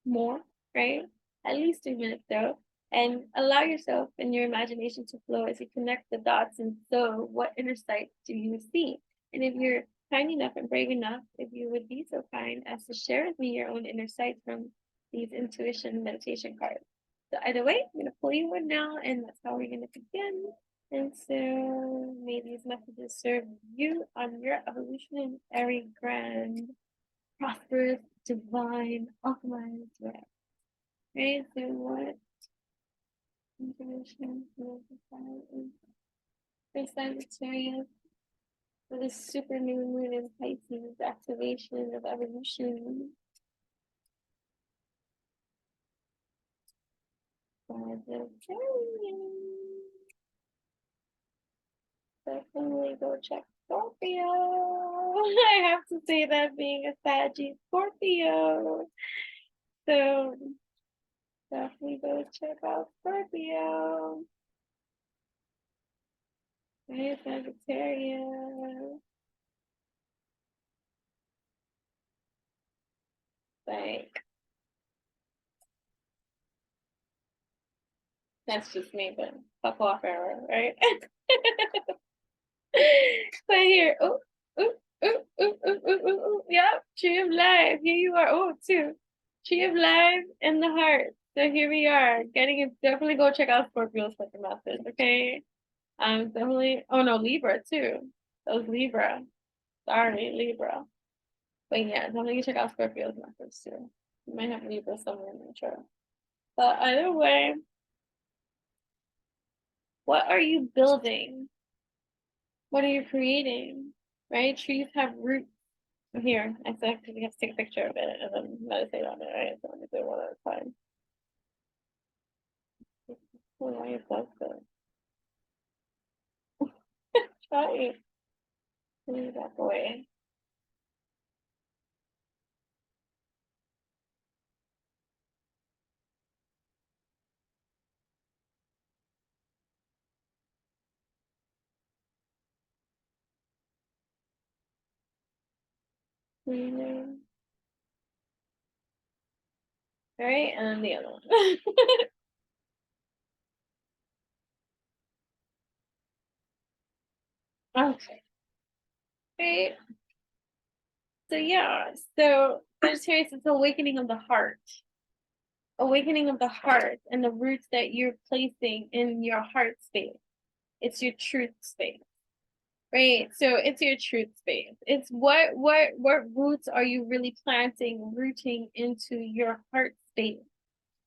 more, right? At least 3 minutes though. And allow yourself and your imagination to flow as you connect the dots. And so what inner sight do you see? And if you're kind enough and brave enough, if you would be so kind as to share with me your own inner sight from these intuition meditation cards. So either way, I'm going to pull you one now, and that's how we're going to begin. And so may these messages serve you on your evolutionary grand, prosperous, divine, alchemized way. Right? So what information for Sagittarius for the super new moon in Pisces activation of evolution? Sagittarius. Definitely go check Scorpio. I have to say that being a Saggy Scorpio. So definitely go check out Scorpio. Hey, Sagittarius. Like, that's just me, but fuck off error, right? But here, oh, yep, Tree of Life. Here you are. Oh, two. Tree of Life and the heart. So here we are. Getting it. Definitely go check out Scorpio's fucking method, okay? Definitely. Oh no, Libra too. That was Libra. Sorry, Libra. But yeah, definitely check out Scorpio's methods too. You might have Libra somewhere in the chart. But either way, what are you building? What are you creating? Right? Trees have roots. Here, I said we have to take a picture of it and then meditate on it, right? So let me do it one at a time. Why is that so? Try it. Leave that away. Cleaning. All right, and then the other one. Okay. Right. So yeah, so Sagittarius is awakening of the heart. Awakening of the heart and the roots that you're placing in your heart space. It's your truth space. Right. So it's your truth space. It's what roots are you really planting, rooting into your heart space,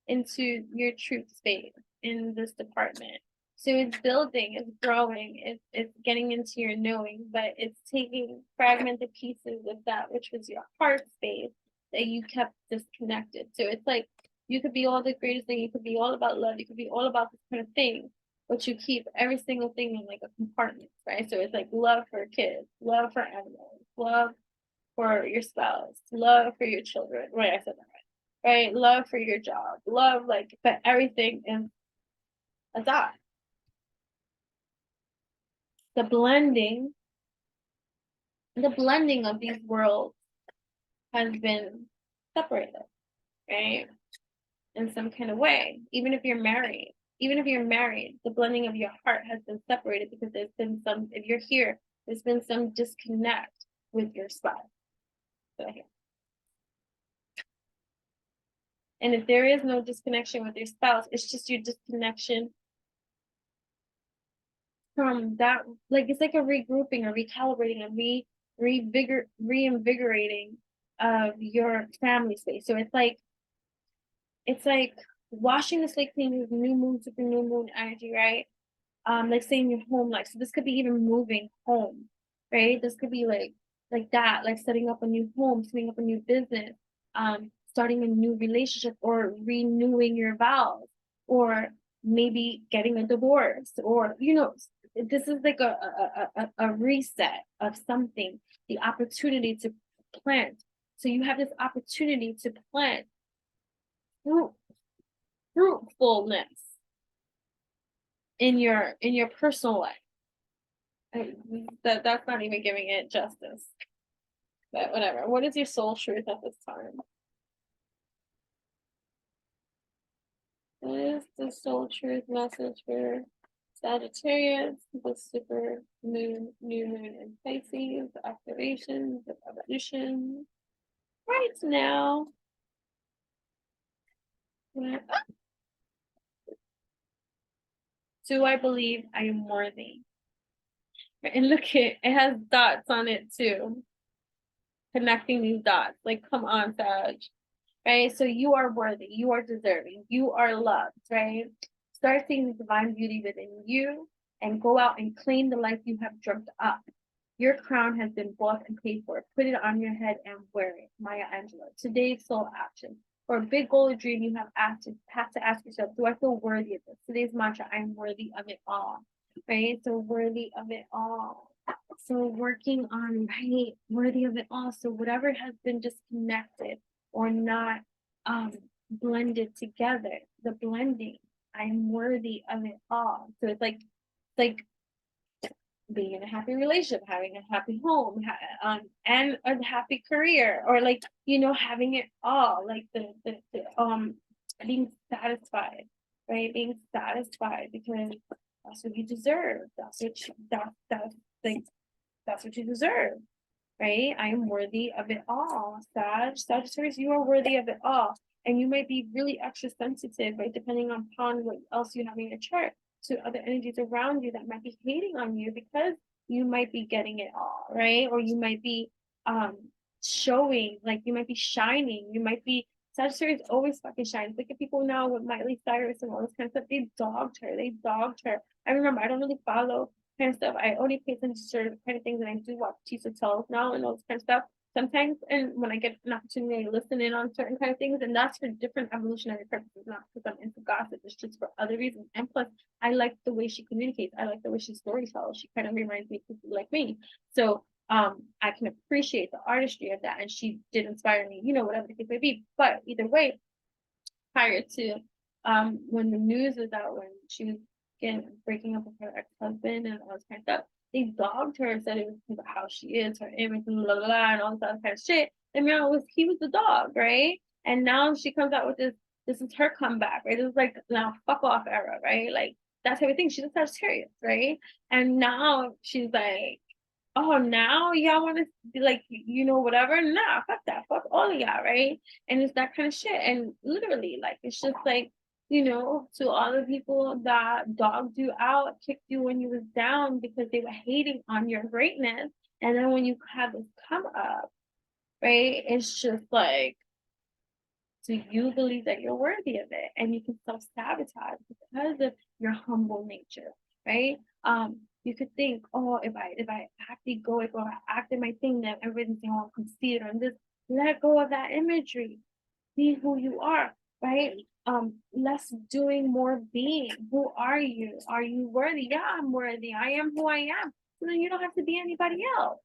into your truth space in this department. So it's building, it's growing, it's getting into your knowing, but it's taking fragmented pieces of that which was your heart space that you kept disconnected. So it's like you could be all the greatest thing, you could be all about love, you could be all about this kind of thing, but you keep every single thing in like a compartment, right? So it's like love for kids, love for animals, love for your spouse, love for your children. Right, I said that right. Love for your job, love, like, but everything is a dot. The blending of these worlds has been separated, right? In some kind of way. Even if you're married, the blending of your heart has been separated because there's been some, if you're here, there's been some disconnect with your spouse. And if there is no disconnection with your spouse, it's just your disconnection from that, like it's like a regrouping or recalibrating and reinvigorating of your family space. So it's like washing the slate clean with new moon, super new moon energy, right? Like saying your home life. So this could be even moving home, right? This could be like that, like setting up a new home, setting up a new business, starting a new relationship, or renewing your vows, or maybe getting a divorce, or this is like a reset of something, the opportunity to plant. So you have this opportunity to plant fruitfulness in your personal life. That's not even giving it justice, but whatever. What is your soul truth at this time? What is the soul truth message for Sagittarius, the super moon, new moon in Pisces, the activations, the evolution right now? Do I believe I am worthy? And look, it has dots on it too. Connecting these dots. Like, come on, Sag. Right? So you are worthy, you are deserving, you are loved, right? Start seeing the divine beauty within you and go out and claim the life you have dreamt up. Your crown has been bought and paid for. Put it on your head and wear it. Maya Angelou. Today's soul action. For a big goal or dream, you have to ask yourself, do I feel worthy of this? Today's mantra, I'm worthy of it all. Right? So worthy of it all. So working on, right, worthy of it all. So whatever has been disconnected or not blended together, the blending, I'm worthy of it all. So it's like being in a happy relationship, having a happy home, and a happy career, or like having it all, like the being satisfied, right? Being satisfied because that's what you deserve. That's what you deserve, right? I am worthy of it all. Sagittarius, you are worthy of it all. And you might be really extra sensitive, right? Depending upon what else you have in your chart, to other energies around you that might be hating on you because you might be getting it all, right? Or you might be showing, like you might be shining. You might be, Sagittarius always fucking shines. Look at people now with Miley Cyrus and all this kind of stuff. They dogged her. I remember, I don't really follow kind of stuff. I only pay attention to certain kind of things, and I do watch Tisa Tells now and all this kind of stuff sometimes. And when I get an opportunity to listen in on certain kind of things, and that's for different evolutionary purposes, not because I'm into gossip, it's just for other reasons. And plus, I like the way she communicates. I like the way she storytells. She kind of reminds me of people like me. So I can appreciate the artistry of that, and she did inspire me, whatever the case may be. But either way, prior to when the news was out, when she was breaking up with her ex-husband and all this kind of stuff, they dogged her and said it was because of how she is, her image, and blah, blah, blah, and all this other kind of shit. And he was the dog, right? And now she comes out with this is her comeback, right? It was like now fuck off era, right? Like that's everything. She's a Sagittarius, right? And now she's like, oh, now y'all want to be like, whatever. Nah, fuck that. Fuck all of y'all, right? And it's that kind of shit. And literally, like, it's just like, to all the people that dogged you out, kicked you when you was down because they were hating on your greatness. And then when you have this come up, right, it's just like, do you believe that you're worthy of it? And you can self-sabotage because of your humble nature, right? You could think, oh, if I act egoic or act in my thing, then everything's going to concede on this. Let go of that imagery. Be who you are, right? less doing, more being. Who are you? Are you worthy? Yeah, I'm worthy. I am who I am. So then you don't have to be anybody else,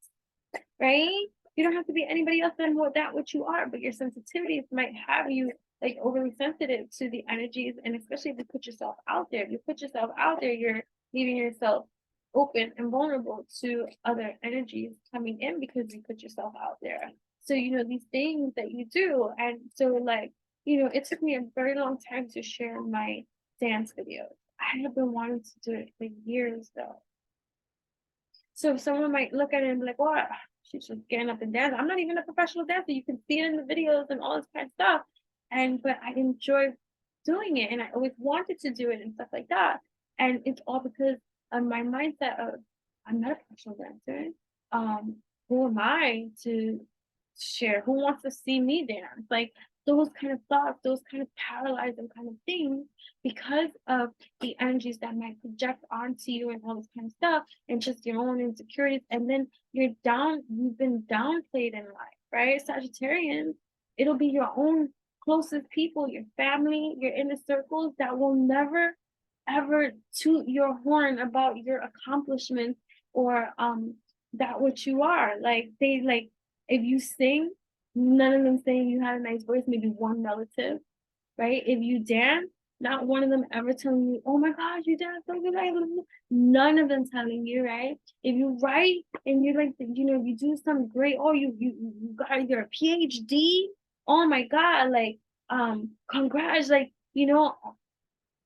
right? You don't have to be anybody else than what you are, but your sensitivities might have you like overly sensitive to the energies, and especially if you put yourself out there. If you put yourself out there, you're leaving yourself open and vulnerable to other energies coming in because you put yourself out there. So, these things that you do, and so like, it took me a very long time to share my dance videos. I have been wanting to do it for years though. So someone might look at it and be like, "What? She's just getting up and dancing." I'm not even a professional dancer. You can see it in the videos and all this kind of stuff. But I enjoy doing it, and I always wanted to do it and stuff like that. And it's all because of my mindset of I'm not a professional dancer. Who am I to share? Who wants to see me dance? Like those kind of thoughts, those kind of paralyzing kind of things, because of the energies that might project onto you and all this kind of stuff, and just your own insecurities. And then you've been downplayed in life, right? Sagittarians, it'll be your own closest people, your family, your inner circles that will never ever toot your horn about your accomplishments or that what you are. Like if you sing, none of them saying you had a nice voice, maybe one relative, right? If you dance, not one of them ever telling you, "Oh my gosh, you dance so good." None of them telling you, right? If you write and you're like, you do something great, or you got your PhD, oh my God, like, congrats, like,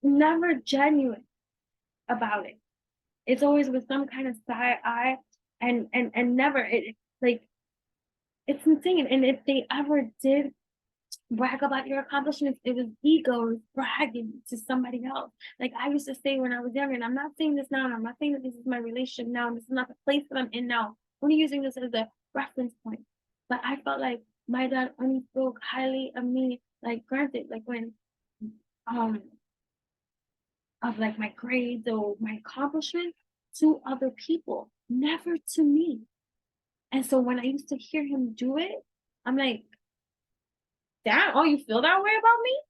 never genuine about it. It's always with some kind of side eye, and never like it's insane. And if they ever did brag about your accomplishments, it was ego bragging to somebody else. Like I used to say when I was younger, and I'm not saying this now, and I'm not saying that this is my relationship now, and this is not the place that I'm in now. I'm only using this as a reference point. But I felt like my dad only spoke highly of me, like granted, like when of like my grades or my accomplishments to other people, never to me. And so when I used to hear him do it, I'm like, "Damn, oh, you feel that way about me?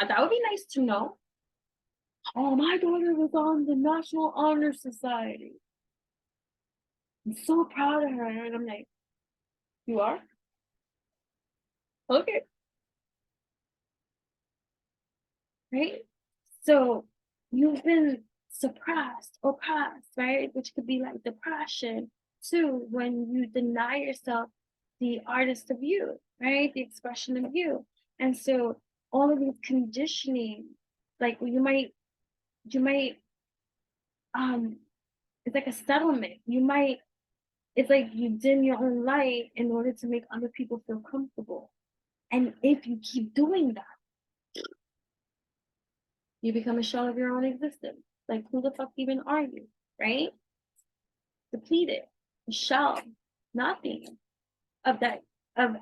That would be nice to know." "Oh, my daughter was on the National Honor Society. I'm so proud of her." And I'm like, "You are? Okay." Right? So you've been suppressed, oppressed, right? Which could be like depression too, when you deny yourself the artist of you, right? The expression of you. And so all of these conditioning, like you might it's like a settlement. It's like you dim your own light in order to make other people feel comfortable. And if you keep doing that, you become a shell of your own existence. Like, who the fuck even are you, right? Depleted, a shell, nothing of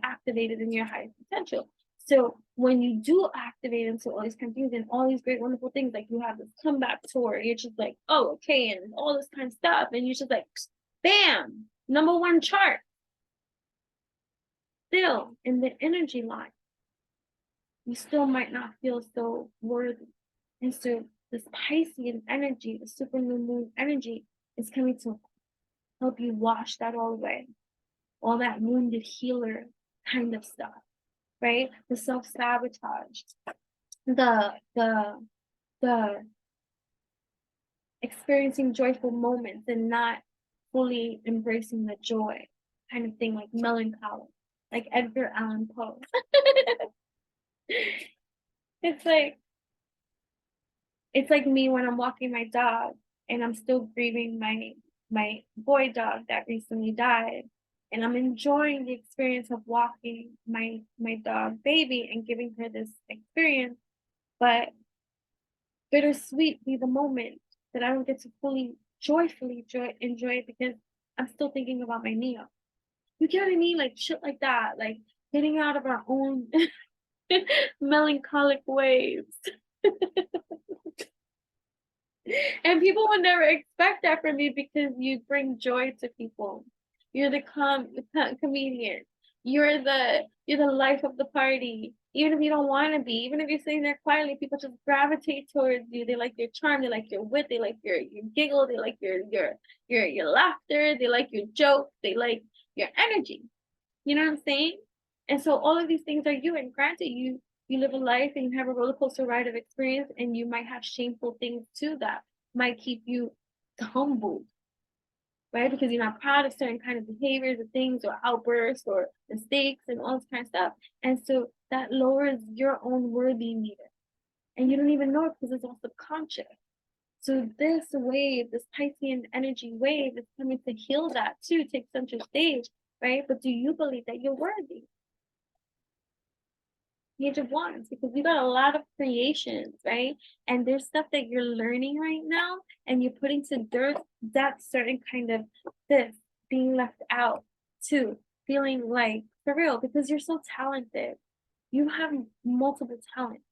activated in your highest potential. So when you do activate into all these kind of things and all these great, wonderful things, like you have this comeback tour, you're just like, "Oh, okay," and all this kind of stuff, and you're just like, bam, #1 chart. Still in the energy line, you still might not feel so worthy. And so this Piscean energy, the super new moon energy, is coming to help you wash that all away. All that wounded healer kind of stuff, right? The self-sabotage, the experiencing joyful moments and not fully embracing the joy kind of thing, like melancholy, like Edgar Allan Poe. It's like me when I'm walking my dog and I'm still grieving my boy dog that recently died, and I'm enjoying the experience of walking my dog baby and giving her this experience, but bittersweet be the moment that I don't get to fully joyfully enjoy it because I'm still thinking about my Neo. You get what I mean? Like shit like that, like getting out of our own melancholic waves. And people would never expect that from you because you bring joy to people. You're the comedian. You're the life of the party. Even if you don't want to be, even if you're sitting there quietly, people just gravitate towards you. They like your charm, they like your wit, they like your giggle, they like your laughter, they like your joke, they like your energy. You know what I'm saying? And so all of these things are you. And granted, you live a life and you have a roller coaster ride of experience, and you might have shameful things too that might keep you humbled, right? Because you're not proud of certain kind of behaviors or things or outbursts or mistakes and all this kind of stuff. And so that lowers your own worthy meter. And you don't even know it because it's all subconscious. So this wave, this Piscean energy wave is coming to heal that too, take center stage, right? But do you believe that you're worthy? Page of Wands, because you got a lot of creations, right? And there's stuff that you're learning right now, and you're putting to dirt that certain kind of this being left out too, feeling like for real, because you're so talented. You have multiple talents.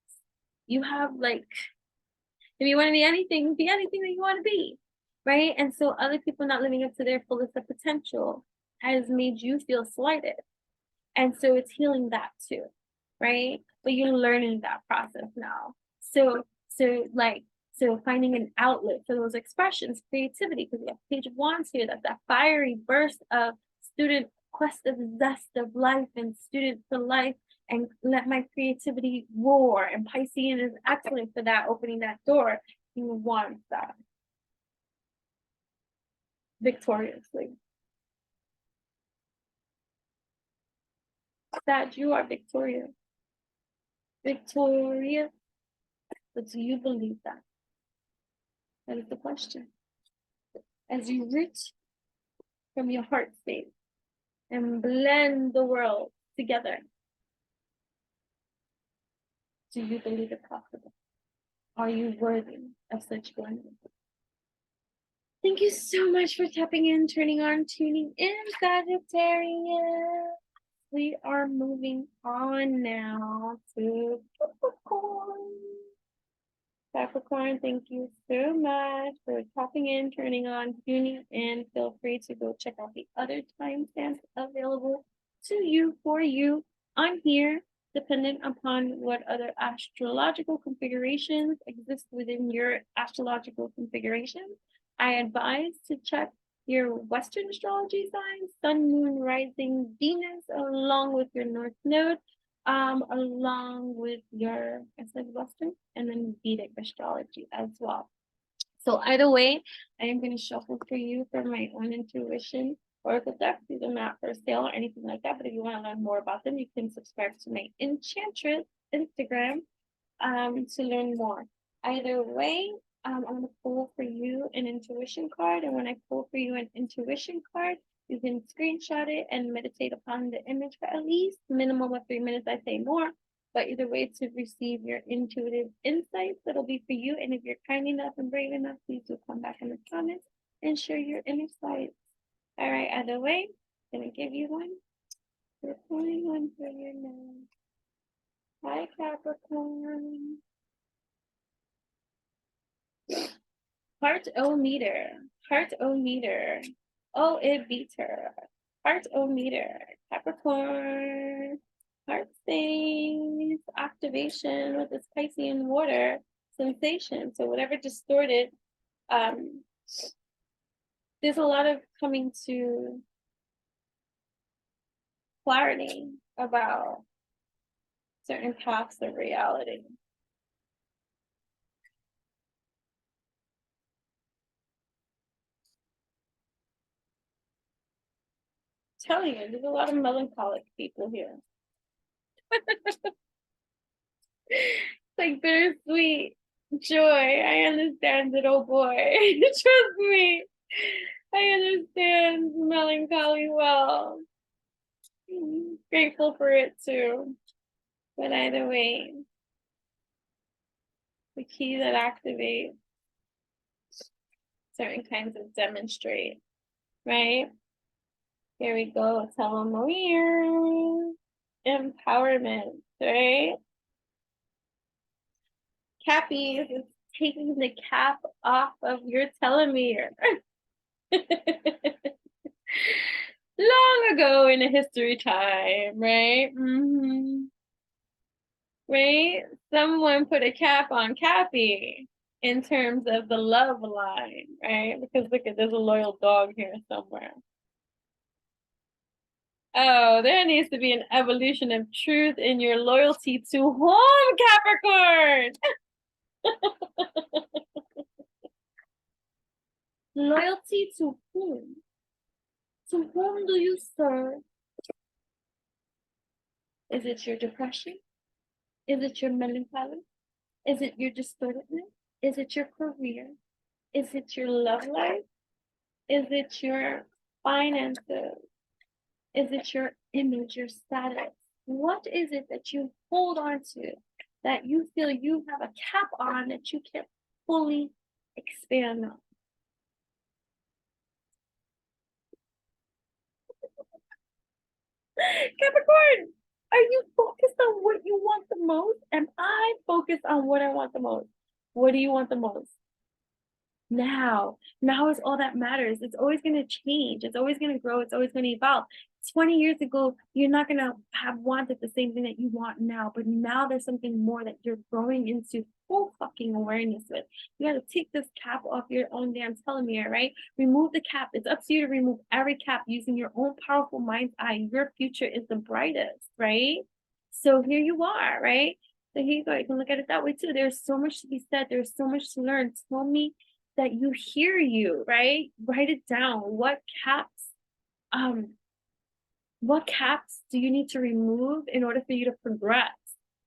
You have like, if you want to be anything that you want to be, right? And so other people not living up to their fullest of potential has made you feel slighted. And so it's healing that too, right? But you're learning that process now. So finding an outlet for those expressions, creativity, because we have Page of Wands here, that's that fiery burst of student quest of zest of life and student for life, and let my creativity roar. And Piscean is excellent for that, opening that door. You want that victoriously. That you are victorious. Victorious. But do you believe that? That is the question. As you reach from your heart space and blend the world together, do you believe it possible? Are you worthy of such blending? Thank you so much for tapping in, turning on, tuning in, Sagittarius. We are moving on now to Capricorn. Capricorn, thank you so much for tapping in, turning on, tuning in. Feel free to go check out the other timestamps available to you, for you, on here, dependent upon what other astrological configurations exist within your astrological configurations. I advise to check your Western astrology signs, Sun, Moon, Rising, Venus, along with your North Node, along with your, I said Western, and then Vedic astrology as well. So either way, I am going to shuffle for you for my own intuition oracle decks. These are not for sale or anything like that, but if you want to learn more about them, you can subscribe to my Enchantress Instagram to learn more. Either way, I'm going to pull for you an intuition card, and when I pull for you an intuition card, you can screenshot it and meditate upon the image for at least minimum of 3 minutes. I say more, but either way, to receive your intuitive insights, that'll be for you. And if you're kind enough and brave enough, please do come back in the comments and share your insights. All right, either way, I'm going to give you one. We're pulling one for you now. Hi, Capricorn. Heart-o-meter. Heart-o-meter. Oh, it beats her. Heart-o-meter. Capricorn. Heart space. Activation with this Piscean water sensation. So whatever distorted, there's a lot of coming to clarity about certain paths of reality. Telling you, there's a lot of melancholic people here. Like bittersweet joy. I understand it, oh boy. Trust me. I understand melancholy well. Grateful for it too. But either way, the key that activates certain kinds of demonstrate, right? Here we go. Telomere. Empowerment, right? Cappy is taking the cap off of your telomere. Long ago in a history time, right? right? Someone put a cap on Cappy in terms of the love line, right? Because look at, there's a loyal dog here somewhere. Oh, there needs to be an evolution of truth in your loyalty to whom, Capricorn? Loyalty to whom? To whom do you serve? Is it your depression? Is it your melancholy? Is it your distortedness? Is it your career? Is it your love life? Is it your finances? Is it your image, your status? What is it that you hold on to that you feel you have a cap on that you can't fully expand on? Capricorn, are you focused on what you want the most? Am I focused on what I want the most? What do you want the most? Now is all that matters. It's always going to change. It's always going to grow. It's always going to evolve. 20 years ago, you're not going to have wanted the same thing that you want now, but now there's something more that you're growing into full fucking awareness with. You got to take this cap off your own damn telomere, right? Remove the cap. It's up to you to remove every cap using your own powerful mind's eye. Your future is the brightest, right? So here you are, right? So here you go. You can look at it that way too. There's so much to be said. There's so much to learn. Tell me that you hear you, right? Write it down. What caps do you need to remove in order for you to progress?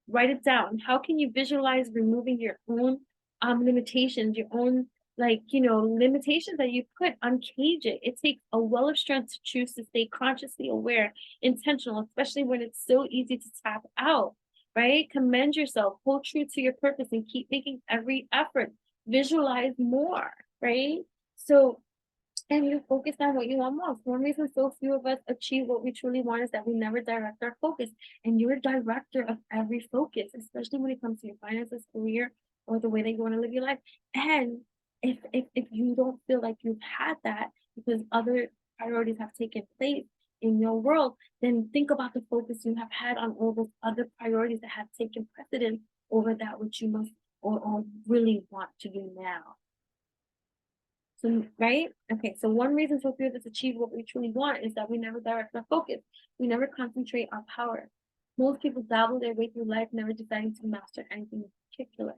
Write it down. How can you visualize removing your own limitations, your own limitations that you put? Uncage it. It takes a well of strength to choose to stay consciously aware, intentional, especially when it's so easy to tap out, right? Commend yourself, hold true to your purpose, and keep making every effort. Visualize more, right? So, and you focus on what you want most. One reason so few of us achieve what we truly want is that we never direct our focus. And you're a director of every focus, especially when it comes to your finances, career, or the way that you want to live your life. And if you don't feel like you've had that because other priorities have taken place in your world, then think about the focus you have had on all those other priorities that have taken precedence over that which you must or really want to do now. So, right? Okay, so one reason so few of us achieve what we truly want is that we never direct our focus. We never concentrate our power. Most people dabble their way through life, never deciding to master anything in particular,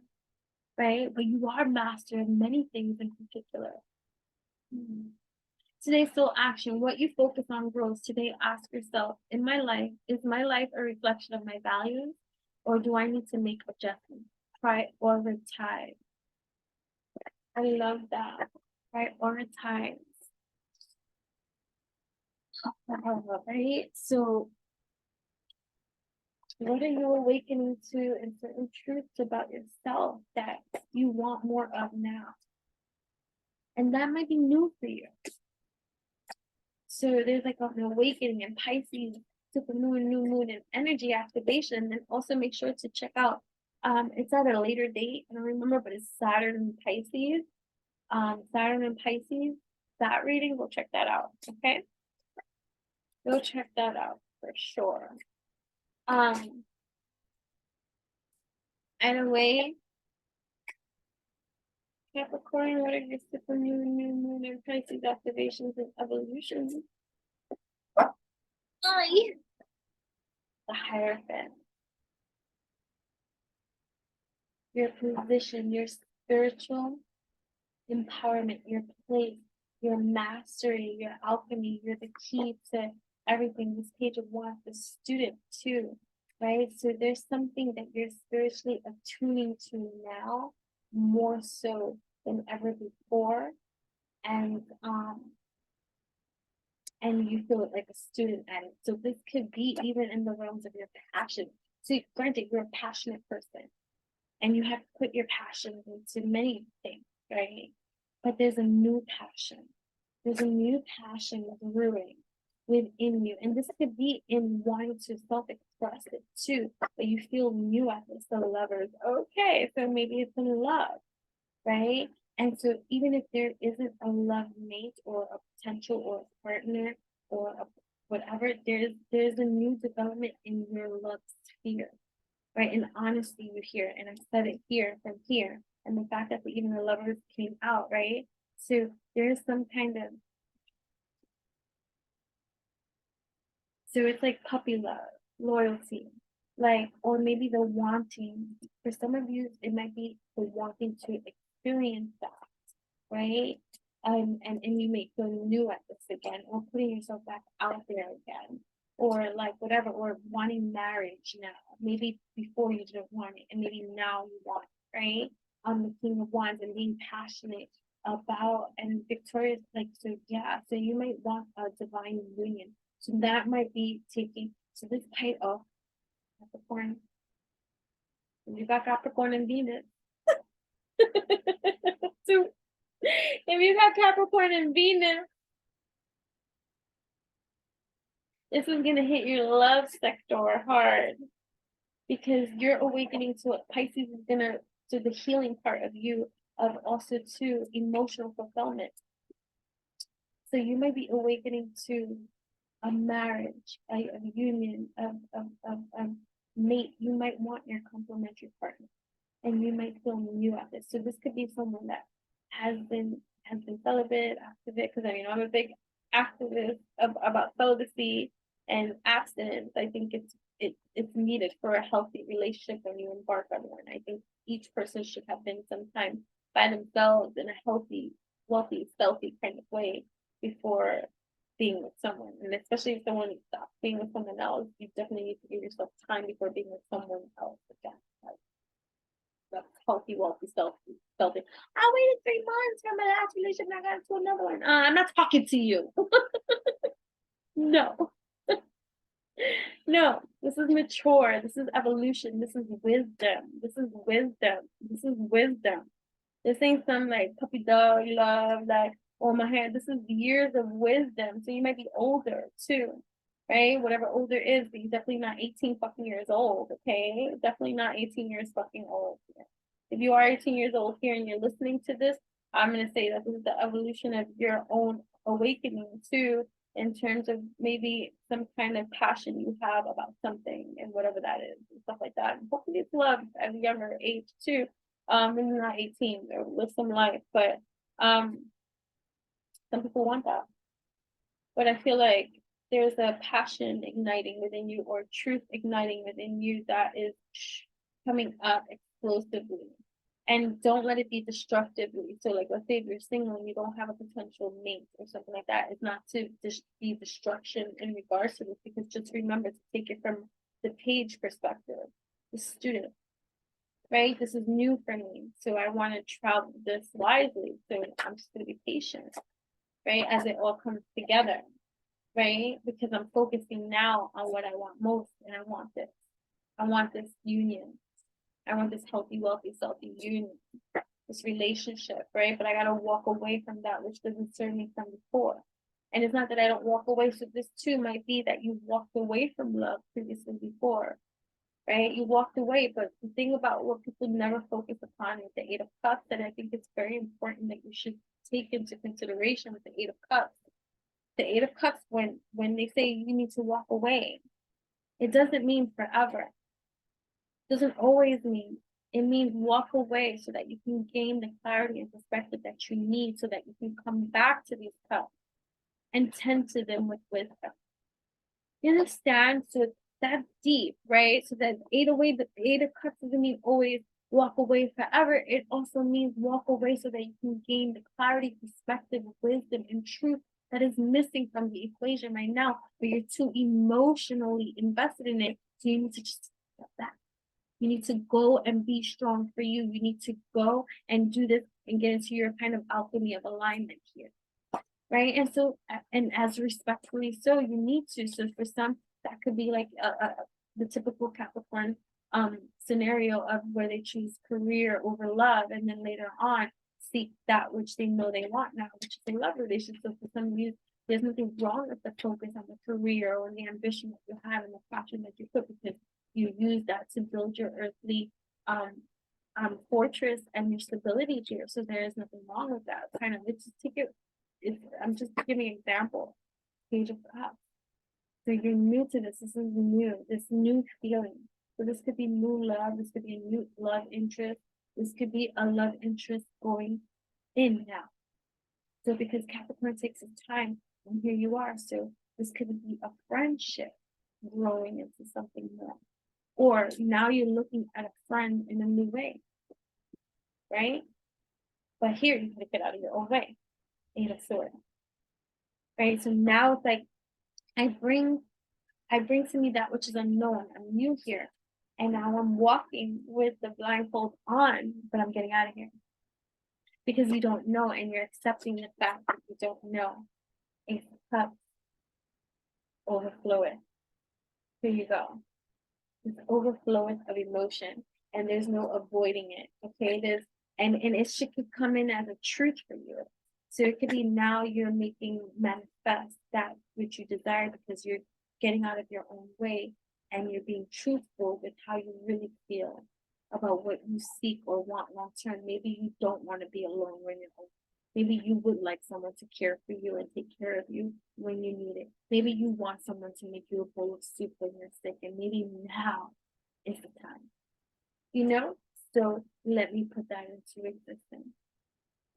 right? But you are master of many things in particular. Today's soul action, what you focus on grows. Today, ask yourself, in my life, is my life a reflection of my values, or do I need to make adjustments? Prioritize. I love that. Prioritize. Right? So, what are you awakening to in certain truths about yourself that you want more of now? And that might be new for you. So there's like an awakening in Pisces, supermoon, new moon, and energy activation. And also make sure to check out, it's at a later date, I don't remember, but it's Saturn and Pisces. Saturn and Pisces, that reading, we'll check that out, okay? Go check that out for sure. Anyway, Capricorn, what are your supermoon, new moon, and Pisces activations and evolutions? The Hierophant. Your position, your spiritual empowerment, your place, your mastery, your alchemy, you're the key to everything. This page of one, the student too, right? So there's something that you're spiritually attuning to now, more so than ever before. And you feel like a student at it. So this could be even in the realms of your passion. So granted, you're a passionate person and you have to put your passion into many things, right? But there's a new passion. There's a new passion brewing within you. And this could be in wanting to self-express it too, but you feel new at this, the lovers. Okay, so maybe it's in love, right? And so even if there isn't a love mate or a potential or a partner or whatever, there's a new development in your love sphere, right? And honesty you hear, and I said it here from here, and the fact that even the lovers came out, right? So there's some kind of, so it's like puppy love, loyalty, like, or maybe the wanting. For some of you, it might be the wanting to experience that, right? And you may feel new at this again, or putting yourself back out there again, or like whatever, or wanting marriage now. Maybe before you didn't want it, and maybe now you want it, right? The King of Wands, and being passionate about and victorious, like, so yeah, so you might want a divine union. So that might be taking, so this type of Capricorn, you got Capricorn and Venus. So if you got Capricorn and Venus, this is gonna hit your love sector hard, because you're awakening to what Pisces is gonna, to the healing part of you, of also to emotional fulfillment. So you might be awakening to a marriage, a union of mate. You might want your complementary partner, and you might feel new at this. So this could be someone that has been celibate, activist, because I mean, I'm a big activist about celibacy and abstinence. I think it's needed for a healthy relationship when you embark on one. I think each person should have been sometime by themselves in a healthy, wealthy, stealthy kind of way before being with someone. And especially if someone stops being with someone else, you definitely need to give yourself time before being with someone else again. That's healthy, wealthy, stealthy. I waited 3 months from my last relationship and I got into another one. I'm not talking to you. No. No, this is mature. This is evolution. This is wisdom. This is wisdom. This is wisdom. This ain't some like puppy dog love, like, oh my hair. This is years of wisdom. So you might be older too, right? Whatever older is, but you're definitely not 18 fucking years old, okay? Definitely not 18 years fucking old. If you are 18 years old here and you're listening to this, I'm going to say that this is the evolution of your own awakening too, in terms of maybe some kind of passion you have about something and whatever that is and stuff like that. And hopefully it's love at a younger age too. And not 18, or live some life, but some people want that. But I feel like there's a passion igniting within you, or truth igniting within you, that is coming up explosively. And don't let it be destructively. So like, let's say if you're single and you don't have a potential mate or something like that, it's not to be destruction in regards to this, because just remember to take it from the page perspective, the student, right? This is new for me, so I want to travel this wisely. So I'm just going to be patient, right? As it all comes together, right? Because I'm focusing now on what I want most, and I want this. I want this union. I want this healthy, wealthy, stealthy union, this relationship, right? But I gotta walk away from that which doesn't serve me from before. And it's not that I don't walk away. So this too might be that you walked away from love previously before, right? You walked away, but the thing about what people never focus upon is the Eight of Cups, and I think it's very important that you should take into consideration with the Eight of Cups. The Eight of Cups, when they say you need to walk away, it doesn't mean forever. Doesn't always mean. It means walk away so that you can gain the clarity and perspective that you need, so that you can come back to these cups and tend to them with wisdom. You understand? So it's that deep, right? So that the Eight of Cups doesn't mean always walk away forever. It also means walk away so that you can gain the clarity, perspective, wisdom, and truth that is missing from the equation right now, but you're too emotionally invested in it. So you need to just step back. You need to go and be strong for you. You need to go and do this and get into your kind of alchemy of alignment here, right? And so, and as respectfully so, you need to. So for some, that could be like the typical Capricorn scenario of where they choose career over love, and then later on seek that which they know they want now, which is a love relationship. So for some of you, there's nothing wrong with the focus on the career or the ambition that you have and the passion that you put, because you use that to build your earthly fortress and your stability here. So there is nothing wrong with that. Kind of, it's just take it. I'm just giving an example. Page of Cups. So you're new to this. This is new. This new feeling. So this could be new love. This could be a new love interest. This could be a love interest going in now. So because Capricorn takes its time, and here you are. So this could be a friendship growing into something more. Or now you're looking at a friend in a new way, right? But here you gotta get out of your own way. Eight of Swords. Right? So now it's like I bring to me that which is unknown. I'm new here. And now I'm walking with the blindfold on, but I'm getting out of here. Because you don't know and you're accepting the fact that you don't know. Ace of Cups. Overfloweth. Here you go. It's overfloweth of emotion. And there's no avoiding it. Okay. And it should come in as a truth for you. So it could be now you're making manifest that which you desire because you're getting out of your own way and you're being truthful with how you really feel about what you seek or want long term. Maybe you don't want to be alone when you're old. Maybe you would like someone to care for you and take care of you when you need it. Maybe you want someone to make you a bowl of soup when you're sick, and maybe now is the time. You know? So let me put that into existence.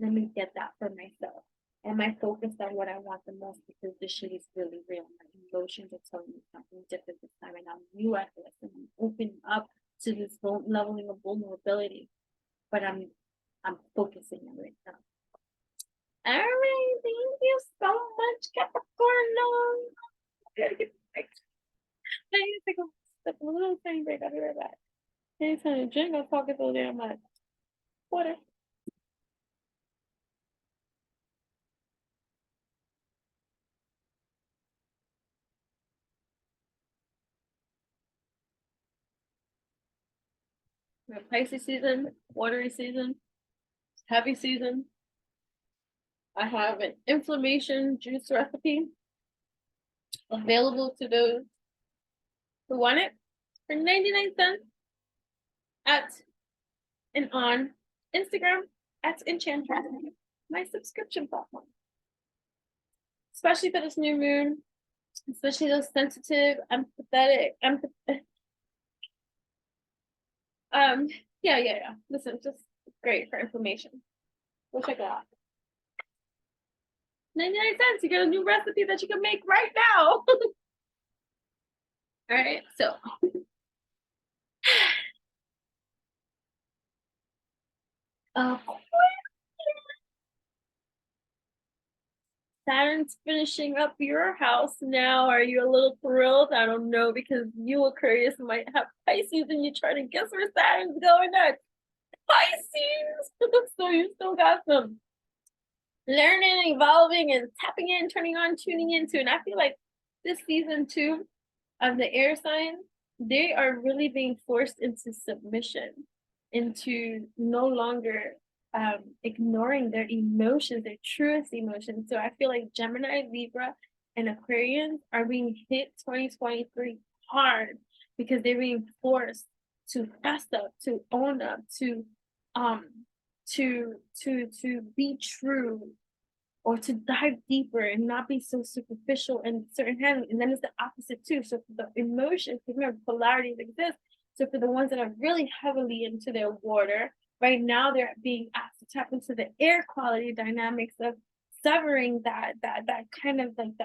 Let me get that for myself. Am I focused on what I want the most? Because this shit is really real. My emotions are telling me something different this time, and I'm new at this, and I'm opening up to this leveling of vulnerability. But I'm focusing on it now. All right, thank you so much, Capricorn. I gotta get back. I need to take a little tiny break. I'll be right back. Anytime Jen gonna talk so damn much. Water. We have Pisces season, watery season, heavy season. I have an inflammation juice recipe available to those who want it for 99 cents at and on Instagram at Enchantress, my subscription platform. Especially for this new moon, especially those sensitive, empathetic, yeah. Listen, just great for information. Go check it out. 99 cents, you get a new recipe that you can make right now. All right, so Saturn's finishing up your house now. Are you a little thrilled? I don't know, because you, Aquarius, might have Pisces and you're trying to guess where Saturn's going next. Pisces! So you still got some learning, evolving, and tapping in, turning on, tuning into. And I feel like this season too of the air signs, they are really being forced into submission, into no longer ignoring their emotions, their truest emotions. So I feel like Gemini, Libra, and Aquarians are being hit 2023 hard because they're being forced to fess up, to own up, to be true, or to dive deeper and not be so superficial in certain handling. And then it's the opposite too. So for the emotions, remember, polarities exist. So for the ones that are really heavily into their water, right now they're being asked to tap into the air quality dynamics of severing that kind of like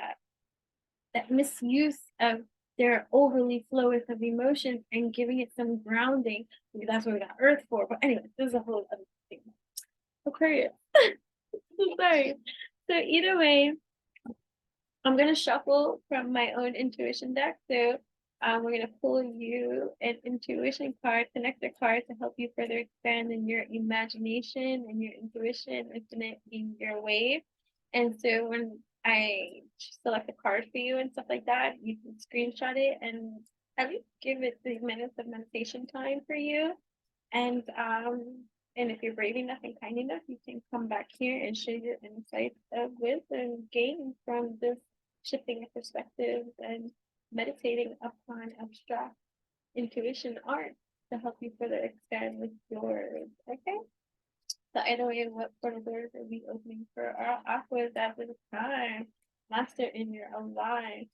that misuse of their overly floweth of emotions and giving it some grounding. Maybe that's what we got Earth for. But anyway, this is a whole other thing. Aquarius. Sorry. So either way, I'm gonna shuffle from my own intuition deck. So we're gonna pull you an intuition card, connector card, to help you further expand in your imagination and your intuition, infinite being your wave. And so when I select a card for you and stuff like that, you can screenshot it and at least give it 3 minutes of meditation time for you. And if you're brave enough and kind enough, you can come back here and share your insights of wisdom gained from this shifting of perspectives and meditating upon abstract intuition art to help you further expand with yours. Okay? So either way, what portal doors are we opening for our aquas at this time? Master in your own life.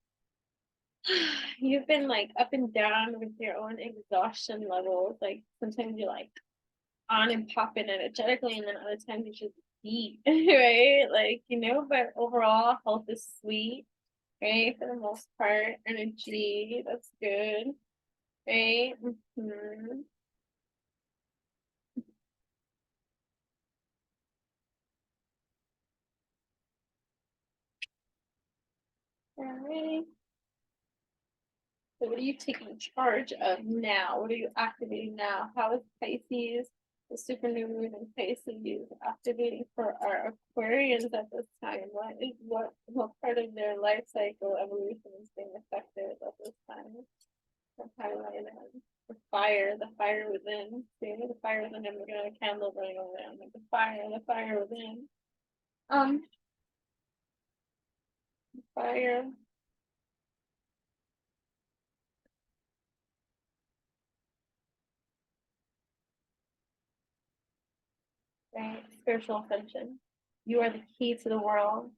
You've been like up and down with your own exhaustion levels. Like sometimes you're like on and popping energetically, and then other times you just beat, right? Like, you know, but overall, health is sweet, right? For the most part, energy, that's good, right? All right. So what are you taking charge of now? What are you activating now? How is Pisces, the super new moon in Pisces, activating for our Aquarians at this time? What part of their life cycle evolution is being affected at this time? The fire within. See, the fire within. I'm looking at a candle burning over there. I'm like the fire within. Fire. Right? Spiritual ascension. You are the key to the world.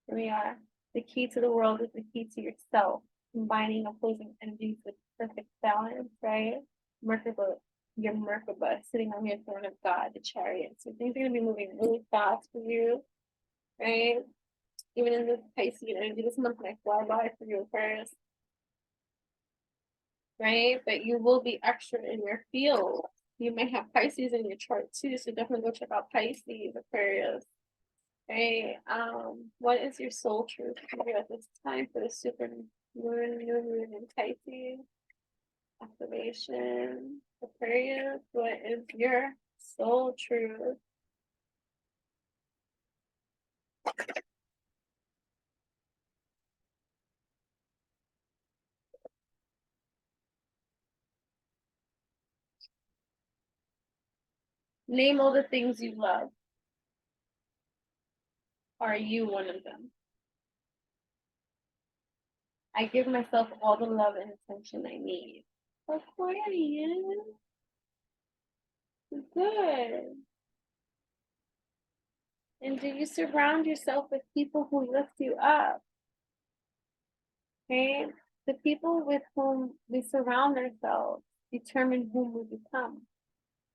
Here we are. The key to the world is the key to yourself, combining opposing energies with perfect balance, right? Merkaba, your Merkaba sitting on your throne of God, the chariot. So things are going to be moving really fast for you, right? Even in this Pisces energy, this month might fly by for you, Aquarius, right? But you will be extra in your field. You might have Pisces in your chart too, so definitely go check out Pisces, Aquarius. Okay, what is your soul truth at this time for the super moon, new moon, and Pisces? Activation, Aquarius, what is your soul truth? Name all the things you love. Are you one of them? I give myself all the love and attention I need. Aquarius. Good. And do you surround yourself with people who lift you up? Okay? The people with whom we surround ourselves determine whom we become.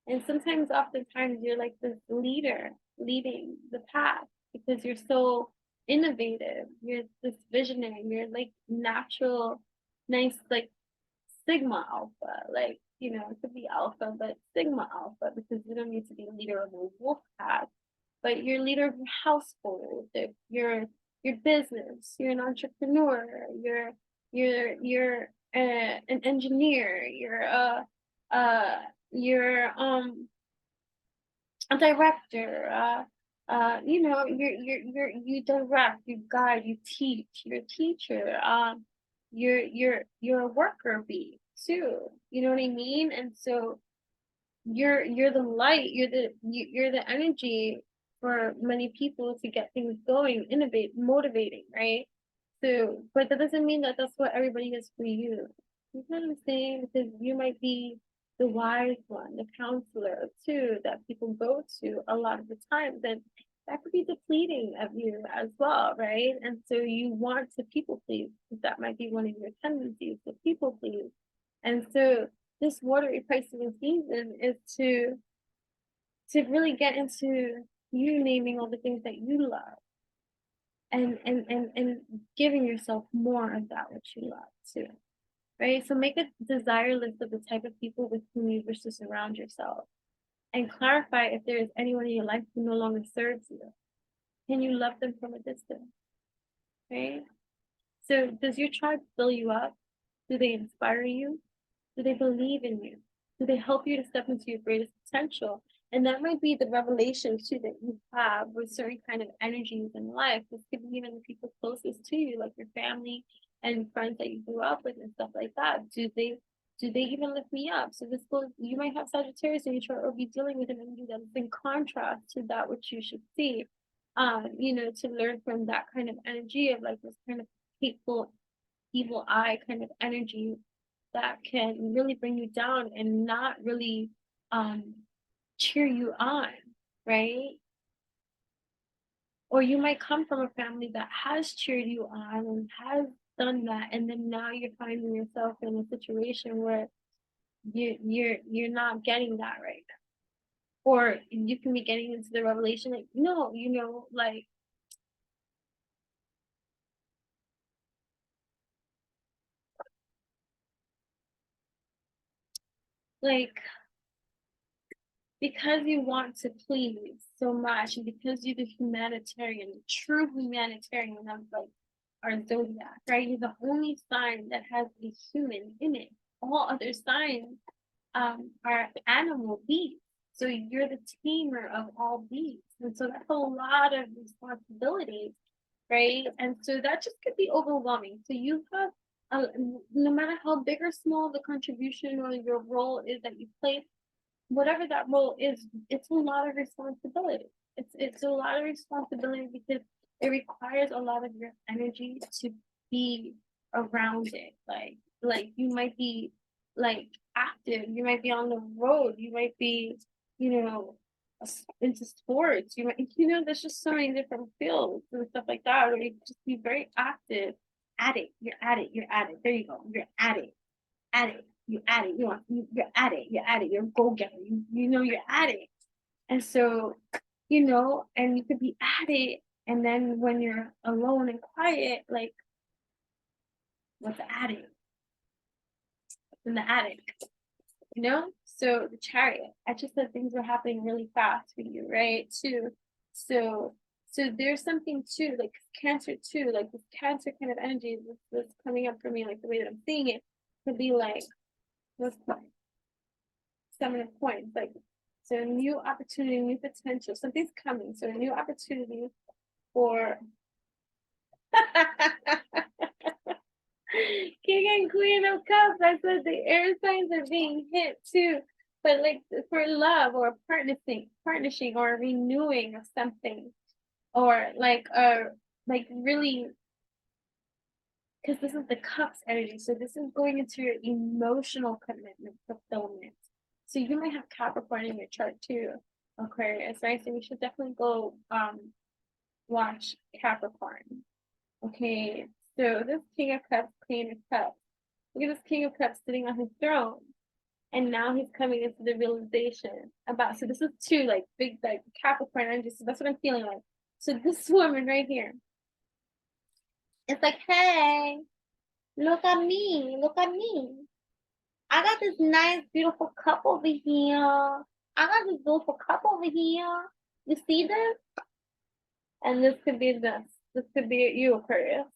And sometimes, oftentimes, you're like this leader leading the path because you're so innovative. You're this visionary. You're like natural, nice, like Sigma Alpha. Like, you know, it could be Alpha, but Sigma Alpha because you don't need to be a leader of a wolf pack, but you're leader of your household. Your business. You're an entrepreneur. You're an engineer. You're a director. You know, you direct, you guide, you teach. You're a teacher. You're a worker bee too. You know what I mean? And so you're the light. You're the energy for many people to get things going, innovate, motivating, right? So, but that doesn't mean that that's what everybody is for you. You know what I'm saying? Because you might be the wise one, the counselor too, that people go to a lot of the time. Then that could be depleting of you as well, right? And so you want to people please. That might be one of your tendencies to people please. And so this watery Pisces season is to really get into you naming all the things that you love and giving yourself more of that which you love too, right? So make a desire list of the type of people with whom you wish to surround yourself and clarify if there is anyone in your life who no longer serves you. Can you love them from a distance, right? So does your tribe fill you up? Do they inspire you? Do they believe in you? Do they help you to step into your greatest potential? And that might be the revelation too that you have with certain kind of energies in life. This could be even the people closest to you, like your family and friends that you grew up with and stuff like that. Do they even lift me up? So this goes, you might have Sagittarius in your chart or be dealing with an energy that is in contrast to that which you should see. You know, to learn from that kind of energy of like this kind of hateful, evil eye kind of energy that can really bring you down and not really cheer you on, right? Or you might come from a family that has cheered you on and has done that, and then now you're finding yourself in a situation where you're not getting that right now. Or you can be getting into the revelation like, no, you know, like because you want to please so much, and because you're the humanitarian, the true humanitarian of like our zodiac, right? You're the only sign that has a human in it. All other signs are animal beasts. So you're the tamer of all beasts. And so that's a lot of responsibilities, right? And so that just could be overwhelming. So you have, no matter how big or small the contribution or your role is that you play, whatever that role is, it's a lot of responsibility. It's a lot of responsibility because it requires a lot of your energy to be around it. Like you might be like active, you might be on the road, you might be, you know, into sports, you might, you know, there's just so many different fields and stuff like that, where you just be very active at it. You're at it, you're at it. There you go. You're at it. You're at it, you're at it, you're a go-getter, you know you're at it. And so, you know, and you could be at it, and then when you're alone and quiet, like, what's the attic? What's in the attic? You know? So the Chariot, I just said things were happening really fast for you, right? Too. So there's something too, like Cancer too, like this Cancer kind of energy that's coming up for me, like the way that I'm seeing it, could be like, what's like 7 of Coins, like, so new opportunity, new potential, something's coming. So a new opportunity for King and Queen of Cups. I said the air signs are being hit too, but like for love or partnership or renewing of something, or like really, because this is the Cups energy. So this is going into your emotional commitment fulfillment. So you might have Capricorn in your chart too, Aquarius, right? So we should definitely go watch Capricorn. Okay, so this King of Cups, Queen of Cups. Look at this King of Cups sitting on his throne. And now he's coming into the realization about, so this is two like big like Capricorn energy. So that's what I'm feeling like. So this woman right here, it's like, hey, look at me, look at me. I got this nice, beautiful cup over here. I got this beautiful cup over here. You see this? And this could be this. This could be you, Aquarius.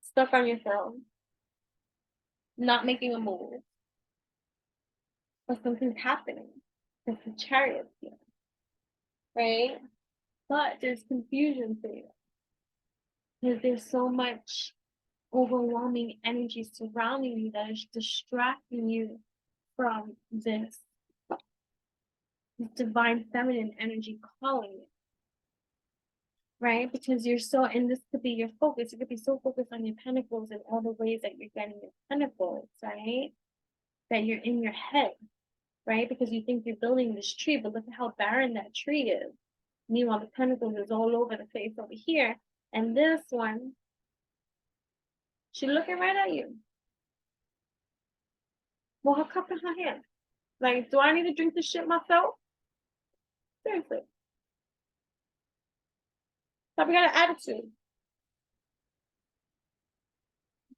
Stuck on your throne. Not making a move. But something's happening. There's the Chariot here. Right? But there's confusion for you. Because there's so much overwhelming energy surrounding you that is distracting you from this divine feminine energy calling you, right? Because you're so, and this could be your focus, you could be so focused on your pentacles and all the ways that you're getting your pentacles, right? That you're in your head, right? Because you think you're building this tree, but look at how barren that tree is. Meanwhile, the pentacles is all over the place over here. And this one, she's looking right at you. Well, her cup in her hand. Like, do I need to drink this shit myself? Seriously. Probably got an attitude.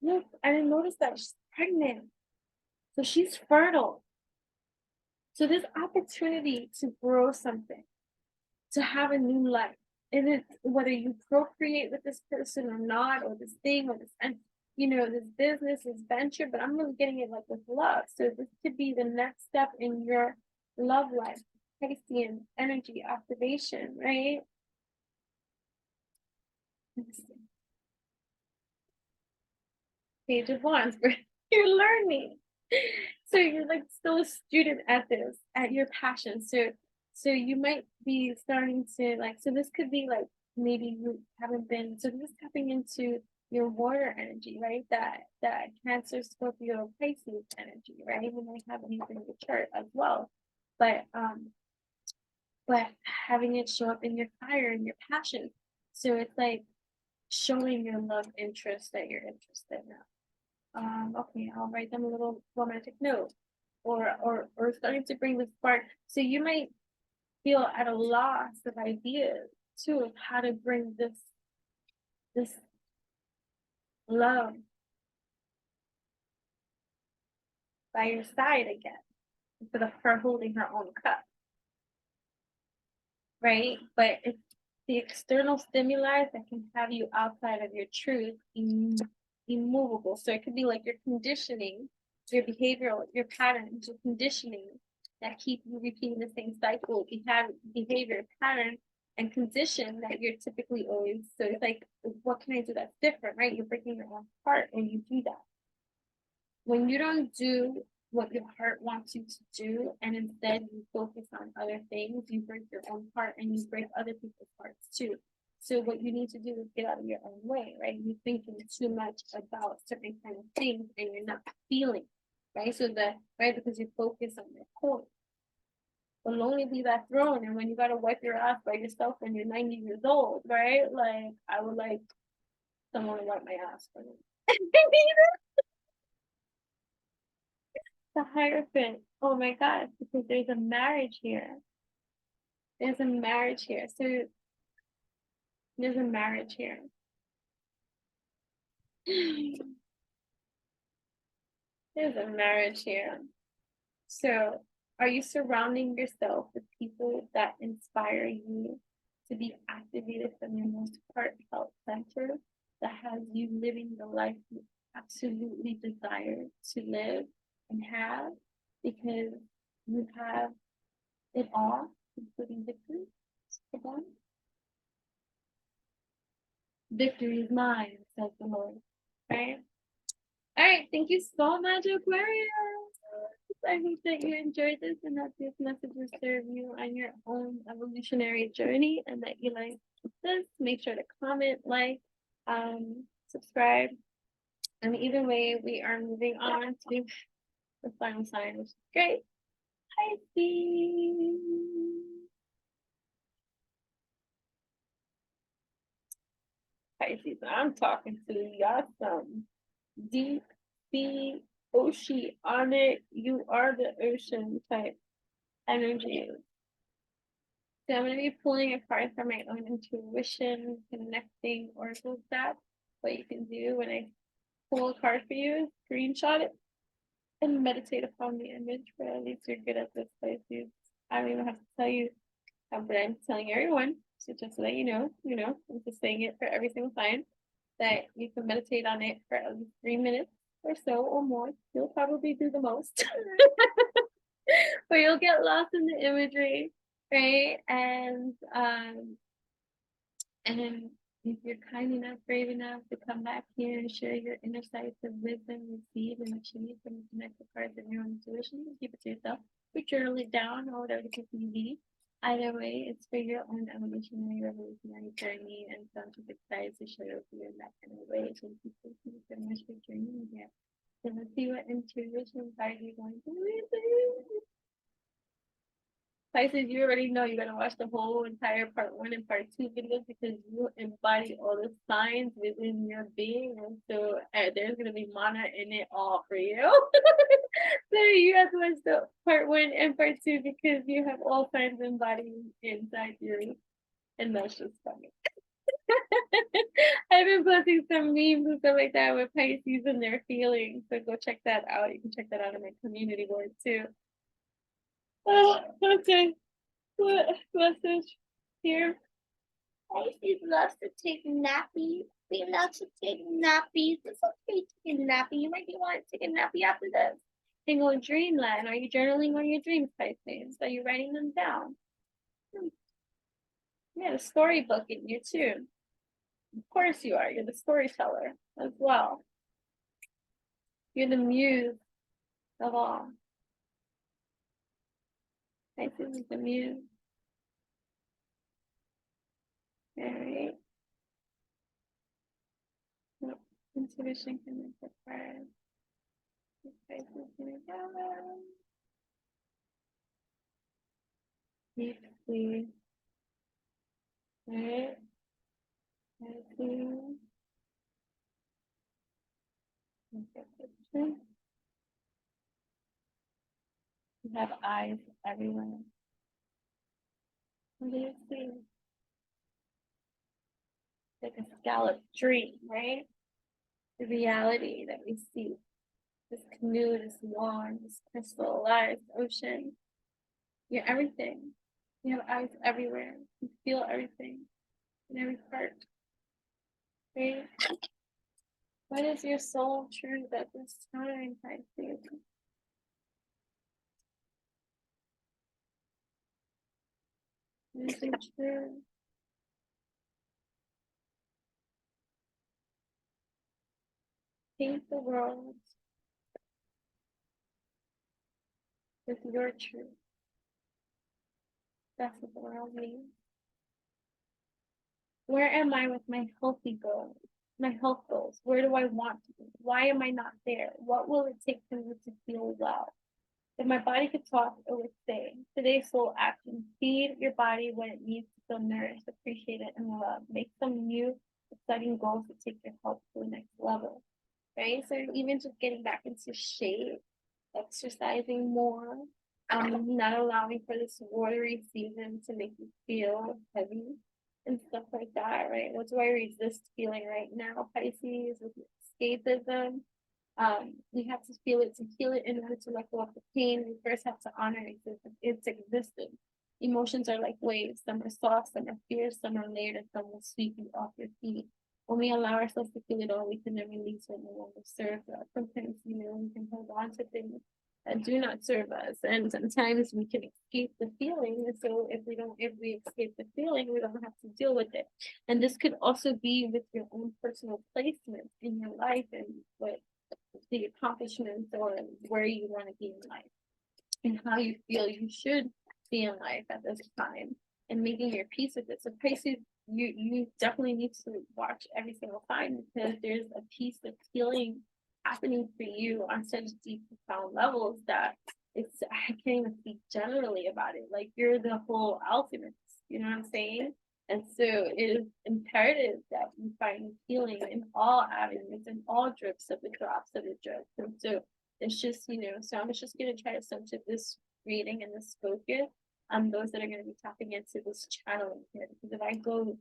Look, I didn't notice that she's pregnant. So she's fertile. So this opportunity to grow something, to have a new life, and it's whether you procreate with this person or not, or this thing, or this, and you know, this business, this venture, but I'm really getting it like with love. So this could be the next step in your love life, Piscean energy activation, right? Page of Wands, you're learning. So you're like still a student at this, at your passion. So you might be starting to like, so this could be like, maybe you haven't been, so this is tapping into your water energy, right? That Cancer, Scorpio, Pisces energy, right? You might have anything in your chart as well. But having it show up in your fire and your passion. So it's like, showing your love interest that you're interested now. Okay, I'll write them a little romantic note, or starting to bring the spark. So you might feel at a loss of ideas too of how to bring this love by your side again, instead of her holding her own cup, right? But it's the external stimuli that can have you outside of your truth, immovable. So it could be like your conditioning, your behavioral, your patterns, your conditioning that keep you repeating the same cycle, behavior pattern and condition that you're typically always. So it's like, what can I do that's different, right? You're breaking your own heart when you do that. When you don't do what your heart wants you to do, and instead you focus on other things, you break your own heart and you break other people's hearts too. So what you need to do is get out of your own way, right? You're thinking too much about certain kind of things and you're not feeling, right? So that, right, because you focus on your core. Will only be that throne, and when you gotta wipe your ass by yourself when you're 90 years old, right? Like, I would like someone to wipe my ass for me. The Hierophant. Oh my God, because there's a marriage here. There's a marriage here. So there's a marriage here. There's a marriage here. So are you surrounding yourself with people that inspire you to be activated from your most heartfelt center, that has you living the life you absolutely desire to live and have, because you have it all, including victory? Again, victory is mine, says the Lord. Right? All right. Thank you so much, Aquarius. I hope that you enjoyed this and that this message will serve you on your own evolutionary journey, and that you like this. Make sure to comment, like, subscribe. And either way, we are moving on to the final sign, which is great. Pisces. Pisces, I'm talking to y'all some deep sea, oceanic, you are the ocean type energy. So I'm going to be pulling a card from my own intuition, connecting oracle stats. What you can do when I pull a card for you is screenshot it and meditate upon the image, but at least you're good at this, Pisces. I don't even have to tell you, but I'm telling everyone, so just so that you know, I'm just saying it for every single sign, that you can meditate on it for at least 3 minutes or so or more. You'll probably do the most, but you'll get lost in the imagery, right? And if you're kind enough, brave enough to come back here and share your inner sights of wisdom, receive and achieve from the connect the cards of your own intuition, keep it to yourself, or journal it down, or whatever the case may be. Either way, it's for your own evolutionary, revolutionary journey, and so I'm just excited to share with you in that kind of way. So thank you so much for joining me here. So let's see what intuition card you're going to receive. Pisces, you already know you're gonna watch the whole entire part 1 and part 2 videos, because you embody all the signs within your being, and so there's gonna be mana in it all for you. So you have to watch the part 1 and part 2 because you have all signs embodied inside you, and that's just funny. I've been posting some memes and stuff like that with Pisces and their feelings, so go check that out. You can check that out on my community board too. Oh, okay. What message here? Pisces loves to take nappies. We love to take nappies. It's okay to take a nappy. You might be wanting to take a nappy after this. Think on dreamland. Are you journaling on your dreams, Pisces? Are you writing them down? Yeah, the storybook in you too. Of course you are. You're the storyteller as well. You're the muse of all. Pisces is the muse. All right. Intuition can make the card. Pisces gonna go. Deeply. All right. You have eyes everywhere. What do you see? Like a scallop dream, right? The reality that we see. This canoe, this lawn, this crystal, light, ocean. You're everything. You have eyes everywhere. You feel everything in every part. Right? What is your soul truth at this time, Pisces? What is your truth? Paint the world with your truth. That's what the world needs. Where am I with my healthy goals, my health goals? Where do I want to be? Why am I not there? What will it take for me to feel well? If my body could talk, it would say, today's soul action, feed your body when it needs to feel nourished, appreciated, and loved. Make some new, exciting goals to take your health to the next level, right? So even just getting back into shape, exercising more, not allowing for this watery season to make you feel heavy and stuff like that, right? What do I resist feeling right now, Pisces, with escapism? We have to feel it to heal it in order to let go of the pain. We first have to honor its existence. Emotions are like waves. Some are soft, some are fierce, some are layered, and some will sweep you off your feet. When we allow ourselves to feel it all, we can then release what no longer serves us. Sometimes, we can hold on to things that do not serve us, and sometimes we can escape the feeling. And so if we escape the feeling, we don't have to deal with it. And this could also be with your own personal placement in your life and what the accomplishments or where you want to be in life and how you feel you should be in life at this time, and making your peace with it. So Pisces, you definitely need to watch every single time, because there's a piece of healing happening for you on such deep, profound levels that it's, I can't even speak generally about it. Like, you're the whole alchemist, you know what I'm saying? And so it is imperative that we find healing in all avenues, in all drips of the drops of the drips. And so it's just, so I'm just going to try to center this reading and this focus on those that are going to be tapping into this channeling here. Because if I go,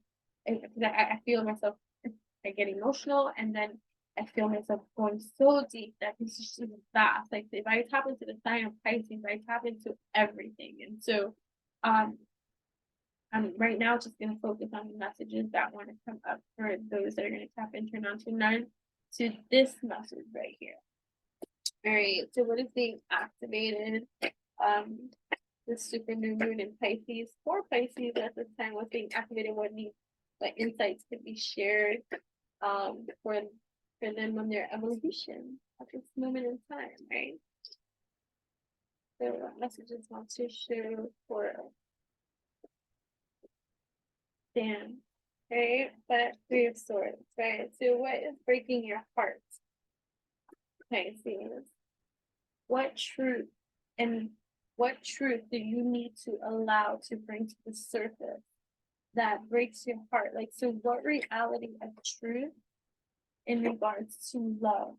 because I feel myself, I get emotional, and then I feel myself going so deep that this is just vast. Like, if I tap into the sign of Pisces, I tap into everything. And so, I'm right now just going to focus on the messages that want to come up for those that are going to tap into non to this message right here. All right, so what is being activated? The super new moon in Pisces. For Pisces at this time, what's being activated, what insights could be shared for them on their evolution at this moment in time, right? So what messages want to show for Dan, right? But Three of Swords, right? So what is breaking your heart? Pisces. What truth do you need to allow to bring to the surface that breaks your heart? Like, so what reality of truth in regards to love,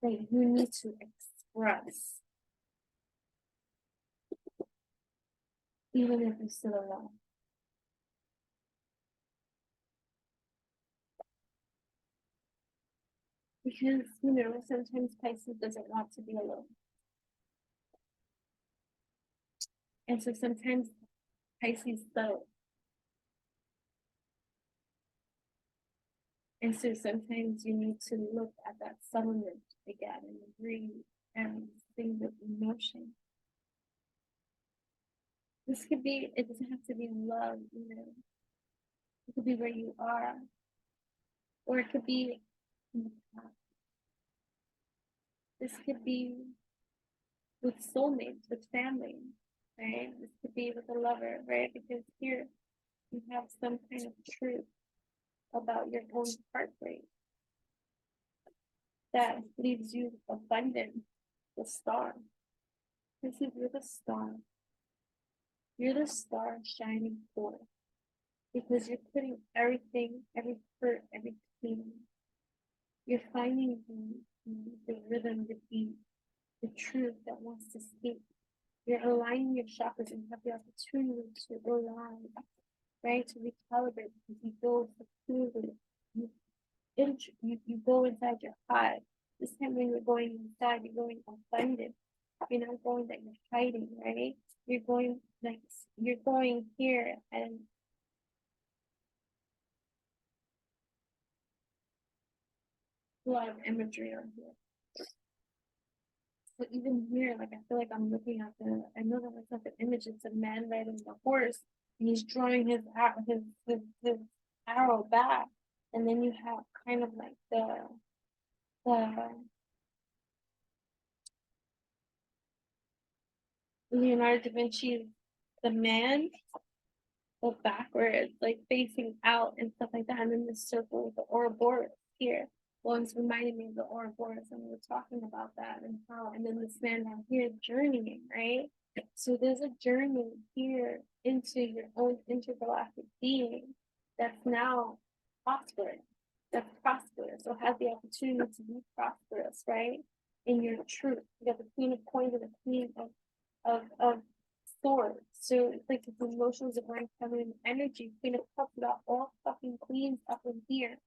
that you need to express, even if you're still alone? Because, sometimes Pisces doesn't want to be alone. And so sometimes Pisces settle. And so sometimes you need to look at that settlement again and breathe and sing with emotion. This could be, it doesn't have to be love, It could be where you are. Or it could be in the past. This could be with soulmates, with family, right? This could be with a lover, right? Because here you have some kind of truth about your own heartbreak that leaves you abundant, the star. This is, you're the star. You're the star shining forth because you're putting everything, every hurt, every pain. You're finding the rhythm, the beat, the truth that wants to speak. You're aligning your chakras and have the opportunity to align, right? To recalibrate because you go securely. You go inside your hive. This time when you're going inside, you're going abundant. You're not going that you're hiding, right? You're going like you're going here and a lot of imagery on here. So even here, like I feel like I'm looking at I know that it's not the image, it's a man riding the horse and he's drawing his arrow back. And then you have kind of like the Leonardo da Vinci's The Man, but backwards, like facing out and stuff like that. And then the circle with the Ouroboros here. Well, it's reminding me of the Ouroboros, and we were talking about that and how, and then this man down here journeying, right? So there's a journey here into your own intergalactic being that's now prosperous, that's prosperous, or has the opportunity to be prosperous, right? In your truth. You got the Queen of Coins and the Queen of Swords. So it's like the emotions of divine feminine energy. Queen of Cups, got all fucking queens up in here.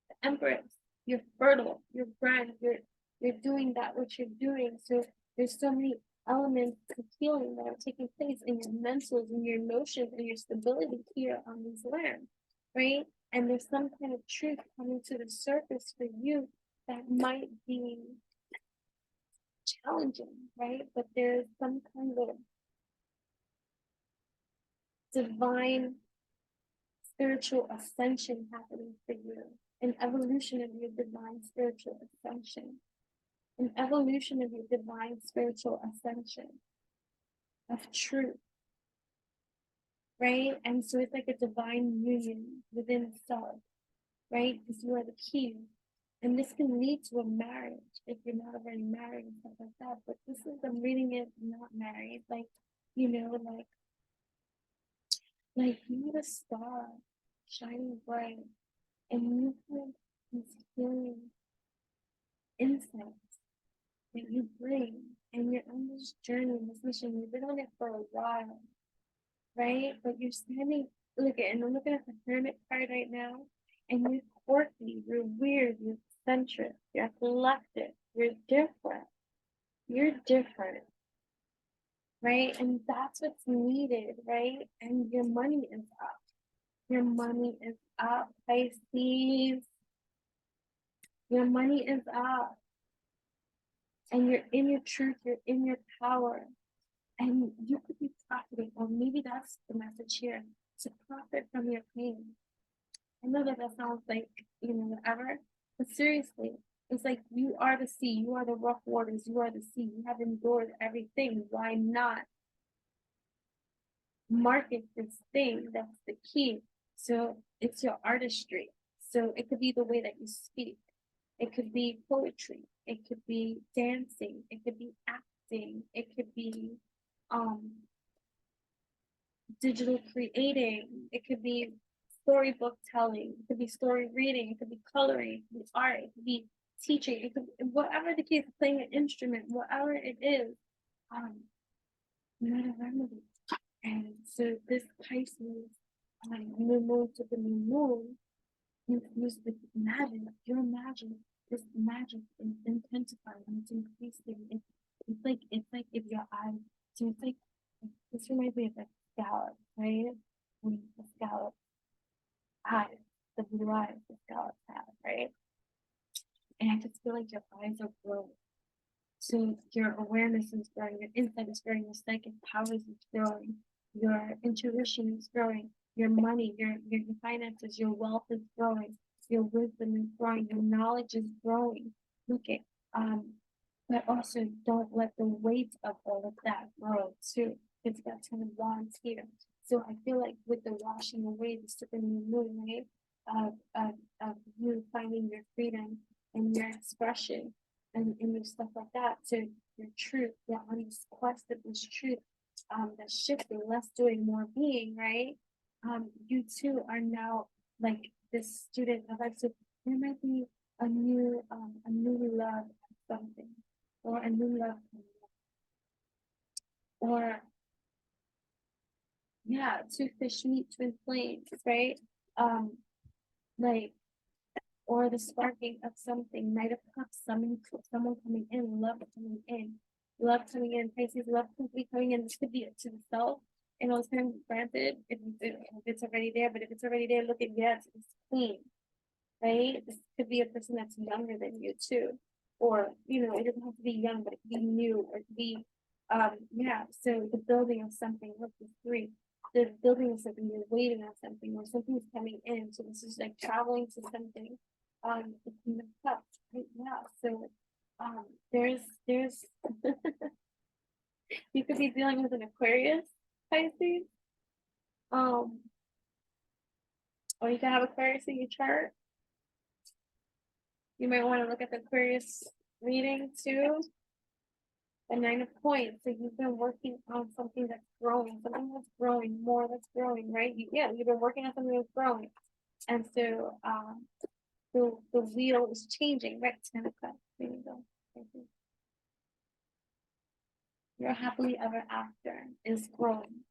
The Empress, you're fertile, you're grand, you're doing that what you're doing. So there's so many elements of healing that are taking place in your mentals and your emotions and your stability here on these lands, right? And there's some kind of truth coming to the surface for you that might be challenging, right? But there's some kind of divine spiritual ascension happening for you, an evolution of your divine spiritual ascension, an evolution of your divine spiritual ascension of truth, right? And so it's like a divine union within self, right? Because you are the key. And this can lead to a marriage if you're not already married and stuff like that. But this is, I'm reading it not married, like, you know, like you're a star shining bright, and you have these healing insights that you bring, and you're on this journey, this mission. You've been on it for a while, right? But you're standing, look at, and I'm looking at the Hermit card right now, and you're quirky, you're weird, you're eccentric, you're eclectic, you're different. You're different, right? And that's what's needed, right? And your money is up. Your money is up, Pisces. Your money is up. And you're in your truth, you're in your power. And you could be profiting, or maybe that's the message here, to profit from your pain. I know that sounds like, you know, whatever, but seriously, it's like you are the sea, you are the rough waters, you are the sea, you have endured everything. Why not market this thing? That's the key. So it's your artistry. So it could be the way that you speak. It could be poetry. It could be dancing. It could be acting. It could be digital creating. It could be storybook telling. It could be story reading. It could be coloring. It could be art. It could be teaching. It could be, whatever the case, playing an instrument, whatever it is, you're a remedy. And so this Pisces new moon to the new moon infused with magic. Your magic, this magic is intensifying, it's increasing. It's like if your eyes, so it's like, this reminds me of a scallop, right? When the scallop eyes, the blue eyes the scallops have, right? And I just feel like your eyes are growing. So your awareness is growing, your insight is growing, your psychic powers is growing, your intuition is growing, your money, your finances, your wealth is growing, your wisdom is growing, your knowledge is growing. Okay, but also don't let the weight of all of that grow too. It's got 10 of wands here. So I feel like with the washing away, the super new moon, right? Of you finding your freedom and your expression and your stuff like that. So your truth, you're on this quest of this truth. that's shifting, less doing, more being, right? You too are now like this student of life. So there might be a new love of something, or a new love, or yeah, two fish meet twin flames, right? Like, or the sparking of something, Knight of Cups, someone coming in, love coming in, Pisces, love completely coming in. This could be to the self, and all time granted, if it's already there, but if it's already there, look at yes, it's clean, right? This could be a person that's younger than you too, or it doesn't have to be young, but it could be new, or it could be yeah. So the building of something, look, the three. The building of something, you're waiting on something, or something's coming in. So this is like traveling to something. It's in the cups right now. So there's you could be dealing with an Aquarius, Pisces. Or you can have Aquarius in your chart. You might want to look at the Aquarius reading too. The 9 of Coins. So you've been working on something that's growing, more that's growing, right? You've been working on something that's growing. And so the wheel is changing, right? 10 of Cups. There you go. Your happily ever after is growing.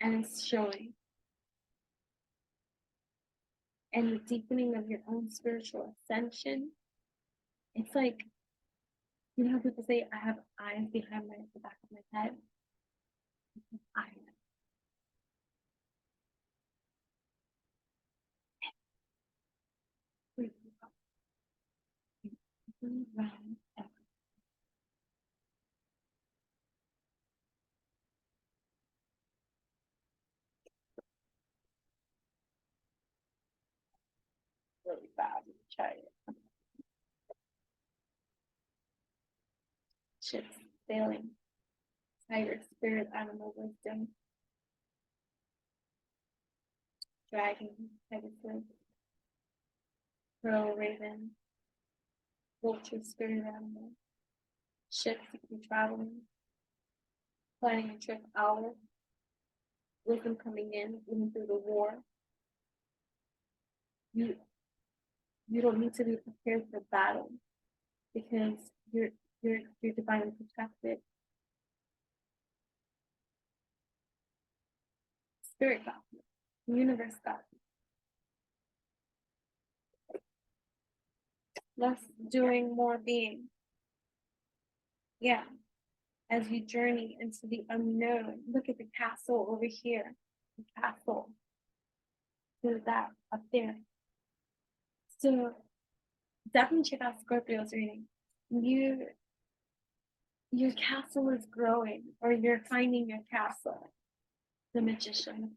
And it's showing. And the deepening of your own spiritual ascension. It's like, how people say, I have eyes behind the back of my head. I really bad. Try it. Ships sailing. Tiger, spirit, animal wisdom. Dragon, Pegasus. Pearl, raven. Vulture, spirit, animal. Ships, if you're traveling. Planning a trip, owl. Wisdom coming in, even through the war. You don't need to be prepared for battle because you're divinely protected. Spirit got you. The universe got you. Less doing, more being. Yeah. As you journey into the unknown, look at the castle over here. The castle. There's that up there. So definitely check out Scorpio's reading. Your castle is growing, or you're finding your castle. The magician,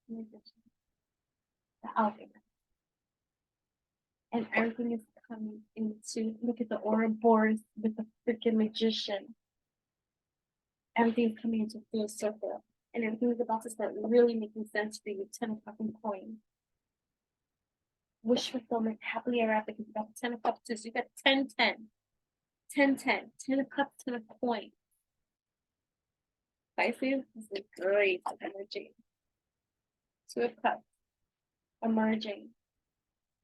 the alchemist. And everything is coming into, look at the Ouroboros with the freaking magician. Everything's coming into full circle. And everything is about to start really making sense for you. 10 of fucking coins. Wish fulfillment, happily ever after, because you got 10 of cups too. So you got 10, 10. 10, 10. 10 of cups, 10 of coins. Pisces, this is great energy. 2 of cups. Emerging.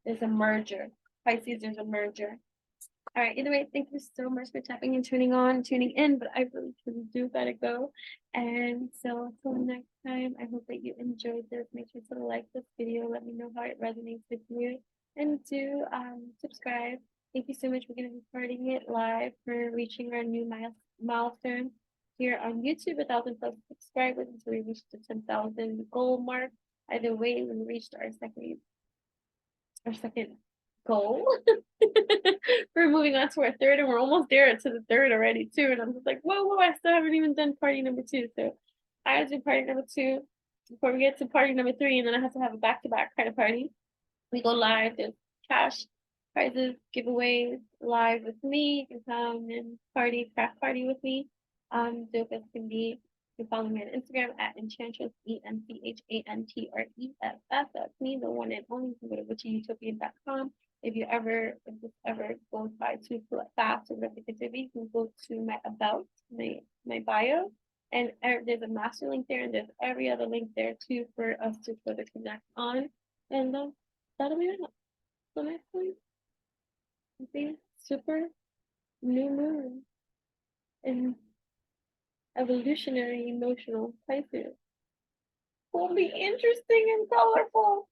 There's a merger. Pisces, there's a merger. All right, either way, thank you so much for tapping and tuning in, but I really truly do gotta go. And so until next time, I hope that you enjoyed this. Make sure to like this video, let me know how it resonates with you, and do subscribe. Thank you so much. We're gonna be starting it live for reaching our new milestone here on YouTube, 1,000 plus subscribers until we reach the 10,000 goal mark. Either way, we reached our second goal. We're moving on to our third, and we're almost there to the third already too. And I'm just like, whoa, I still haven't even done party number 2. So I have to do party number 2 before we get to party number 3, and then I have to have a back-to-back kind of party. We go live. There's cash prizes, giveaways live with me. You can come and craft party with me. Dope as can be. You can follow me on Instagram at Enchantress, ENCHANTRESS. That's me, the one and only. You can go to witchyutopian.com. If this ever goes by too fast or repetitive, you can go to my about, my my bio, and there's a master link there, and there's every other link there too for us to further connect on. And that'll be it. So next week, the super new moon and evolutionary emotional Pisces will be interesting and colorful.